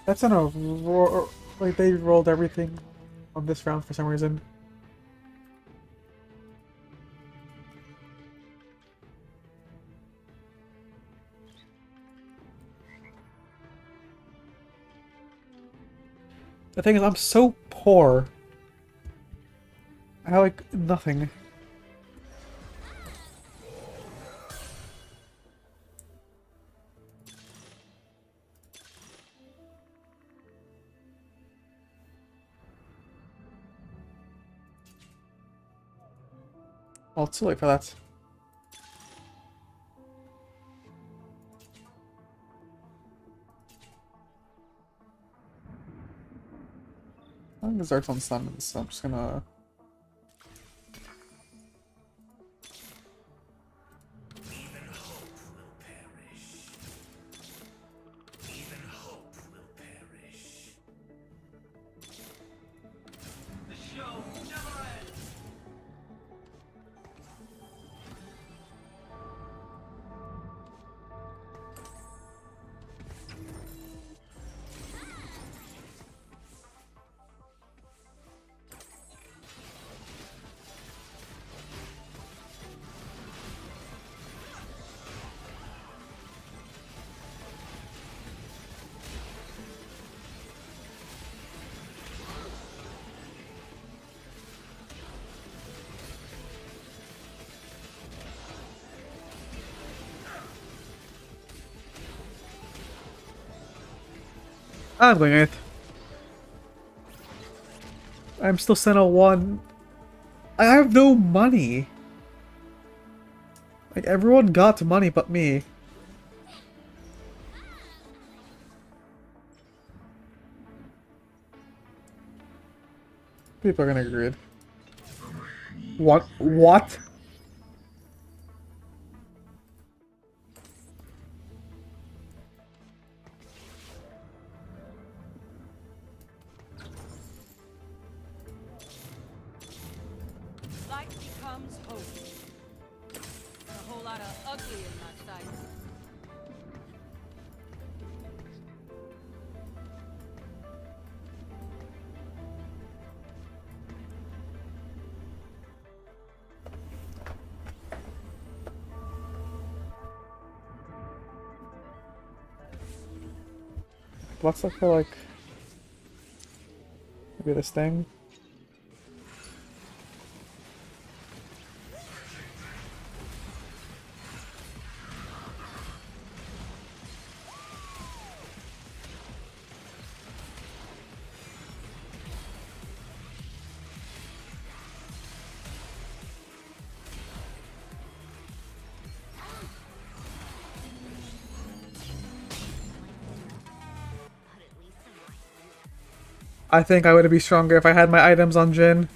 That's not a like they rolled everything on this round for some reason. The thing is, I'm so poor. I like nothing. Well, it's too late for that. I think Zert's on summons, so I'm just gonna... Even hope will perish. Even hope will perish. The show never ends. I'm going 8th. I'm still Senna 1. I have no money. Like, everyone got money but me. People are gonna agree. What? What? Light becomes hope. A whole lot of ugly in my sight. Let's look for, like, maybe this thing. I think I would be stronger if I had my items on Jin.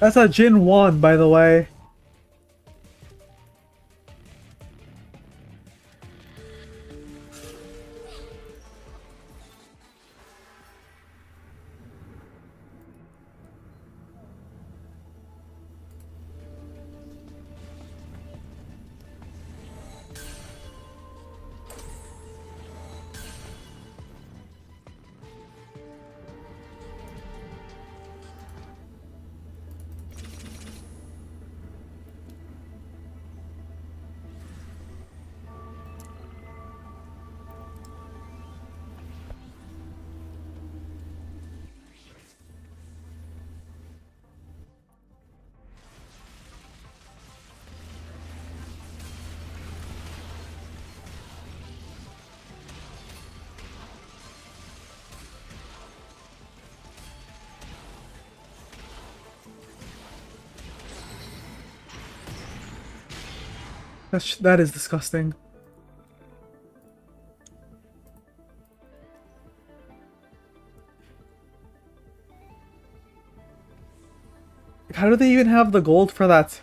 That's a Jin 1, by the way. That is disgusting. How do they even have the gold for that?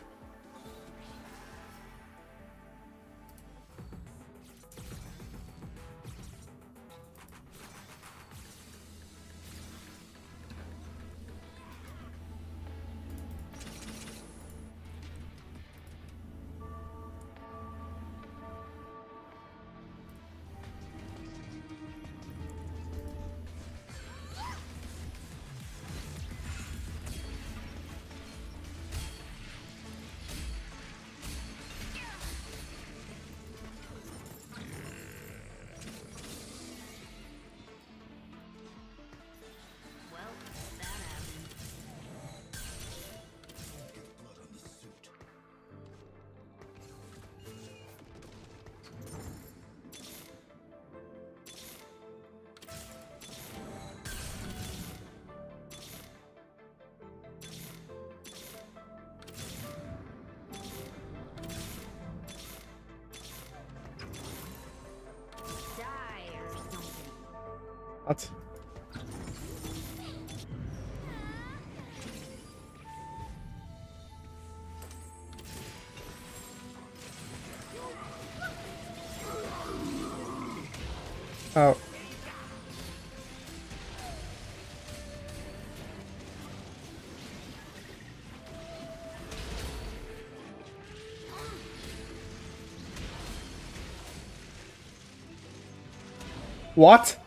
What? Oh. What?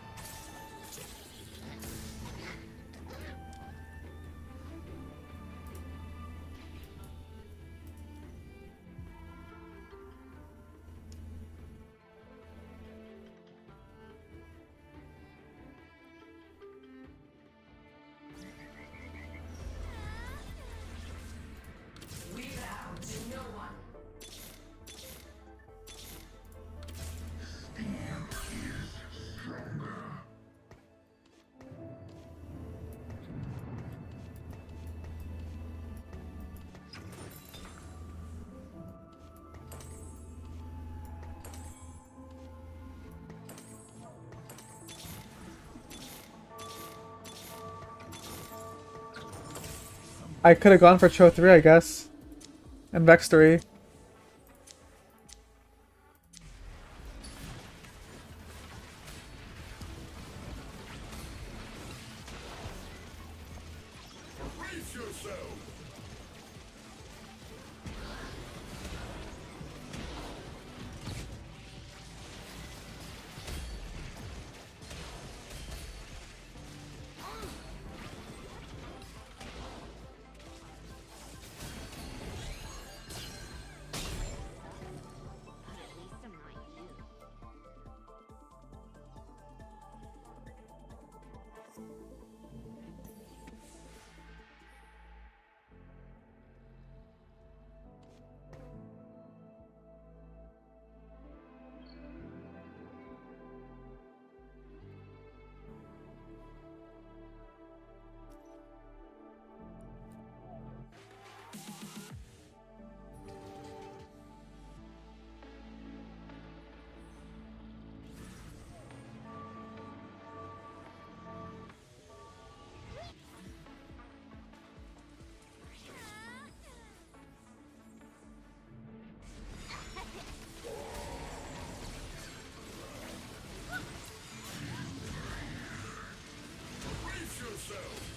I could have gone for Cho 3, I guess. And Vex 3. Brace yourself! But at least I'm not you. Brace yourself!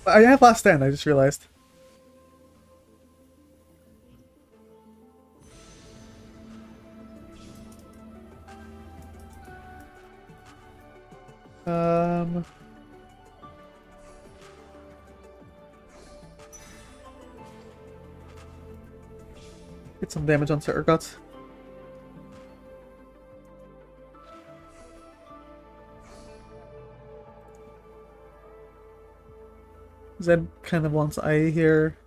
I have Last Stand, I just realized. Get some damage on Urgot. Zed kind of wants I here.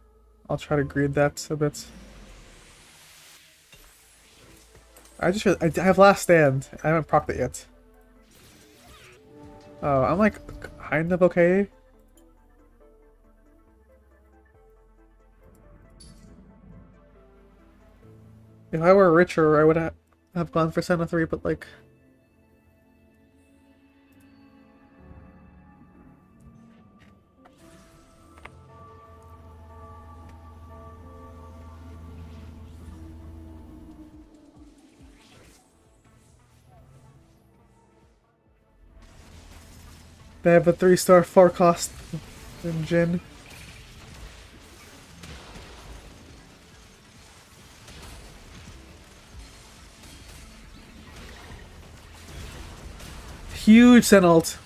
I'll try to greed that a bit. I have Last Stand. I haven't procced it yet. Oh, I'm like kind of okay. If I were richer, I would have gone for Senna 3, but like... They have a 3-star 4-cost in Jin. Huge Senult.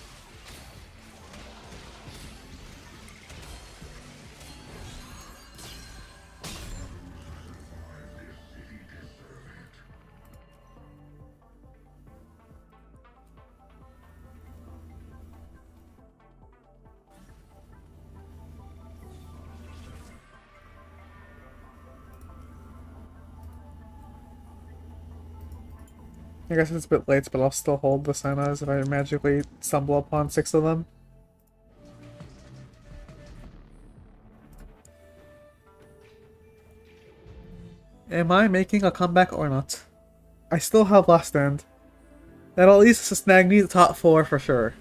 I guess it's a bit late, but I'll still hold the Sennas if I magically stumble upon 6 of them. Am I making a comeback or not? I still have Last Stand. That'll at least snag me the top 4 for sure.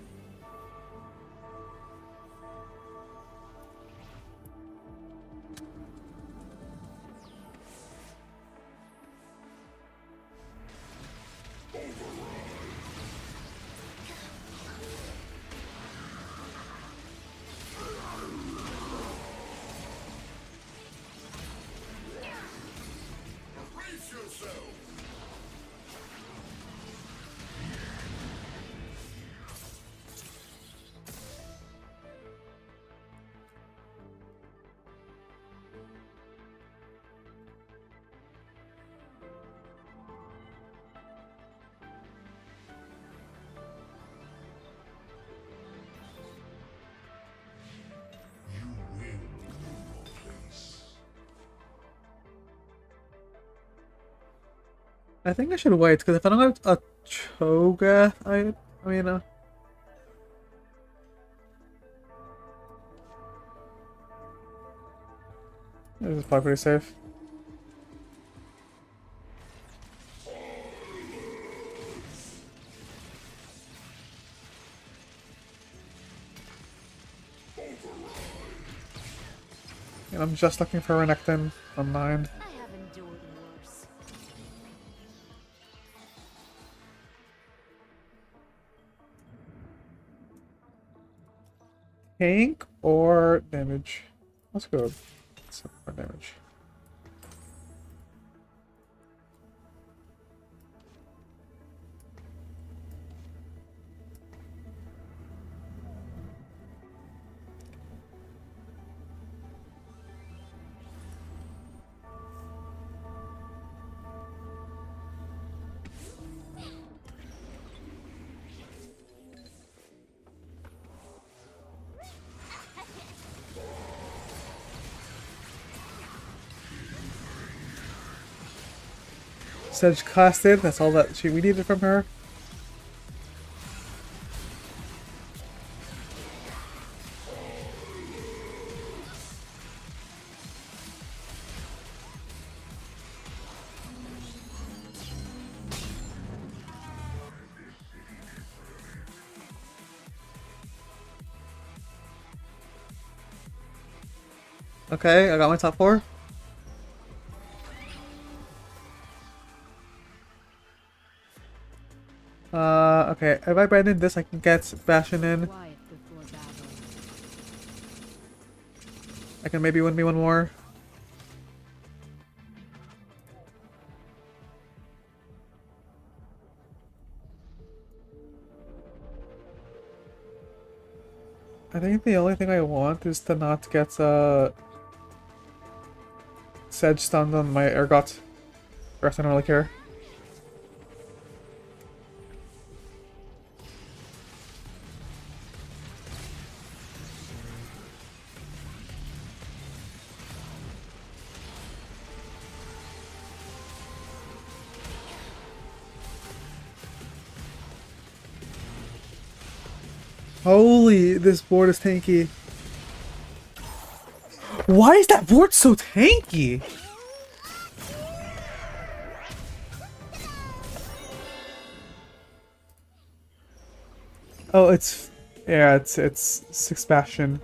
Brace yourself! You will know your place. I think I should wait, because if I don't have a Cho'Gath, I mean, this is probably pretty safe. And I'm just looking for Renekton on 9. I have endured worse. Tank or damage? Let's go for damage. Sedge casted, that's all that we needed from her. Okay, I got my top 4. Okay, if I abandon this, I can get Bastion in. Quiet before battle. I can maybe win me one more. I think the only thing I want is to not get Sedge stunned on my Ergot. The rest I don't really care. Holy, this board is tanky. Why is that board so tanky? Oh, yeah, it's 6 Bastion.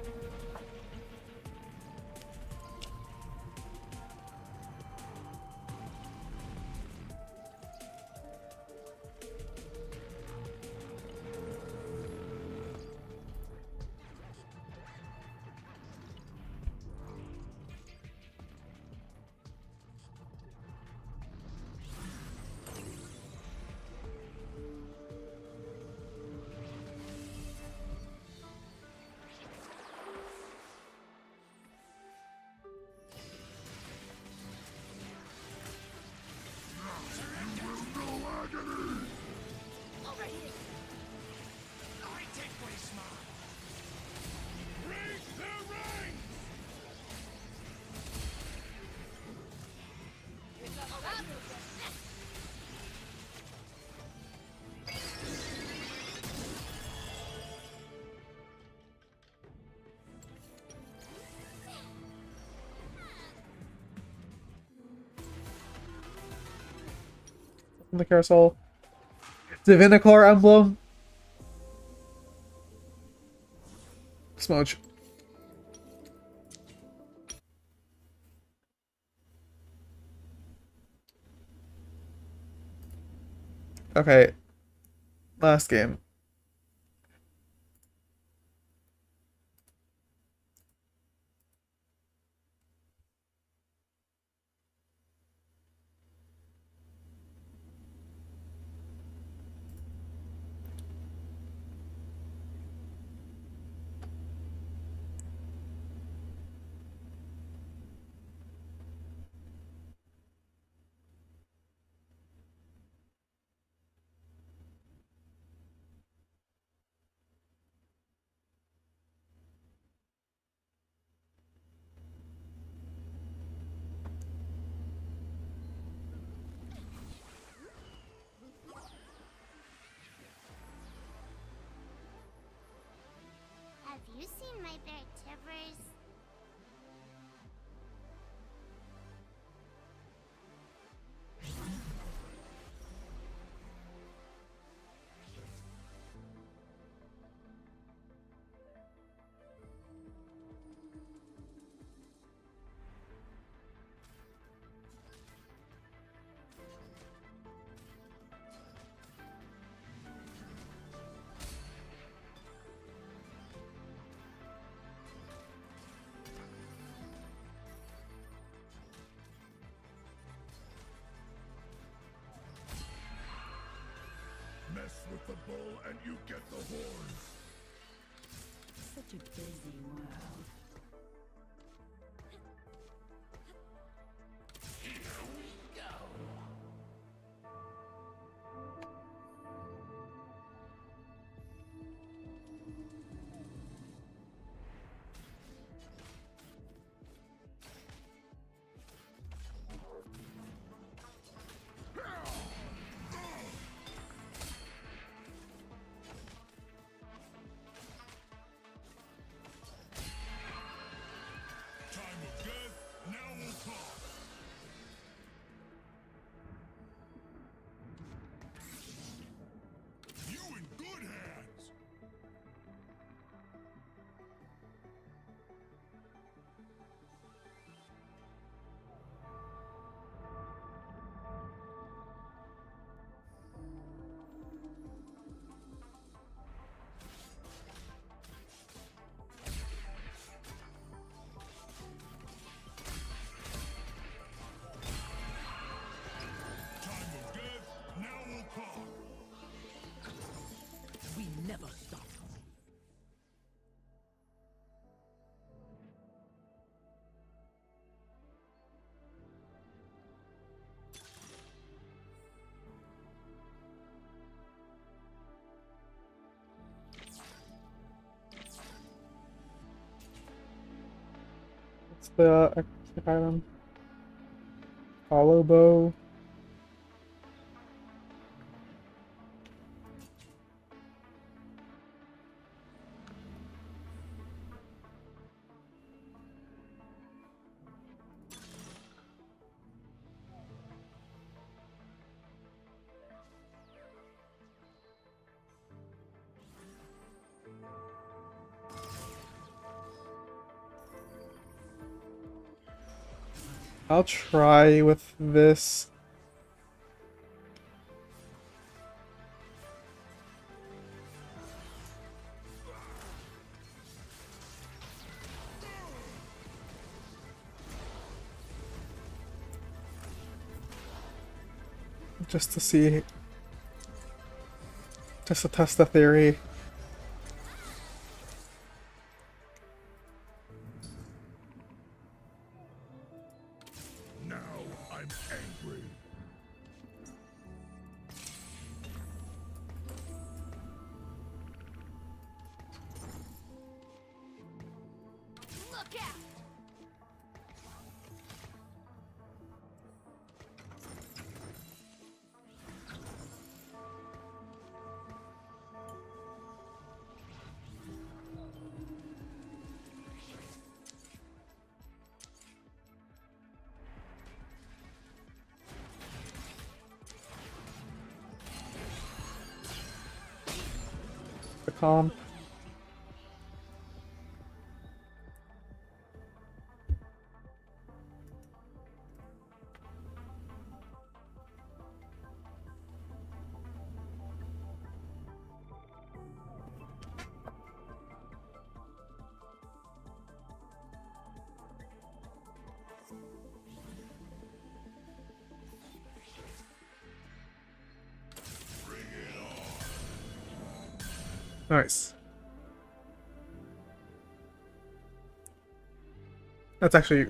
from the carousel. Divinicore Emblem. Smudge. Okay. Last game. Have you seen my bear Tivers? Mess with the bull and you get the horns. Such a busy world. Time of death, now we'll talk. You in good hands. Time of death, now we'll talk. We never stop. What's the extra item? Hollow bow. I'll try with this. Just to see, just to test the theory. Now I'm angry. Look out! comp. Nice. That's actually,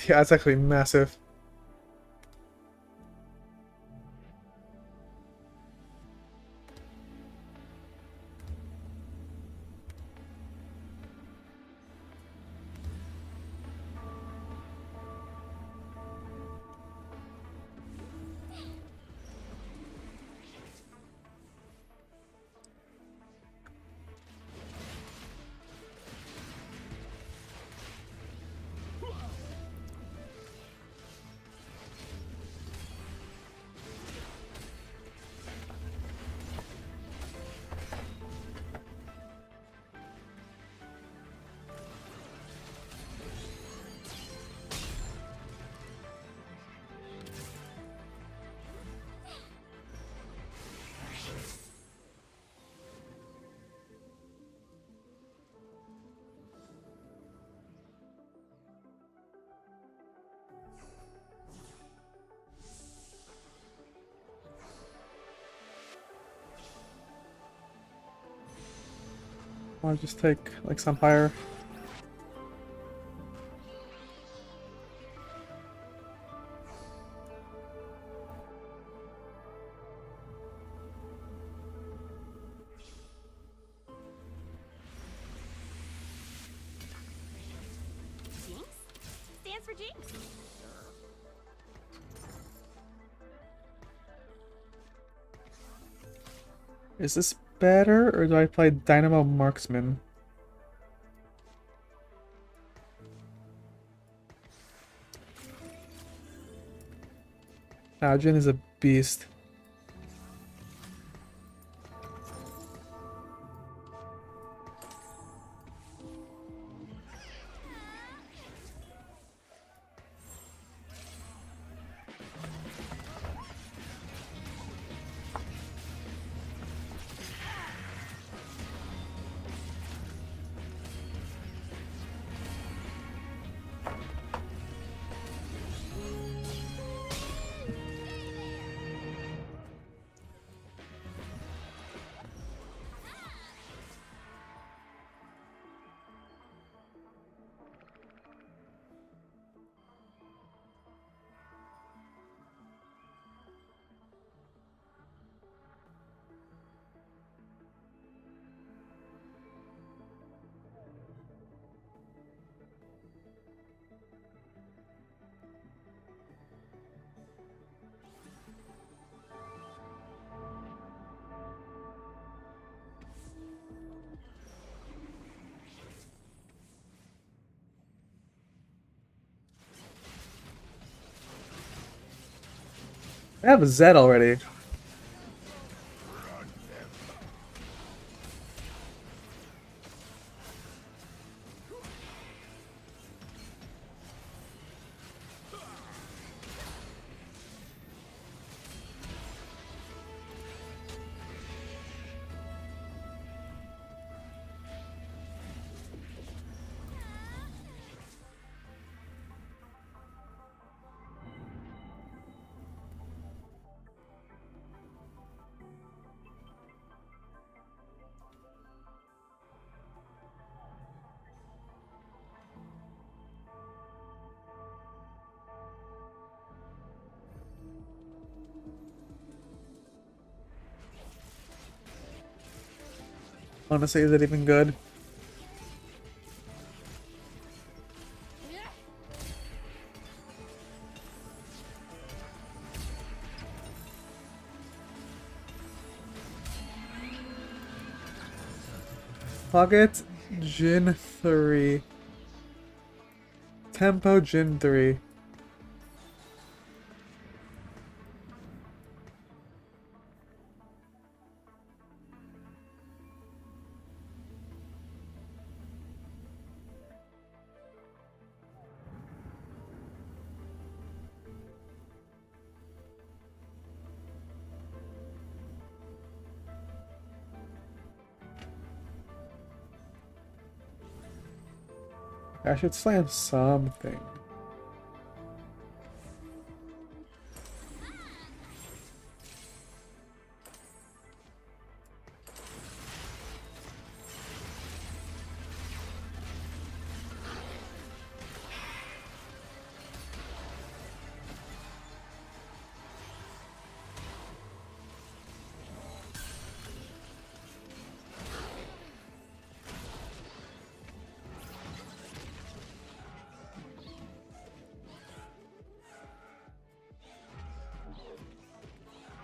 yeah, that's actually massive. I'll just take like some fire. Jinx? Stands for Jinx. Is this better, or do I play Dynamo Marksman? Jin is a beast. I have a Zed already. Honestly, is it even good? Pocket Jin 3. Tempo Jin 3. I should slam something.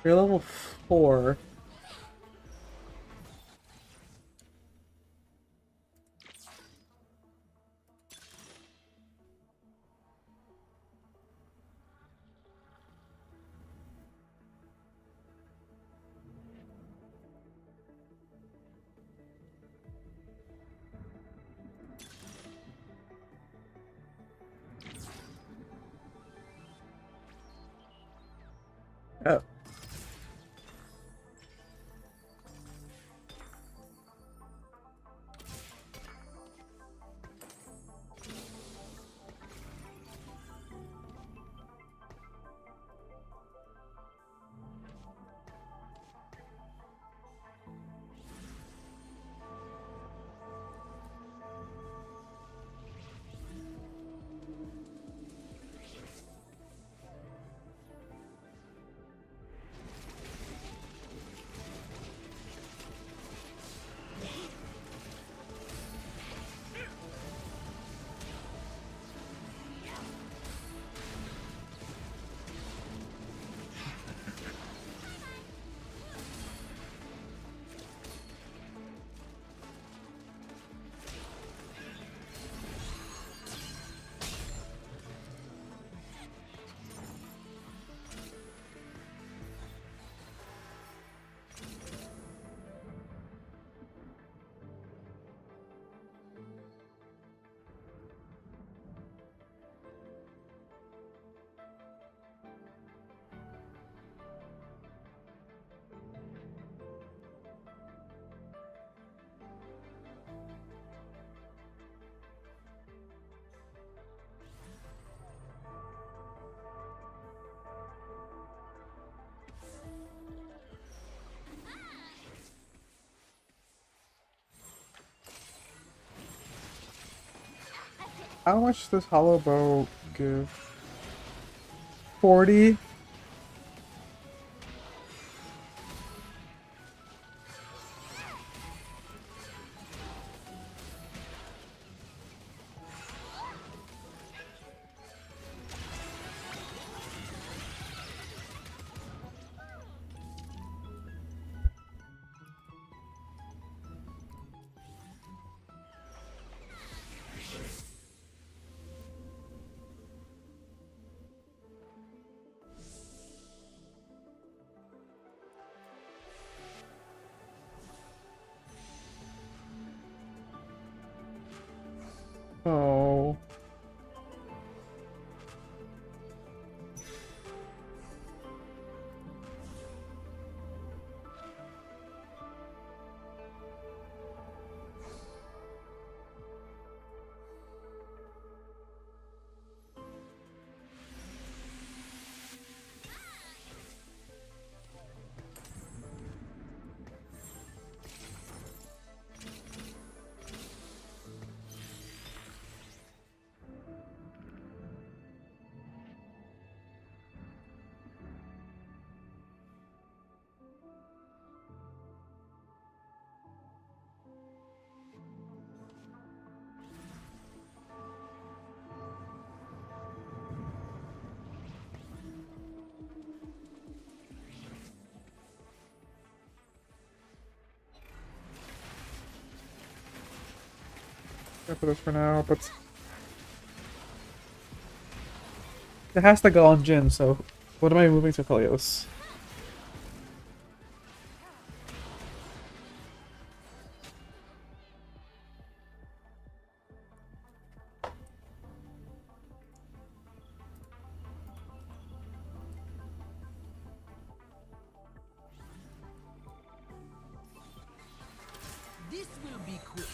You're level 4. Oh. How much does Hollow Bow give? 40? Oh. Go for this for now, but it has to go on Jin, so what am I moving to Kalios? This will be quick.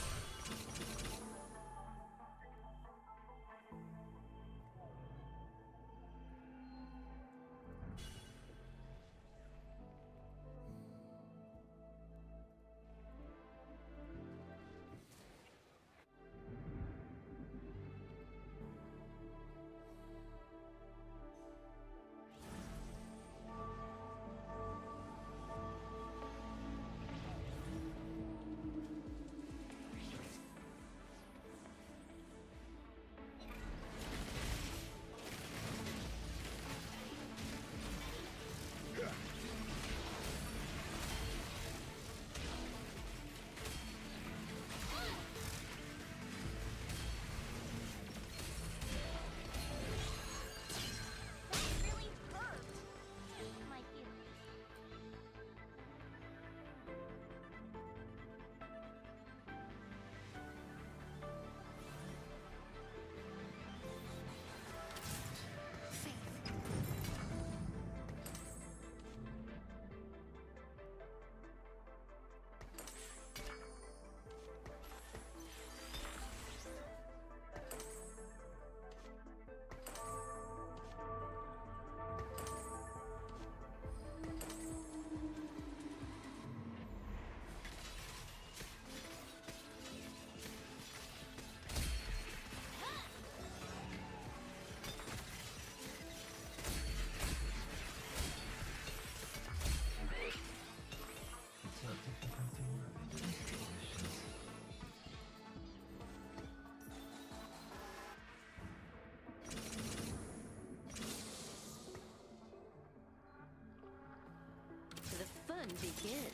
begins.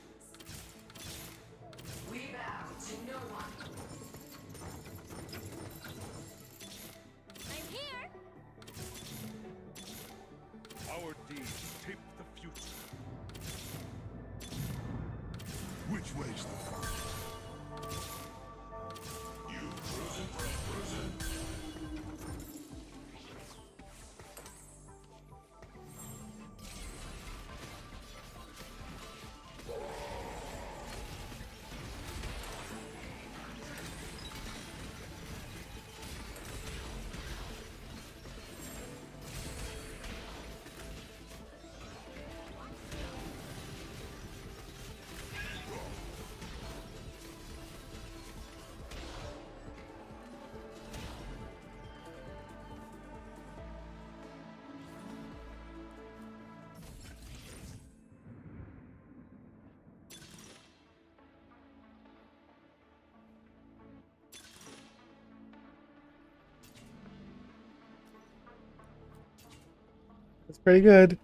I'm here. Our deeds shape the future. Which way's the front? You chosen person. It's pretty good.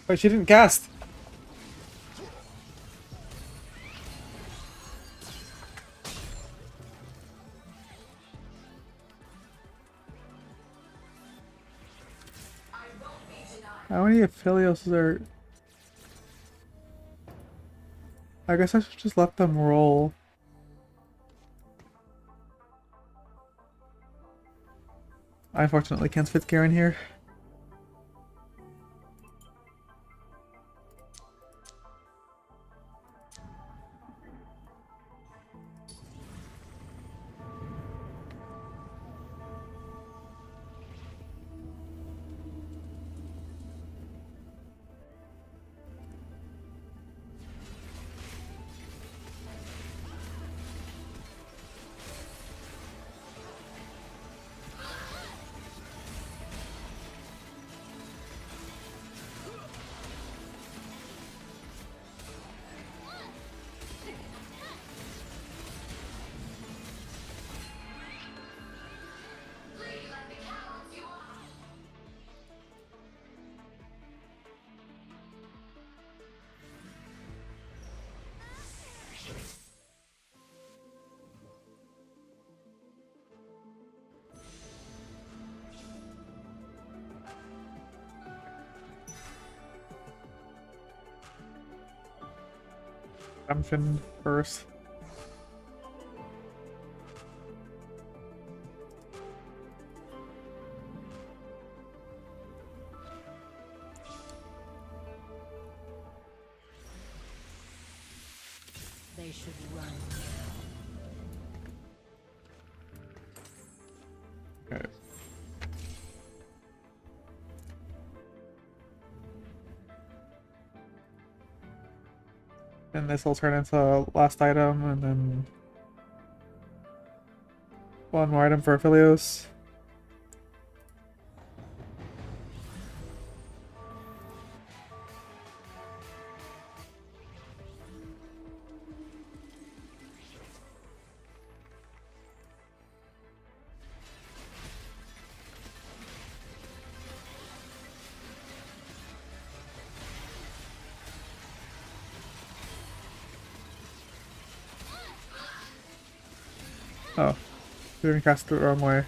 Wait, she didn't cast. How many affiliates are... I guess I should just let them roll. I unfortunately can't fit Garen here. Redemption first. They should run. Okay. And this will turn into last item, and then one more item for Aphelios. Oh, didn't cast it the wrong way.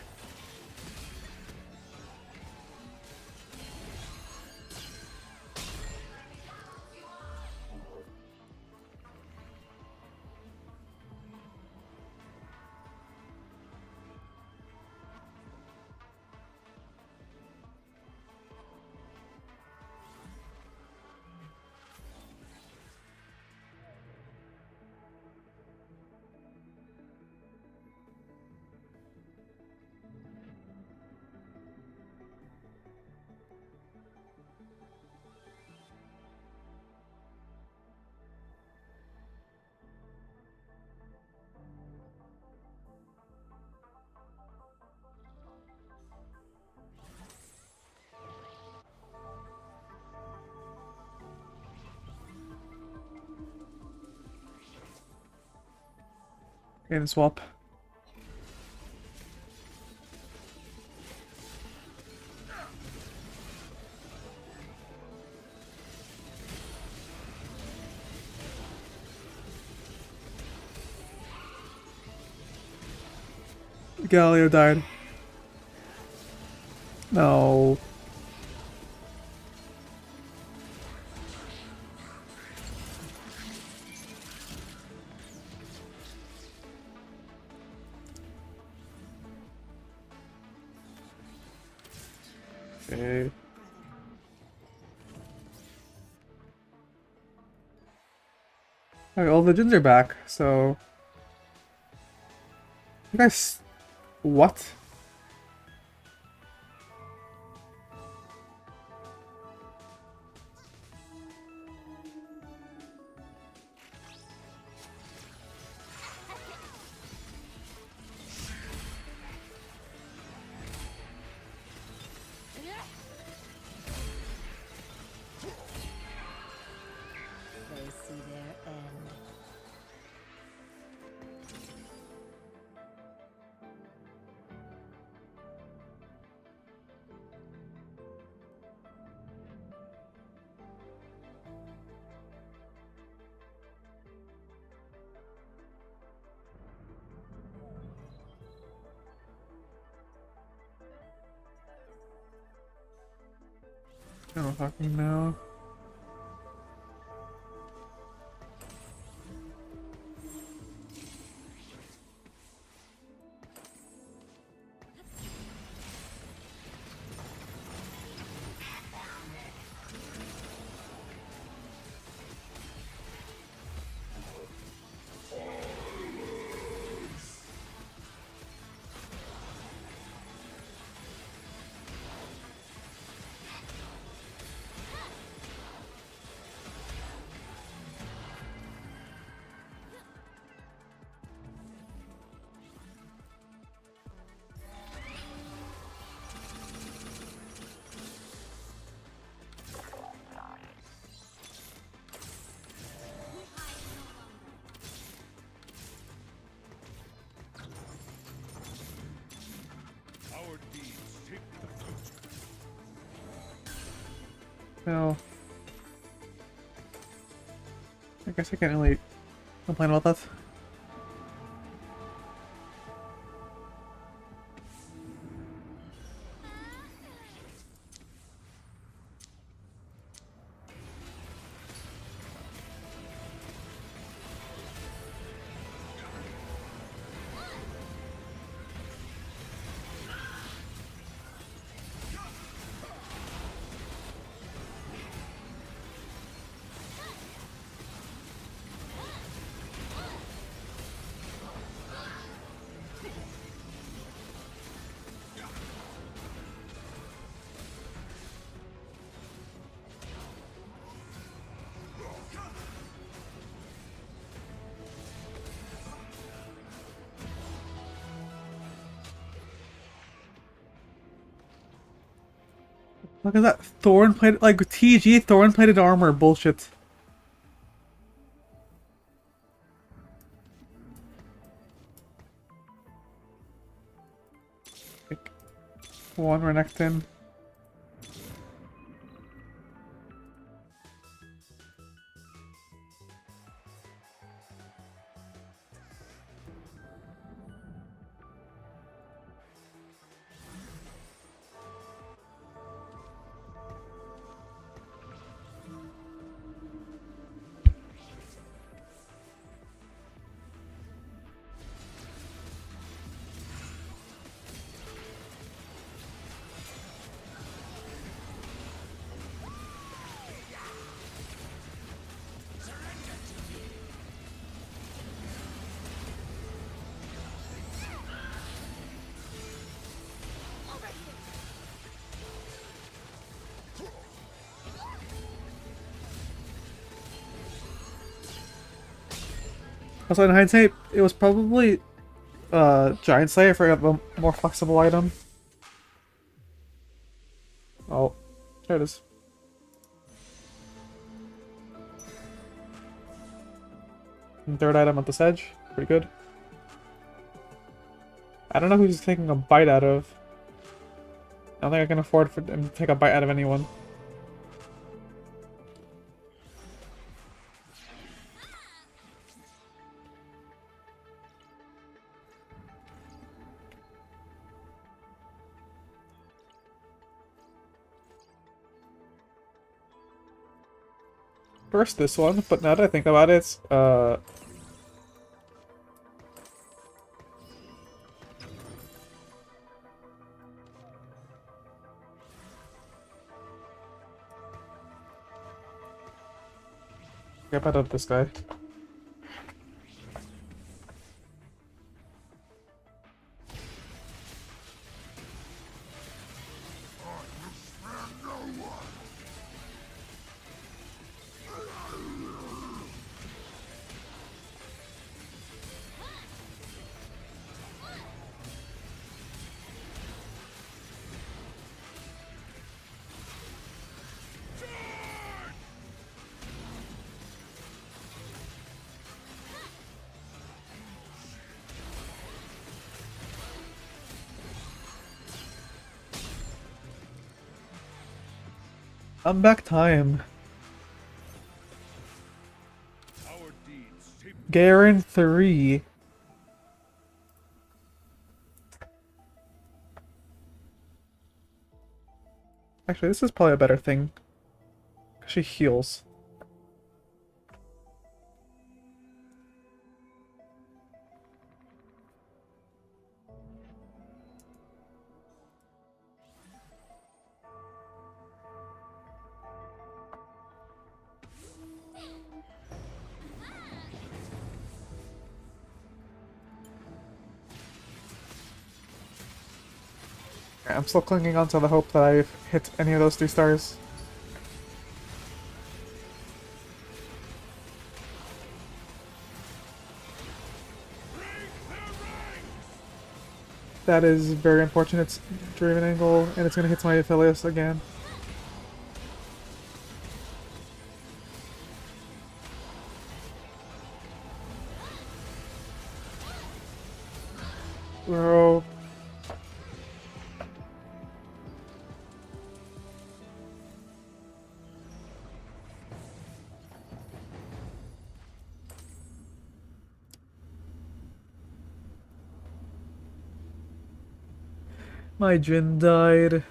And swap. Galileo died. No. Okay. Alright, all the Jins are back, so... You guys... What? They see their end. I don't know what I'm talking now. Our deeds take the future. No. I guess I can't really complain about that. Look at that thorn plated, like TG thorn plated armor bullshit. Like, one Renekton. Also, in hindsight, it was probably Giant Slayer for a more flexible item. Oh, there it is. And third item at this edge. Pretty good. I don't know who he's taking a bite out of. I don't think I can afford for him to take a bite out of anyone. First this one, but now that I think about it, get out of this guy. I'm back time. Our deeds shape Garen 3. Actually, this is probably a better thing. 'Cause she heals. I'm still clinging on to the hope that I hit any of those 3 stars. That is very unfortunate. It's Draven angle, and it's gonna hit my Aphelios again. Bro. My Jhin died.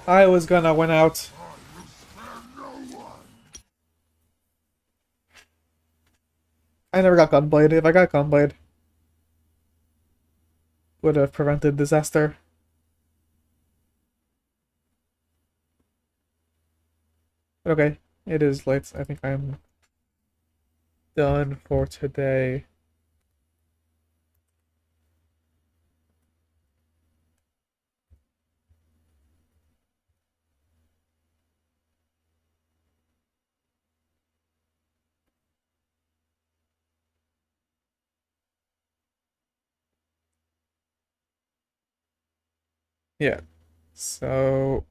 I was gonna win out. I never got Gunblade. If I got Gunblade, would have prevented disaster. But okay, it is late. I think I'm done for today. Yeah. So